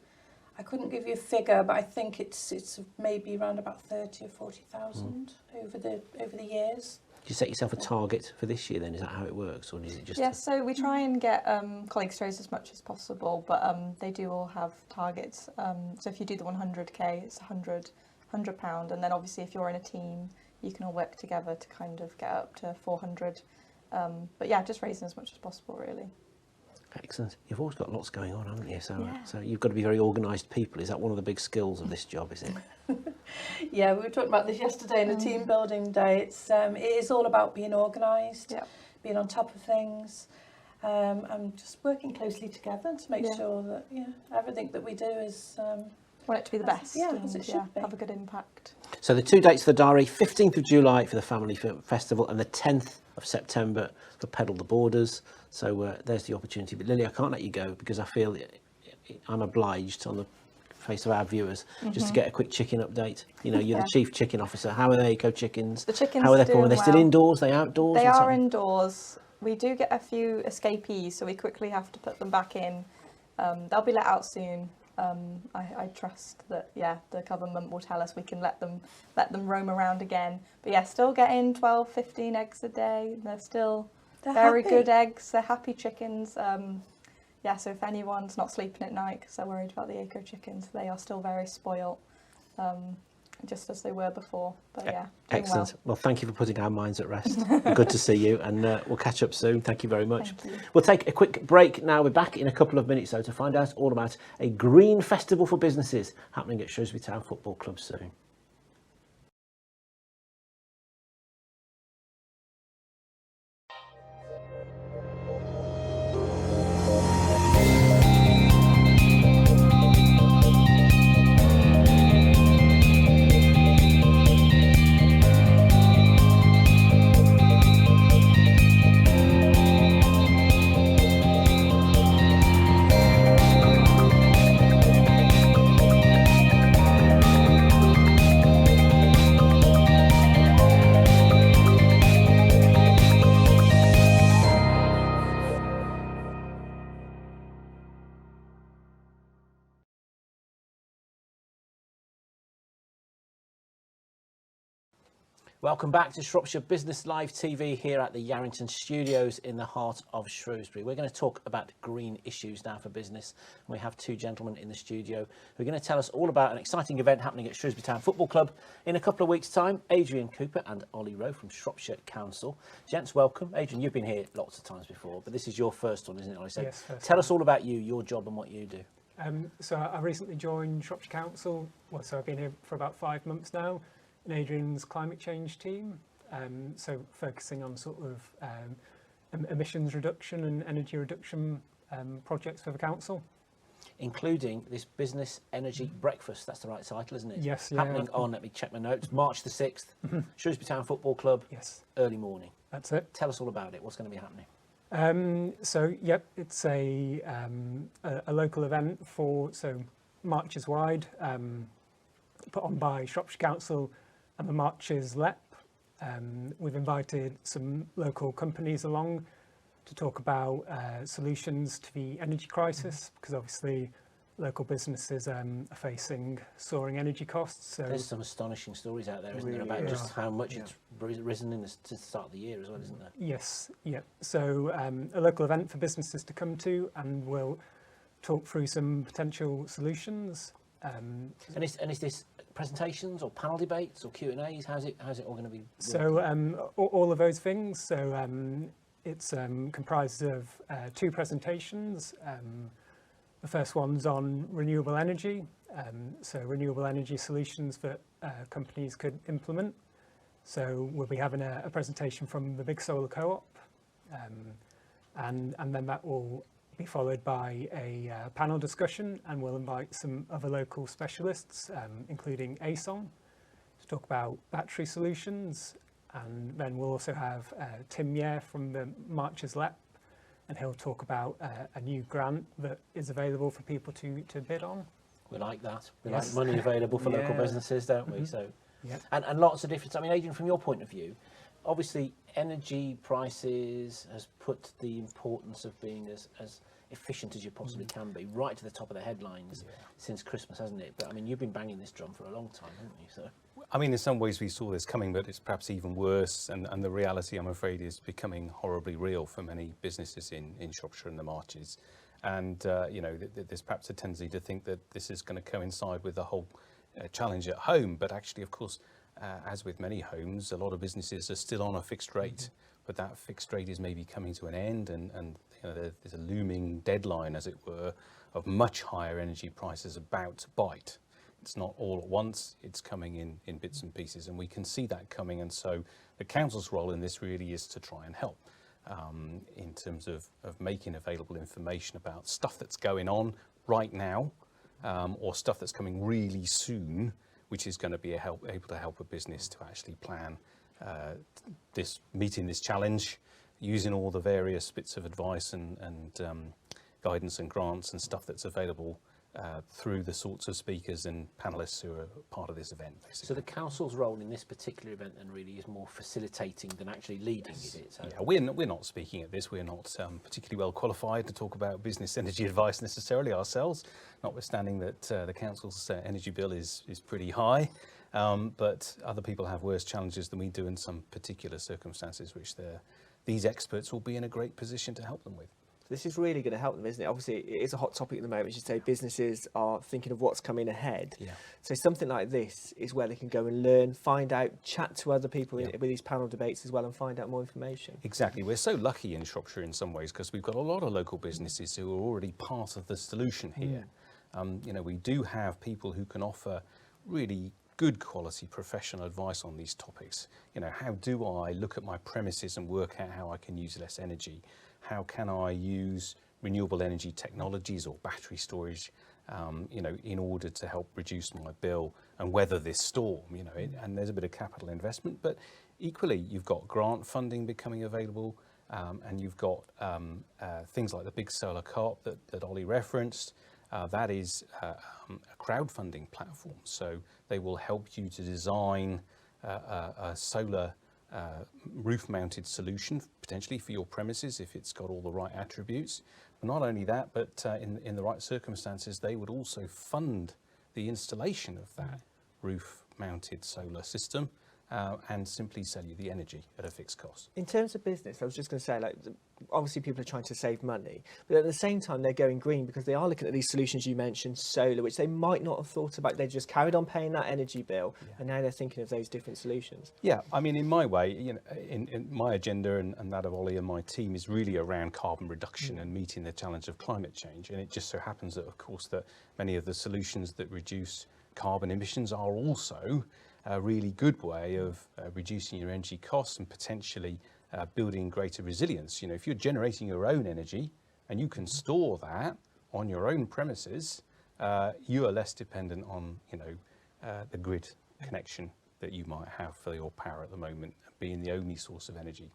S13: I couldn't give you a figure, but I think it's maybe around about 30 or 40,000 over the years.
S2: Do you set yourself a target for this year then? Is that how it works, or is it just?
S14: Yeah, so we try and get colleagues to raise as much as possible, but they do all have targets. So if you do the 100k, it's £100, and then obviously if you're in a team, you can all work together to kind of get up to 400. But yeah, just raising as much as possible, really.
S2: Excellent. You've always got lots going on, haven't you? So you've got to be very organised people. Is that one of the big skills of this job, is it?
S13: Yeah, we were talking about this yesterday in the team building day. It is all about being organised, being on top of things, and just working closely together to make sure that everything that we do is...
S14: want it to be the best.
S13: Yeah, as it should be.
S14: Have a good impact.
S2: So the 2 dates for the diary, 15th of July for the Family Film Festival and the 10th of September for Pedal the Borders. So there's the opportunity. But Lily, I can't let you go because I feel I'm obliged on the face of our viewers just to get a quick chicken update. You know, you're the chief chicken officer. How are the ACO chickens?
S14: The chickens
S2: how are they
S14: doing
S2: Are they still
S14: well.
S2: indoors? Are they outdoors?
S14: They are indoors. We do get a few escapees, so we quickly have to put them back in. They'll be let out soon. I trust that the government will tell us we can let them roam around again. But yeah, still getting 12, 15 eggs a day. They're still very good eggs. They're happy chickens. Yeah, so if anyone's not sleeping at night because they're worried about the ACO chickens, they are still very spoiled. just as they were before. But yeah, doing
S2: Excellent.
S14: well.
S2: Well, thank you for putting our minds at rest. Good to see you, and we'll catch up soon. Thank you very much.
S14: Thank you.
S2: We'll take a quick break now. We're back in a couple of minutes, though, to find out all about a green festival for businesses happening at Shrewsbury Town Football Club soon. Welcome back to Shropshire Business Live TV here at the Yarrington Studios in the heart of Shrewsbury. We're going to talk about green issues now for business. And we have two gentlemen in the studio who are going to tell us all about an exciting event happening at Shrewsbury Town Football Club in a couple of weeks' time. Adrian Cooper and Ollie Rowe from Shropshire Council. Gents, welcome. Adrian, you've been here lots of times before, but this is your first one, isn't it, Ollie? So
S15: yes,
S2: tell us all about you, your job and what you do.
S15: So I recently joined Shropshire Council. Well, so I've been here for about 5 months now in Adrian's climate change team. So focusing on sort of emissions reduction and energy reduction projects for the council.
S2: Including this business energy breakfast. That's the right title, isn't it?
S15: Yes, yeah.
S2: Happening on, let me check my notes, March the 6th, Shrewsbury Town Football Club.
S15: Yes.
S2: Early morning.
S15: That's it.
S2: Tell us all about it. What's going to be happening?
S15: So, yep, it's a local event so marches wide, put on by Shropshire Council and the Marches LEP. We've invited some local companies along to talk about solutions to the energy crisis, because obviously local businesses are facing soaring energy costs. So
S2: there's some astonishing stories out there, isn't there, about just how much it's risen to the start of the year as well, isn't there?
S15: Yes, yeah. So a local event for businesses to come to, and we'll talk through some potential solutions.
S2: And is this presentations or panel debates or Q&As? How's it all going to be?
S15: So all of those things. So it's comprised of 2 presentations. The first one's on renewable energy. So renewable energy solutions that companies could implement. So we'll be having a presentation from the Big Solar Co-op, and then that will be followed by a panel discussion, and we'll invite some other local specialists, including ASON, to talk about battery solutions. And then we'll also have Tim Yare from the Marches LEP, and he'll talk about a new grant that is available for people to bid on.
S2: We like that. We
S15: Yes.
S2: like money available for local businesses, don't we? So,
S15: Yep.
S2: and lots of different. I mean, Adrian, from your point of view, obviously energy prices has put the importance of being as efficient as you possibly can be right to the top of the headlines since Christmas, hasn't it? But I mean, you've been banging this drum for a long time, haven't you? So
S16: I mean, in some ways we saw this coming, but it's perhaps even worse, and the reality, I'm afraid, is becoming horribly real for many businesses in Shropshire and the Marches. And you know, there's perhaps a tendency to think that this is going to coincide with the whole challenge at home, but actually, of course, as with many homes, a lot of businesses are still on a fixed rate, but that fixed rate is maybe coming to an end, and you know, there's a looming deadline, as it were, of much higher energy prices about to bite. It's not all at once, it's coming in bits and pieces, and we can see that coming. And so the council's role in this really is to try and help in terms of making available information about stuff that's going on right now, or stuff that's coming really soon, which is going to be able to help a business to actually plan meeting this challenge, using all the various bits of advice and guidance and grants and stuff that's available through the sorts of speakers and panellists who are part of this event, basically.
S2: So the council's role in this particular event then really is more facilitating than actually leading, is it? So
S16: yeah, we're not speaking at this. We're not particularly well qualified to talk about business energy advice necessarily ourselves, notwithstanding that the council's energy bill is pretty high. But other people have worse challenges than we do in some particular circumstances, which these experts will be in a great position to help them with.
S1: This is really going to help them, isn't it? Obviously, it is a hot topic at the moment. As you say, businesses are thinking of what's coming ahead.
S2: Yeah.
S1: So something like this is where they can go and learn, find out, chat to other people with these panel debates as well, and find out more information.
S16: Exactly. We're so lucky in Shropshire in some ways because we've got a lot of local businesses who are already part of the solution here. You know, we do have people who can offer really good quality professional advice on these topics. You know, how do I look at my premises and work out how I can use less energy? How can I use renewable energy technologies or battery storage, you know, in order to help reduce my bill and weather this storm, you know, and there's a bit of capital investment, but equally you've got grant funding becoming available, and you've got things like the big solar co-op that Ollie referenced. That is a crowdfunding platform, so they will help you to design a solar roof-mounted solution potentially for your premises if it's got all the right attributes. But not only that, but in the right circumstances, they would also fund the installation of that roof-mounted solar system and simply sell you the energy at a fixed cost.
S1: In terms of business, I was just going to say, like, obviously people are trying to save money, but at the same time they're going green because they are looking at these solutions you mentioned, solar, which they might not have thought about. They just carried on paying that energy bill, and now they're thinking of those different solutions.
S16: Yeah, I mean, in my way, you know, in my agenda and that of Ollie and my team is really around carbon reduction and meeting the challenge of climate change. And it just so happens that, of course, that many of the solutions that reduce carbon emissions are also a really good way of reducing your energy costs and potentially building greater resilience. You know, if you're generating your own energy and you can store that on your own premises, you are less dependent on, you know, the grid connection that you might have for your power at the moment, being the only source of energy.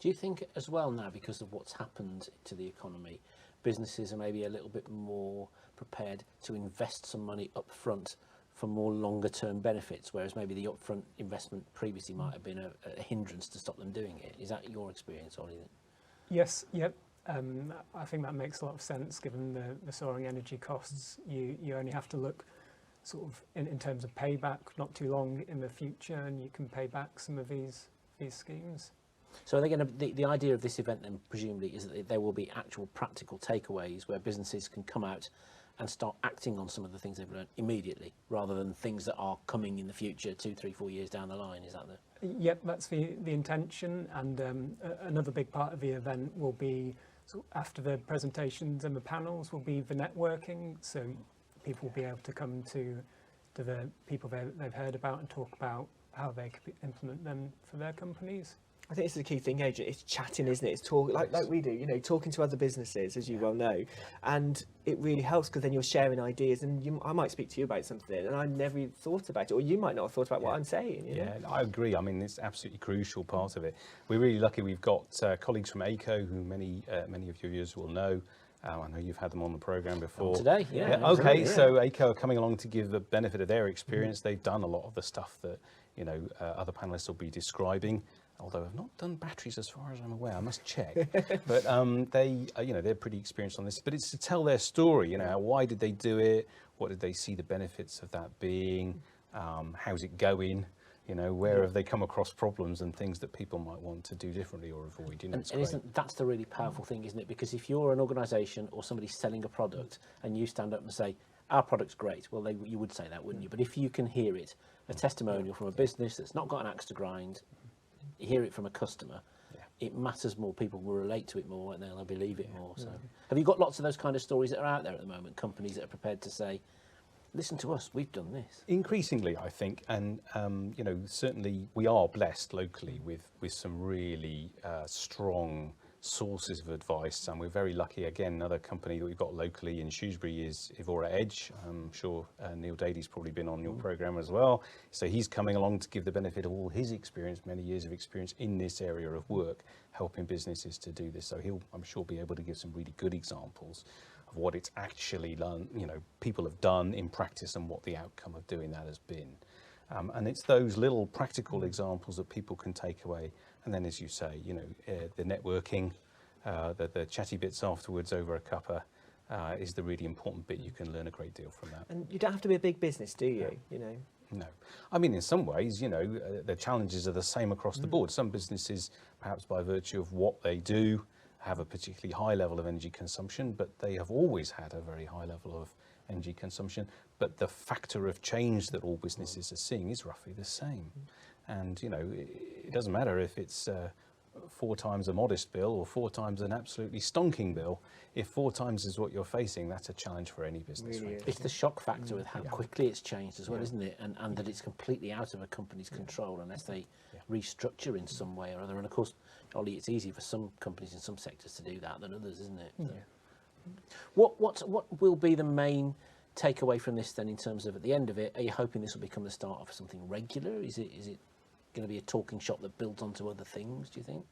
S2: Do you think as well now, because of what's happened to the economy, businesses are maybe a little bit more prepared to invest some money up front for more longer term benefits, whereas maybe the upfront investment previously might have been a hindrance to stop them doing it? Is that your experience, Ollie?
S15: Yes, yep. I think that makes a lot of sense given the soaring energy costs. You only have to look sort of in terms of payback not too long in the future, and you can pay back some of these schemes.
S2: So are they going to, the idea of this event then presumably is that there will be actual practical takeaways where businesses can come out and start acting on some of the things they've learned immediately, rather than things that are coming in the future 2, 3, 4 years down the line? Is that the...
S15: Yep, that's the intention. And another big part of the event will be, so after the presentations and the panels, will be the networking. So people will be able to come to the people they've heard about and talk about how they could implement them for their companies.
S1: I think this is the key thing, Adrian. It's chatting, isn't it? It's talk like we do, you know, talking to other businesses, as you well know, and it really helps because then you're sharing ideas. And I might speak to you about something, and I never even thought about it, or you might not have thought about what I'm saying. You know?
S16: I agree. I mean, it's absolutely crucial part of it. We're really lucky. We've got colleagues from ACO, who many of your viewers will know. I know you've had them on the programme before.
S2: Today,
S16: Okay, so ACO are coming along to give the benefit of their experience. They've done a lot of the stuff that, you know, other panellists will be describing. Although I've not done batteries as far as I'm aware, I must check. But they, you know, they're pretty experienced on this. But it's to tell their story. You know, why did they do it? What did they see the benefits of that being? How's it going? You know, where have they come across problems and things that people might want to do differently or avoid? You know,
S2: and that's the really powerful thing, isn't it? Because if you're an organisation or somebody selling a product and you stand up and say, our product's great, well, you would say that, wouldn't you? But if you can hear it, a testimonial from a business that's not got an axe to grind, hear it from a customer, it matters more. People will relate to it more and they'll believe it more. So, have you got lots of those kind of stories that are out there at the moment? Companies that are prepared to say, listen to us, we've done this.
S16: Increasingly, I think, and you know, certainly we are blessed locally with some really strong sources of advice, and we're very lucky. Again, another company that we've got locally in Shrewsbury is Evora Edge. I'm sure Neil Dady's probably been on your programme as well. So he's coming along to give the benefit of all his experience, many years of experience in this area of work, helping businesses to do this. So he'll, I'm sure, be able to give some really good examples of what it's actually done, you know, people have done in practice and what the outcome of doing that has been. And it's those little practical examples that people can take away. And then, as you say, you know, the networking, the chatty bits afterwards over a cuppa is the really important bit. You can learn a great deal from that.
S1: And you don't have to be a big business, do you? You know.
S16: No. I mean, in some ways, you know, the challenges are the same across the board. Some businesses, perhaps by virtue of what they do, have a particularly high level of energy consumption, but they have always had a very high level of energy consumption. But the factor of change that all businesses are seeing is roughly the same. And, you know, it doesn't matter if it's 4 times a modest bill or 4 times an absolutely stonking bill. If 4 times is what you're facing, that's a challenge for any business.
S1: Really
S2: It's the shock factor with how quickly it's changed as well, isn't it? And that it's completely out of a company's control unless they restructure in some way or other. And of course, Ollie, it's easy for some companies in some sectors to do that than others, isn't it? So. What will be the main takeaway from this then in terms of at the end of it? Are you hoping this will become the start of something regular? Is it going to be a talking shop that builds onto other things, do you think?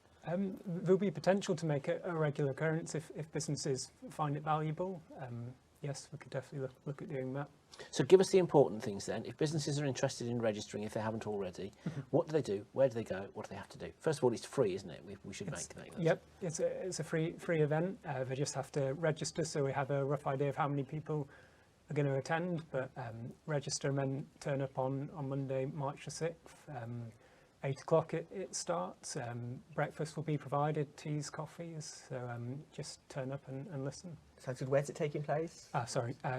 S15: There'll be potential to make it a regular occurrence if businesses find it valuable. Yes, we could definitely look at doing that.
S2: So give us the important things then. If businesses are interested in registering, if they haven't already, what do they do? Where do they go? What do they have to do? First of all, it's free, isn't it? We should make that.
S15: Yep, it's a free event. They just have to register, so we have a rough idea of how many people are going to attend, but register and then turn up on Monday, March the 6th. 8 o'clock it starts. Breakfast will be provided, teas, coffees, so just turn up and listen.
S1: Sounds good. Where's it taking place?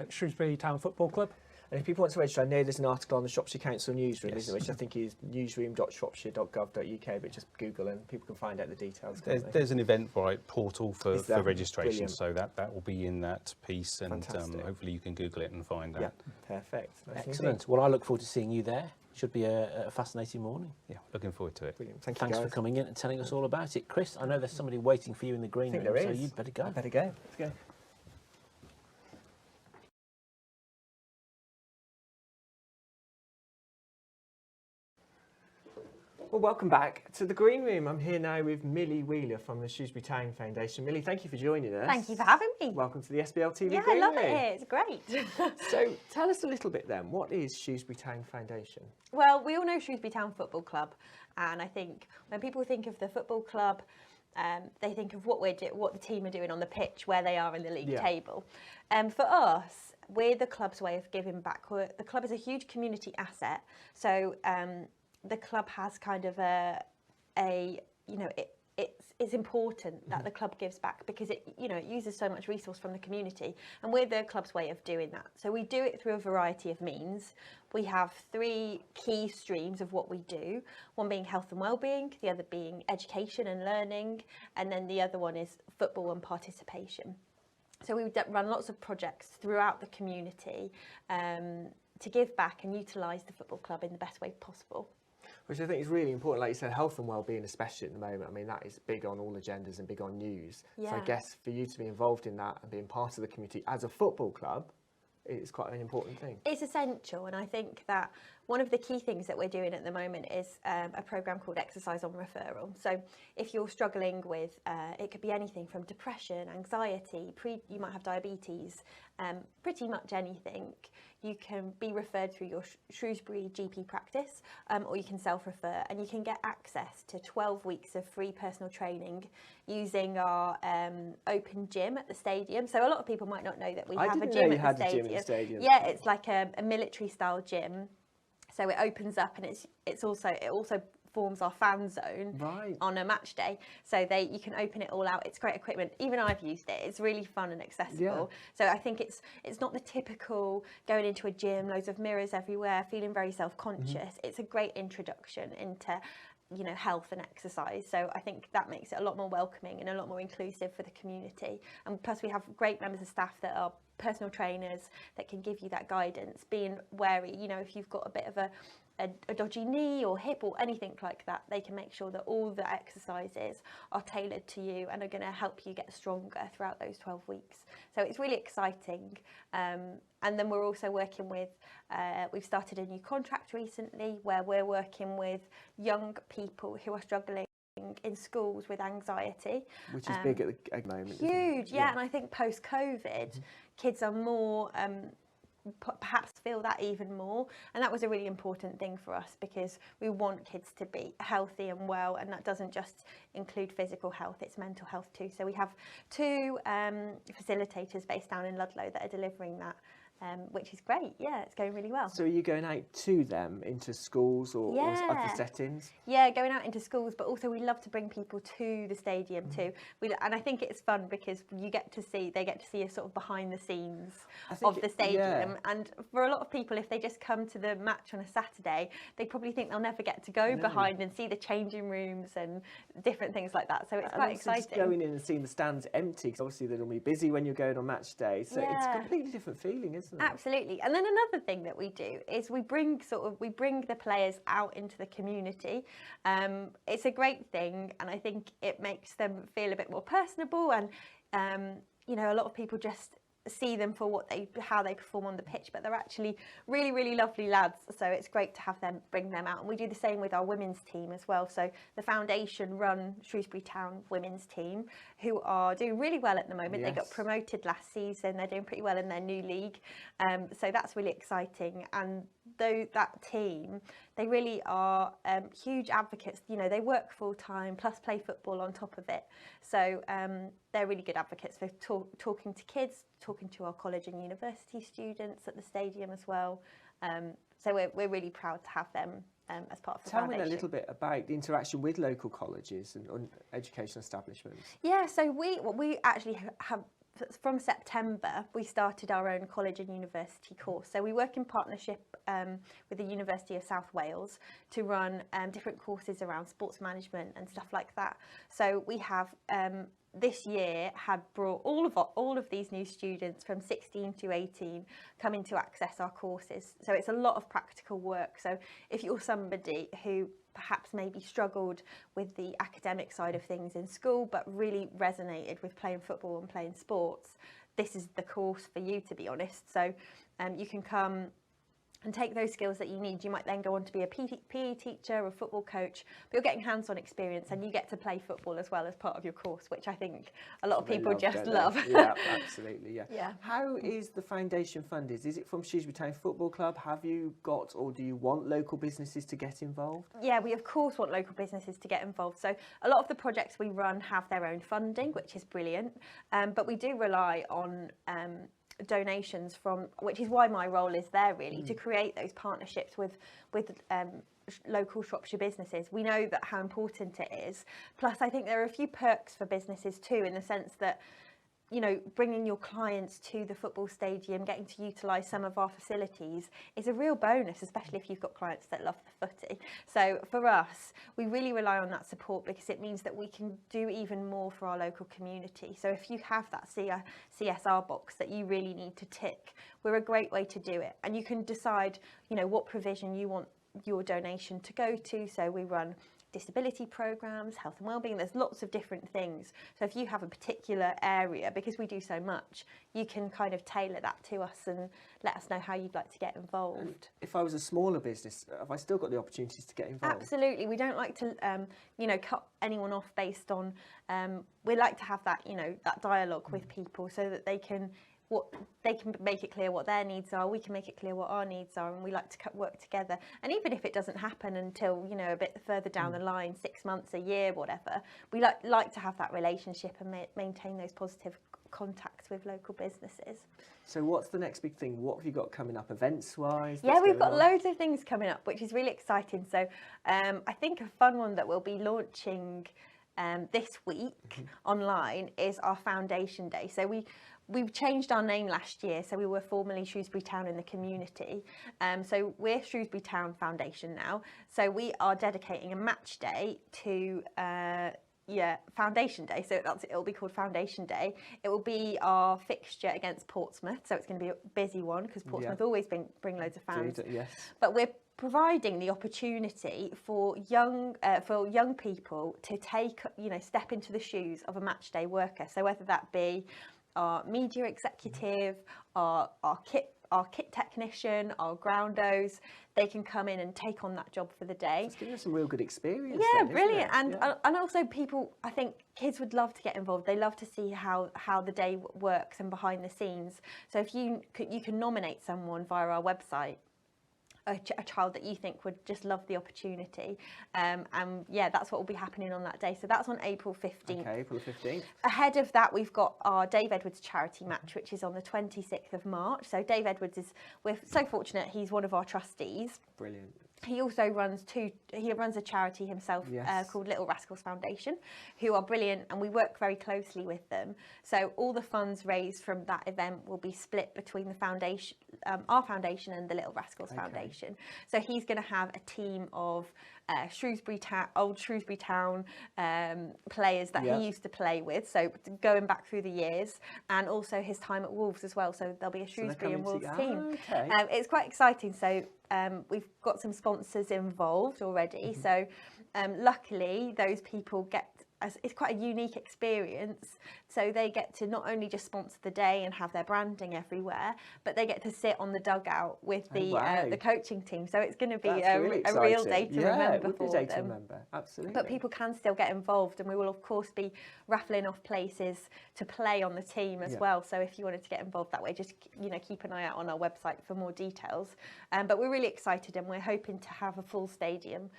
S15: Shrewsbury Town Football Club.
S1: And if people want to register, I know there's an article on the Shropshire Council newsroom, isn't it, which I think is newsroom.shropshire.gov.uk, but just Google and people can find out the details.
S16: There's an Eventbrite portal for registration,
S1: Brilliant.
S16: so that will be in that piece, and hopefully you can Google it and find that.
S1: Yeah, perfect. Nice.
S2: Excellent. Well, I look forward to seeing you there. Should be a fascinating morning.
S16: Yeah, looking forward to it.
S1: Brilliant. Thanks
S2: for coming in and telling us all about it. Chris, I know there's somebody waiting for you in the green room, so you'd better go.
S1: I better go. Let's go. Well, welcome back to the Green Room. I'm here now with Millie Wheeler from the Shrewsbury Town Foundation. Millie, thank you for joining us.
S17: Thank you for having me.
S1: Welcome to the Sbltv
S17: Yeah,
S1: Green
S17: I love
S1: Room.
S17: it here. It's great.
S1: So tell us a little bit then, what is Shrewsbury Town Foundation?
S17: Well, we all know Shrewsbury Town Football Club, and I think when people think of the football club, they think of what the team are doing on the pitch, where they are in the league table. For us, we're the club's way of giving back. The club is a huge community asset, so the club has kind of it's important that the club gives back because it uses so much resource from the community, and we're the club's way of doing that. So we do it through a variety of means. We have 3 key streams of what we do, one being health and well-being, the other being education and learning, and then the other one is football and participation. So we run lots of projects throughout the community to give back and utilise the football club in the best way possible.
S1: Which I think is really important, like you said, health and well-being especially at the moment. I mean, that is big on all agendas and big on news.
S17: Yeah.
S1: So I guess for you to be involved in that and being part of the community as a football club, it's quite an important thing.
S17: It's essential, and I think that one of the key things that we're doing at the moment is a programme called Exercise on Referral. So if you're struggling with, it could be anything from depression, anxiety, you might have diabetes, pretty much anything, you can be referred through your Shrewsbury GP practice, or you can self-refer, and you can get access to 12 weeks of free personal training using our open gym at the stadium. So a lot of people might not know that we have a gym at the stadium. Yeah, it's like a military-style gym. So it opens up, and it also forms our fan zone on a match day. So you can open it all out. It's great equipment. Even I've used it. It's really fun and accessible. Yeah. So I think it's not the typical going into a gym, loads of mirrors everywhere, feeling very self-conscious. It's a great introduction into health and exercise. So I think that makes it a lot more welcoming and a lot more inclusive for the community. And plus we have great members of staff that are personal trainers that can give you that guidance, being wary, if you've got a bit of a dodgy knee or hip or anything like that, they can make sure that all the exercises are tailored to you and are going to help you get stronger throughout those 12 weeks. So it's really exciting. And then we're also working with, we've started a new contract recently where we're working with young people who are struggling in schools with anxiety.
S1: Which is big at the moment.
S17: Huge, yeah. And I think post-COVID, kids are more, perhaps feel that even more. And that was a really important thing for us because we want kids to be healthy and well, and that doesn't just include physical health, it's mental health too. So we have 2 facilitators based down in Ludlow that are delivering that which is great. Yeah, it's going really well.
S1: So are you going out to them into schools or other settings?
S17: Yeah, going out into schools, but also we love to bring people to the stadium too. And I think it's fun because they get to see a sort of behind the scenes of the stadium. And for a lot of people, if they just come to the match on a Saturday, they probably think they'll never get to go behind and see the changing rooms and different things like that. So it's quite exciting.
S1: Just going in and seeing the stands empty, because obviously they're normally busy when you're going on match day. So it's a completely different feeling, isn't it?
S17: Absolutely. And then another thing that we do is we bring the players out into the community. It's a great thing, and I think it makes them feel a bit more personable. And you know, a lot of people just see them for how they perform on the pitch, but they're actually really, really lovely lads. So it's great to have them, bring them out. And we do the same with our women's team as well. So the foundation run Shrewsbury Town women's team, who are doing really well at the moment. They got promoted last season. They're doing pretty well in their new league. So that's really exciting. And though that team, they really are huge advocates. You know, they work full time plus play football on top of it. So they're really good advocates for talking to kids, talking to our college and university students at the stadium as well. So we're really proud to have them as part of the foundation.
S1: Tell me a little bit about the interaction with local colleges and educational establishments.
S17: Yeah, so we actually have, from September, we started our own college and university course. So we work in partnership with the University of South Wales to run different courses around sports management and stuff like that. So we have this year had brought all of these new students from 16 to 18 coming to access our courses. So it's a lot of practical work. So if you're somebody who perhaps maybe struggled with the academic side of things in school but really resonated with playing football and playing sports, this is the course for you, to be honest. So you can come and take those skills that you need. You might then go on to be a PE teacher or a football coach, but you're getting hands-on experience and you get to play football as well as part of your course, which I think a lot of people just love.
S1: Yeah, absolutely, yeah. How is the foundation funded? Is it from Shrewsbury Town Football Club? Have you got, or do you want local businesses to get involved?
S17: Yeah, we of course want local businesses to get involved. So a lot of the projects we run have their own funding, which is brilliant, but we do rely on donations from, which is why my role is there really, to create those partnerships with local Shropshire businesses. We know that how important it is. Plus I think there are a few perks for businesses too, in the sense that, you know, bringing your clients to the football stadium, getting to utilise some of our facilities is a real bonus, especially if you've got clients that love the footy. So for us, we really rely on that support because it means that we can do even more for our local community. So if you have that CSR box that you really need to tick, we're a great way to do it. And you can decide, you know, what provision you want your donation to go to. So we run disability programs, health and wellbeing, there's lots of different things. So if you have a particular area, because we do so much, you can kind of tailor that to us and let us know how you'd like to get involved.
S1: And if I was a smaller business, have I still got the opportunities to get involved?
S17: Absolutely. We don't like to, you know, cut anyone off based on, we like to have that, you know, that dialogue with people so that they can make it clear what their needs are, we can make it clear what our needs are, and we like to work together. And even if it doesn't happen until, you know, a bit further down the line, 6 months, a year, whatever, we like to have that relationship and maintain those positive contacts with local businesses.
S1: So what's the next big thing? What have you got coming up events-wise?
S17: Yeah, we've got loads of things coming up, which is really exciting. So I think a fun one that we'll be launching this week online is our Foundation Day. So we've changed our name last year, so we were formerly Shrewsbury Town in the Community. So we're Shrewsbury Town Foundation now. So we are dedicating a match day to Foundation Day. So it'll be called Foundation Day. It will be our fixture against Portsmouth. So it's going to be a busy one because Portsmouth always bring loads of fans.
S1: Yes.
S17: But we're providing the opportunity for young people to step into the shoes of a match day worker. So whether that be our media executive, our kit technician, our groundos, they can come in and take on that job for the day.
S1: It's giving us some real good experience.
S17: Yeah,
S1: then,
S17: brilliant.
S1: Isn't it?
S17: And also people, I think kids would love to get involved. They love to see how the day works and behind the scenes. So if you can nominate someone via our website, a child that you think would just love the opportunity. And yeah, that's what will be happening on that day. So that's on April 15th.
S1: Okay, April 15th.
S17: Ahead of that, we've got our Dave Edwards charity match, which is on the 26th of March. So Dave Edwards we're so fortunate, he's one of our trustees.
S1: Brilliant.
S17: He also runs a charity himself called Little Rascals Foundation, who are brilliant, and we work very closely with them. So all the funds raised from that event will be split between the foundation, our foundation, and the Little Rascals Foundation. So he's going to have a team of old Shrewsbury Town players that he used to play with, so going back through the years, and also his time at Wolves as well. So there'll be a Shrewsbury and Wolves team.
S1: Okay.
S17: It's quite exciting. So we've got some sponsors involved already. So luckily, those people it's quite a unique experience. So they get to not only just sponsor the day and have their branding everywhere, but they get to sit on the dugout with the coaching team. So it's going to be a real day to remember for them. To remember. Absolutely. But people can still get involved, and we will of course be raffling off places to play on the team as well. So if you wanted to get involved that way, just keep an eye out on our website for more details. But we're really excited, and we're hoping to have a full stadium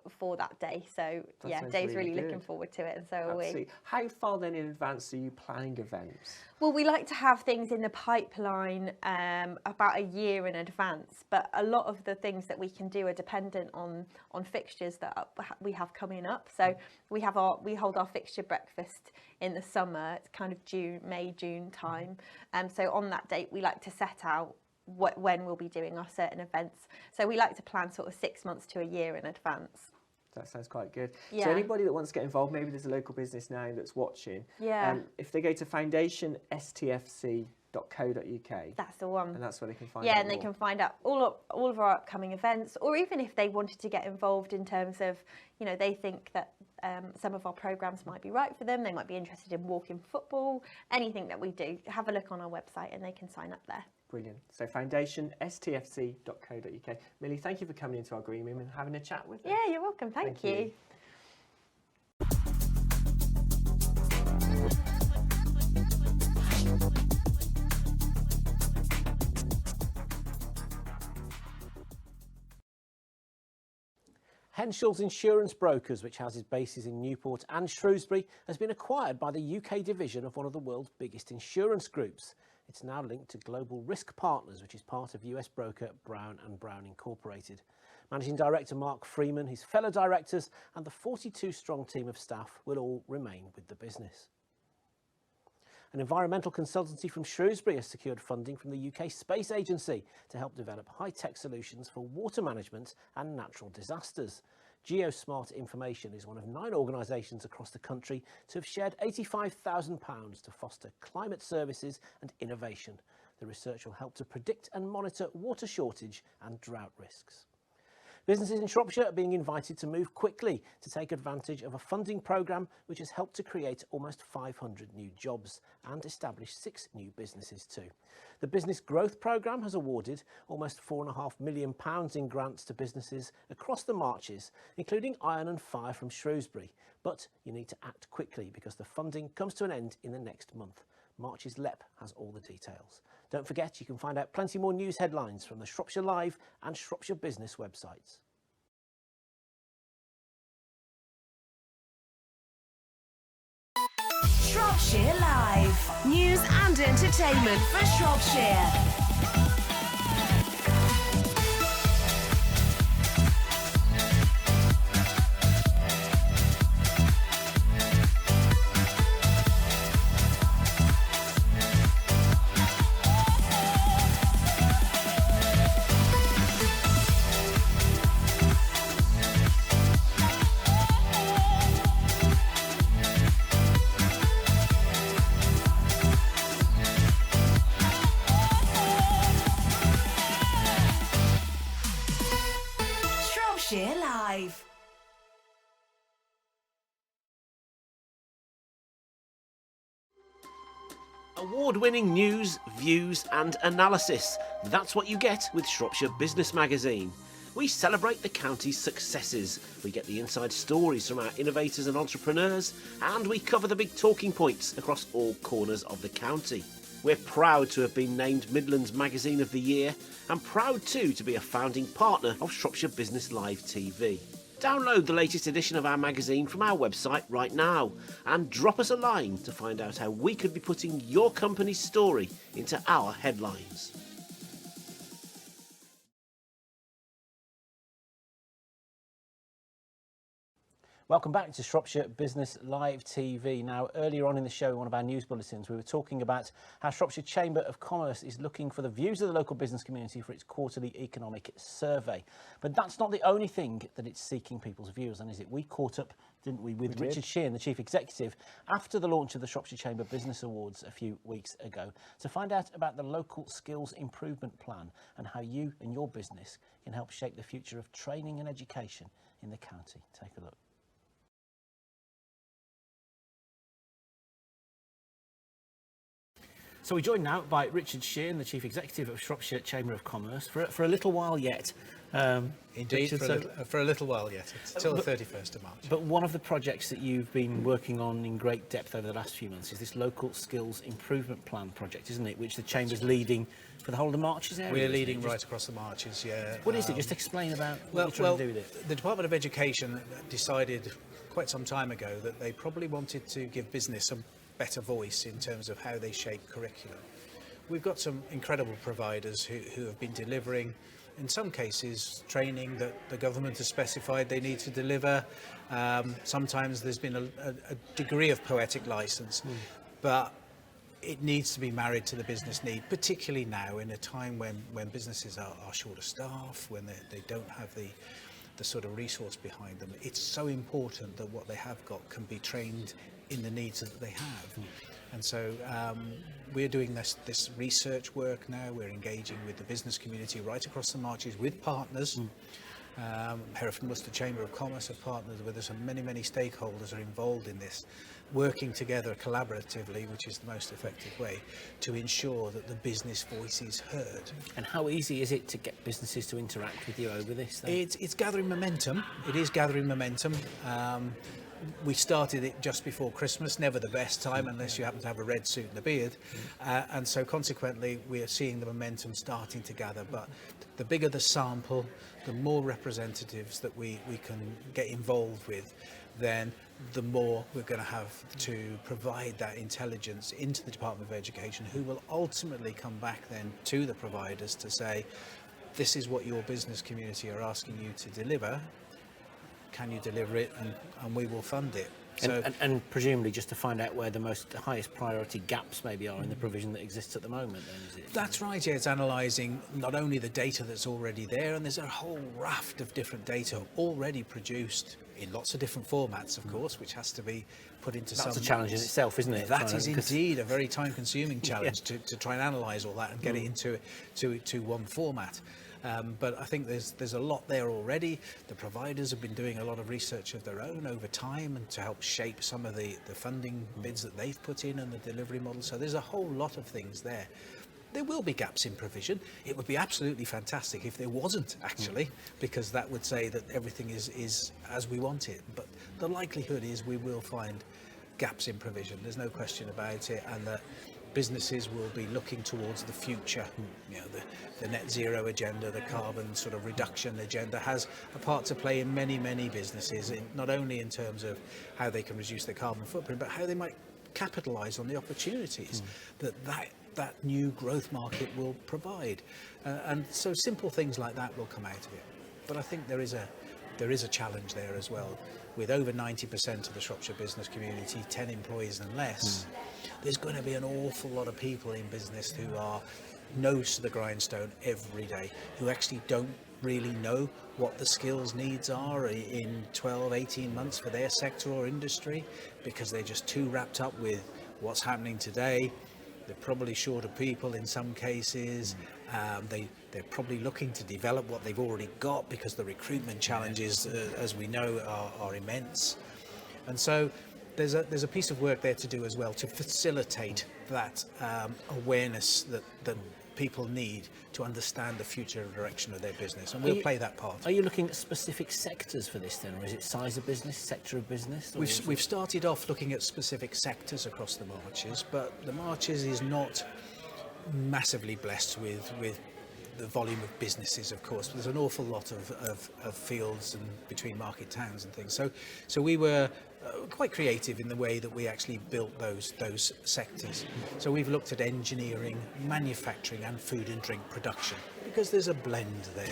S17: for that day. So Dave's really looking forward to it, and so are we.
S1: How far then in advance are you planning events?
S17: Well, we like to have things in the pipeline about a year in advance, but a lot of the things that we can do are dependent on fixtures that we have coming up. So we hold our fixture breakfast in the summer. It's kind of May, June time. So on that date, we like to set out when we'll be doing our certain events. So we like to plan sort of 6 months to a year in advance.
S1: That sounds quite good.
S17: Yeah.
S1: So anybody that wants to get involved, maybe there's a local business now that's watching.
S17: Yeah.
S1: If they go to foundationstfc.co.uk.
S17: That's the one.
S1: And that's where they can find out.
S17: Yeah, and they can find out all of our upcoming events, or even if they wanted to get involved in terms of, they think that some of our programmes might be right for them, they might be interested in walking football, anything that we do, have a look on our website and they can sign up there.
S1: Brilliant. So foundationstfc.co.uk. Millie, thank you for coming into our green room and having a chat with us.
S17: Yeah, you're welcome. Thank you.
S2: Henshaw's Insurance Brokers, which houses bases in Newport and Shrewsbury, has been acquired by the UK division of one of the world's biggest insurance groups. It's now linked to Global Risk Partners, which is part of US broker Brown & Brown Incorporated. Managing Director Mark Freeman, his fellow directors and the 42-strong team of staff will all remain with the business. An environmental consultancy from Shrewsbury has secured funding from the UK Space Agency to help develop high-tech solutions for water management and natural disasters. Geosmart Information is one of 9 organisations across the country to have shared £85,000 to foster climate services and innovation. The research will help to predict and monitor water shortage and drought risks. Businesses in Shropshire are being invited to move quickly to take advantage of a funding programme which has helped to create almost 500 new jobs and establish 6 new businesses too. The Business Growth Programme has awarded almost £4.5 million in grants to businesses across the Marches, including Iron and Fire from Shrewsbury. But you need to act quickly because the funding comes to an end in the next month. Marches LEP has all the details. Don't forget, you can find out plenty more news headlines from the Shropshire Live and Shropshire Business websites.
S18: Shropshire Live. News and entertainment for Shropshire. Shropshire Live.
S2: Award-winning news, views and analysis. That's what you get with Shropshire Business Magazine. We celebrate the county's successes. We get the inside stories from our innovators and entrepreneurs, and we cover the big talking points across all corners of the county.
S19: We're proud to have been named Midlands Magazine of the Year and proud too to be a founding partner of Shropshire Business Live TV. Download the latest edition of our magazine from our website right now and drop us a line to find out how we could be putting your company's story into our headlines.
S2: Welcome back to Shropshire Business Live TV. Now, earlier on in the show, in one of our news bulletins, we were talking about how Shropshire Chamber of Commerce is looking for the views of the local business community for its quarterly economic survey. But that's not the only thing that it's seeking people's views on, is it? We caught up, didn't we, with Richard Sheehan, the Chief Executive, after the launch of the Shropshire Chamber Business Awards a few weeks ago, to find out about the local skills improvement plan and how you and your business can help shape the future of training and education in the county. Take a look. So we're joined now by Richard Sheehan, the Chief Executive of Shropshire Chamber of Commerce, for a little while yet.
S20: Indeed,
S2: Richard,
S20: for a little while yet, until the 31st of March.
S2: But one of the projects that you've been working on in great depth over the last few months is this Local Skills Improvement Plan project, isn't it, which the Chamber's leading for the whole of the Marches area?
S20: We're leading right across the Marches, yeah.
S2: What is it? Just explain about what
S20: well,
S2: you're trying to do with it.
S20: The Department of Education decided quite some time ago that they probably wanted to give business a better voice in terms of how they shape curriculum. We've got some incredible providers who have been delivering, in some cases, training that the government has specified they need to deliver. Sometimes there's been a degree of poetic license, but it needs to be married to the business need, particularly now in a time when businesses are short of staff, when they don't have the sort of resource behind them. It's so important that what they have got can be trained in the needs that they have. And so we're doing this research work now. We're engaging with the business community right across the Marches with partners. Hereford and Worcester Chamber of Commerce have partnered with us, and many stakeholders are involved in this, working together collaboratively, which is the most effective way to ensure that the business voice is heard.
S2: And how easy is it to get businesses to interact with you over this then?
S20: It's gathering momentum. It is gathering momentum. We started it just before Christmas, never the best time unless you happen to have a red suit and a beard. And so consequently, we are seeing the momentum starting to gather. But the bigger the sample, the more representatives that we can get involved with, then the more we're going to have to provide that intelligence into the Department of Education, who will ultimately come back then to the providers to say, this is what your business community are asking you to deliver. Can you deliver it, and we will fund it. So,
S2: and presumably just to find out where the highest priority gaps maybe are in the provision that exists at the moment then, is it?
S20: That's right, yeah. It's analysing not only the data that's already there, and there's a whole raft of different data already produced in lots of different formats, of course, which has to be put into some...
S2: That's a challenge in itself, isn't it?
S20: That is indeed a very time-consuming challenge to try and analyse all that and get it into one format. But I think there's a lot there already. The providers have been doing a lot of research of their own over time and to help shape some of the funding bids that they've put in and the delivery model. So there's a whole lot of things there. There will be gaps in provision. It would be absolutely fantastic if there wasn't, actually, because that would say that everything is as we want it. But the likelihood is we will find gaps in provision. There's no question about it, and that businesses will be looking towards the future. You know, the net zero agenda, the carbon sort of reduction agenda has a part to play in many businesses, not only in terms of how they can reduce their carbon footprint, but how they might capitalise on the opportunities that new growth market will provide. And so simple things like that will come out of it. But I think there is a challenge there as well. With over 90% of the Shropshire business community 10 employees and less, there's going to be an awful lot of people in business who are nose to the grindstone every day, who actually don't really know what the skills needs are in 12, 18 months for their sector or industry, because they're just too wrapped up with what's happening today. They're probably short of people in some cases. They're probably looking to develop what they've already got, because the recruitment challenges, as we know, are immense. And so there's a piece of work there to do as well to facilitate that awareness that people need to understand the future direction of their business, and we'll play that part.
S2: Are you looking at specific sectors for this then, or is it size of business, sector of business?
S20: We've started off looking at specific sectors across the Marches, but the Marches is not massively blessed with the volume of businesses, of course. There's an awful lot of fields and between market towns and things. So we were quite creative in the way that we actually built those sectors. So we've looked at engineering, manufacturing and food and drink production, because there's a blend there.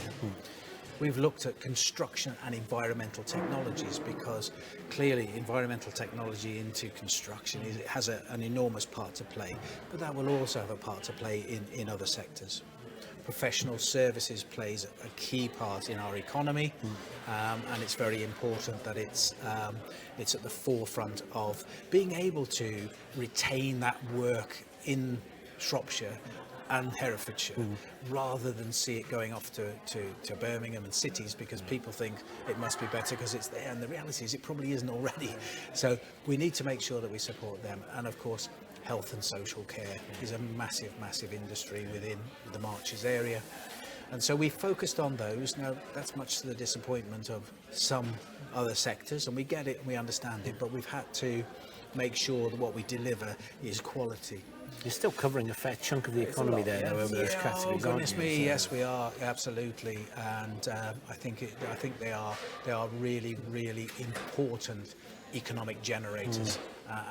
S20: We've looked at construction and environmental technologies, because clearly environmental technology into construction has an enormous part to play, but that will also have a part to play in other sectors. Professional services plays a key part in our economy, and it's very important that it's at the forefront of being able to retain that work in Shropshire and Herefordshire, rather than see it going off to Birmingham and cities, because people think it must be better because it's there, and the reality is it probably isn't already. So we need to make sure that we support them, and of course health and social care is a massive industry within the Marches area, and so we focused on those. Now that's much to the disappointment of some other sectors, and we get it and we understand it, but we've had to make sure that what we deliver is quality.
S2: You're still covering a fair chunk of the economy there, though, over those categories,
S20: oh, goodness
S2: aren't you?
S20: me, yes, we are, absolutely, and I think they are really important economic generators,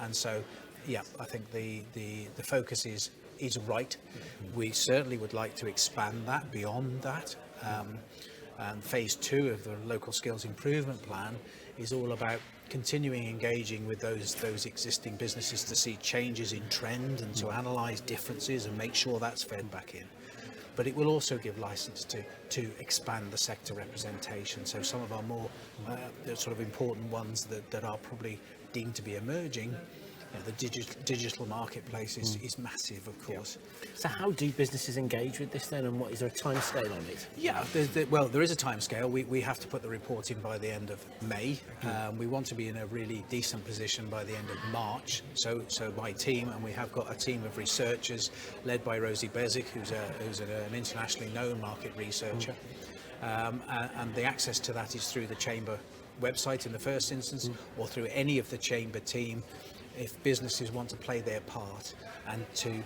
S20: and so yeah, I think the focus is right. We certainly would like to expand that beyond that, and phase 2 of the local skills improvement plan is all about continuing engaging with those existing businesses to see changes in trend and to analyse differences and make sure that's fed back in. But it will also give licence to expand the sector representation. So some of our more sort of important ones that are probably deemed to be emerging, the digital marketplace is massive, of course.
S2: So how do businesses engage with this then, and what is there a time scale on it?
S20: Yeah, well, there is a time scale. We have to put the report in by the end of May. We want to be in a really decent position by the end of March. So my team, and we have got a team of researchers led by Rosie Bezic, who's an internationally known market researcher, and the access to that is through the Chamber website in the first instance, or through any of the Chamber team, if businesses want to play their part and to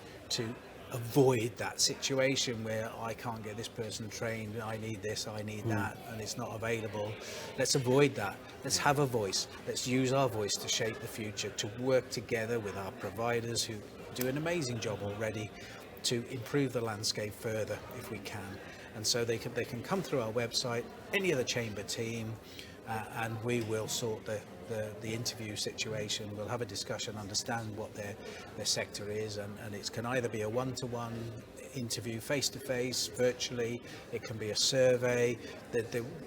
S20: avoid that situation where I can't get this person trained, I need this, I need that, and it's not available. Let's avoid that. Let's have a voice. Let's use our voice to shape the future, to work together with our providers who do an amazing job already to improve the landscape further if we can. And so they can come through our website, any of the Chamber team, and we will sort the interview situation. We'll have a discussion, understand what their sector is, and it can either be a one-to-one interview, face-to-face, virtually. It can be a survey.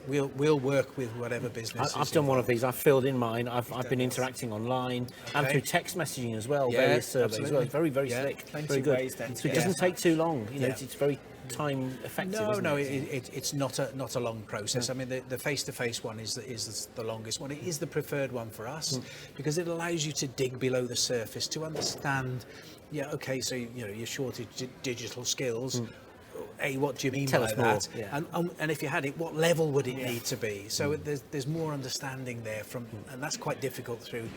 S20: We'll work with whatever business.
S2: I've done one of these. I've filled in mine. I've been interacting online and through text messaging as well.
S20: Yeah,
S2: various surveys as well.
S20: absolutely.
S2: Very slick.
S15: Plenty
S2: Very
S15: of
S2: good.
S15: ways then.
S2: So it doesn't take too long. You know, it's very time effective.
S20: No,
S2: isn't it?
S20: it's not a long process. I mean, the face-to-face one is the longest one. It is the preferred one for us because it allows you to dig below the surface to understand. Yeah, okay, so you're short of digital skills. What do you mean
S2: Tell
S20: by
S2: us more,
S20: that?
S2: yeah.
S20: And if you had it, what level would it need to be? So there's more understanding there and that's quite difficult through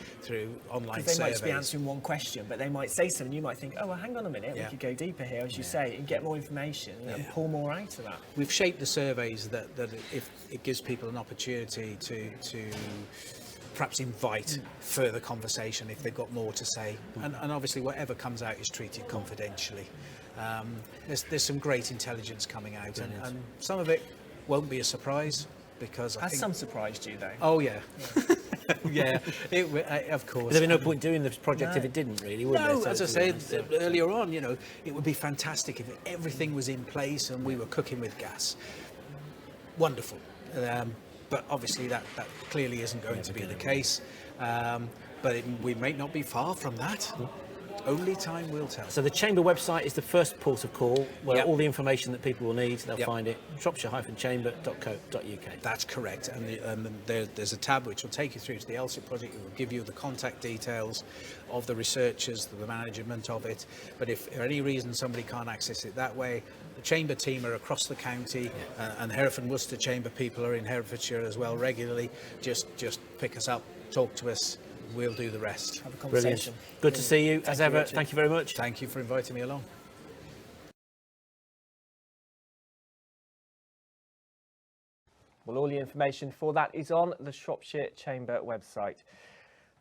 S20: online
S15: Because they might
S20: surveys.
S15: just be answering one question, but they might say something. You might think, oh, well, hang on a minute, we could go deeper here, as you say, and get more information and pull more out of that.
S20: We've shaped the surveys that if it gives people an opportunity to perhaps invite further conversation if they've got more to say, and obviously whatever comes out is treated confidentially. There's some great intelligence coming out, and some of it won't be a surprise because I
S15: Has
S20: think
S15: some surprised you, though?
S20: Oh yeah. Yeah, of course.
S2: There'd be no point doing this project if it didn't, really, would there?
S20: No,
S2: So
S20: as I
S2: it's-
S20: said earlier on, it would be fantastic if everything was in place and we were cooking with gas. Wonderful. But obviously that clearly isn't going to be the case. But we may not be far from that. Only time will tell.
S2: So the Chamber website is the first port of call where all the information that people will need, they'll find it, shropshire-chamber.co.uk.
S20: That's correct, and there's a tab which will take you through to the LSIP project. It will give you the contact details of the researchers, the management of it. But if for any reason somebody can't access it that way, the Chamber team are across the county, and Hereford and Worcester Chamber people are in Herefordshire as well regularly. Just pick us up, talk to us. We'll do the rest.
S15: Have a conversation.
S2: Brilliant. Good to see you, as ever. Thank you very much.
S20: Thank you for inviting me along.
S1: Well, all the information for that is on the Shropshire Chamber website.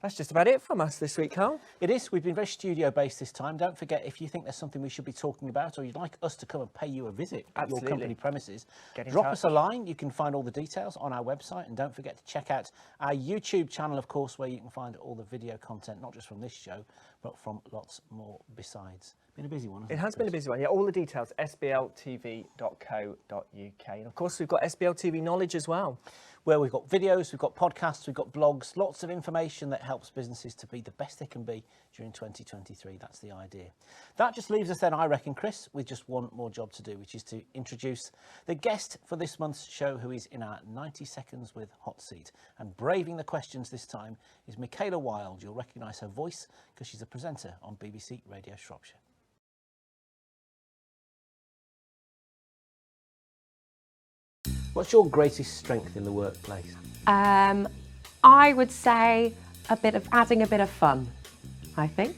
S1: That's just about it from us this week, Carl.
S2: It is. We've been very studio-based this time. Don't forget, if you think there's something we should be talking about or you'd like us to come and pay you a visit at your company premises, drop us a line. You can find all the details on our website. And don't forget to check out our YouTube channel, of course, where you can find all the video content, not just from this show, but from lots more besides. Been a busy one, hasn't it?
S1: It has been a busy one. Yeah, all the details, sbltv.co.uk. And of course, we've got SBLTV Knowledge as well,
S2: where we've got videos, we've got podcasts, we've got blogs, lots of information that helps businesses to be the best they can be during 2023. That's the idea. That just leaves us then, I reckon, Chris, with just one more job to do, which is to introduce the guest for this month's show, who is in our 90 Seconds with Hot Seat. And braving the questions this time is Michaela Wild. You'll recognise her voice because she's a presenter on BBC Radio Shropshire. What's your greatest strength in the workplace?
S21: I would say adding a bit of fun, I think.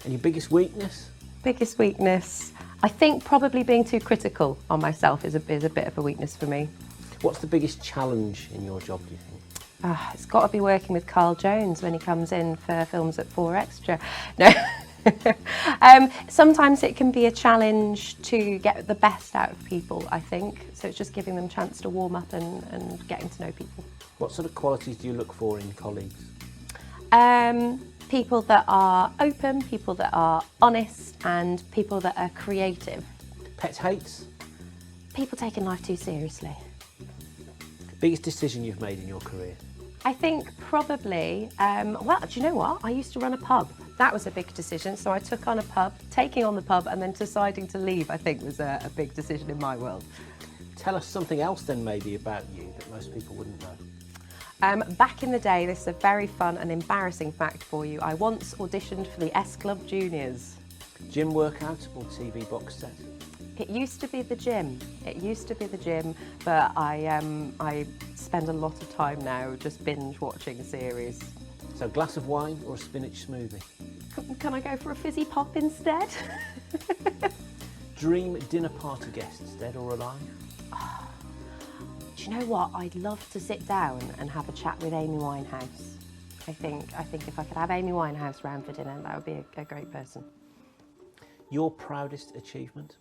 S2: And your biggest weakness?
S21: Biggest weakness? I think probably being too critical on myself is a bit of a weakness for me.
S2: What's the biggest challenge in your job, do you think?
S21: It's got to be working with Carl Jones when he comes in for films at 4 Extra. No. Sometimes it can be a challenge to get the best out of people, I think. So it's just giving them a chance to warm up and getting to know people.
S2: What sort of qualities do you look for in colleagues?
S21: People that are open, people that are honest, and people that are creative.
S2: Pet hates?
S21: People taking life too seriously.
S2: Biggest decision you've made in your career?
S21: I think probably, well, do you know what? I used to run a pub. That was a big decision. So I took on a pub, taking on the pub and then deciding to leave, I think was a big decision in my world.
S2: Tell us something else then maybe about you that most people wouldn't know.
S21: Back in the day, this is a very fun and embarrassing fact for you. I once auditioned for the S Club Juniors.
S2: Gym workout or TV box set?
S21: It used to be the gym. It used to be the gym, but I spend a lot of time now just binge watching series.
S2: So a glass of wine or a spinach smoothie?
S21: Can I go for a fizzy pop instead?
S2: Dream dinner party guests, dead or alive?
S21: Do you know what? I'd love to sit down and have a chat with Amy Winehouse. I think if I could have Amy Winehouse round for dinner, that would be a great person.
S2: Your proudest achievement?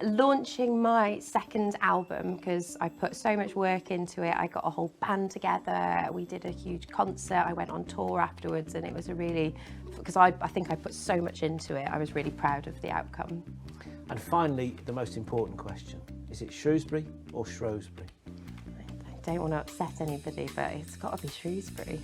S21: Launching my second album, because I put so much work into it. I got a whole band together, we did a huge concert, I went on tour afterwards, and it was a really, because I think I put so much into it, I was really proud of the outcome.
S2: And finally, the most important question, is it Shrewsbury or Shrewsbury?
S21: I don't want to upset anybody, but it's got to be Shrewsbury.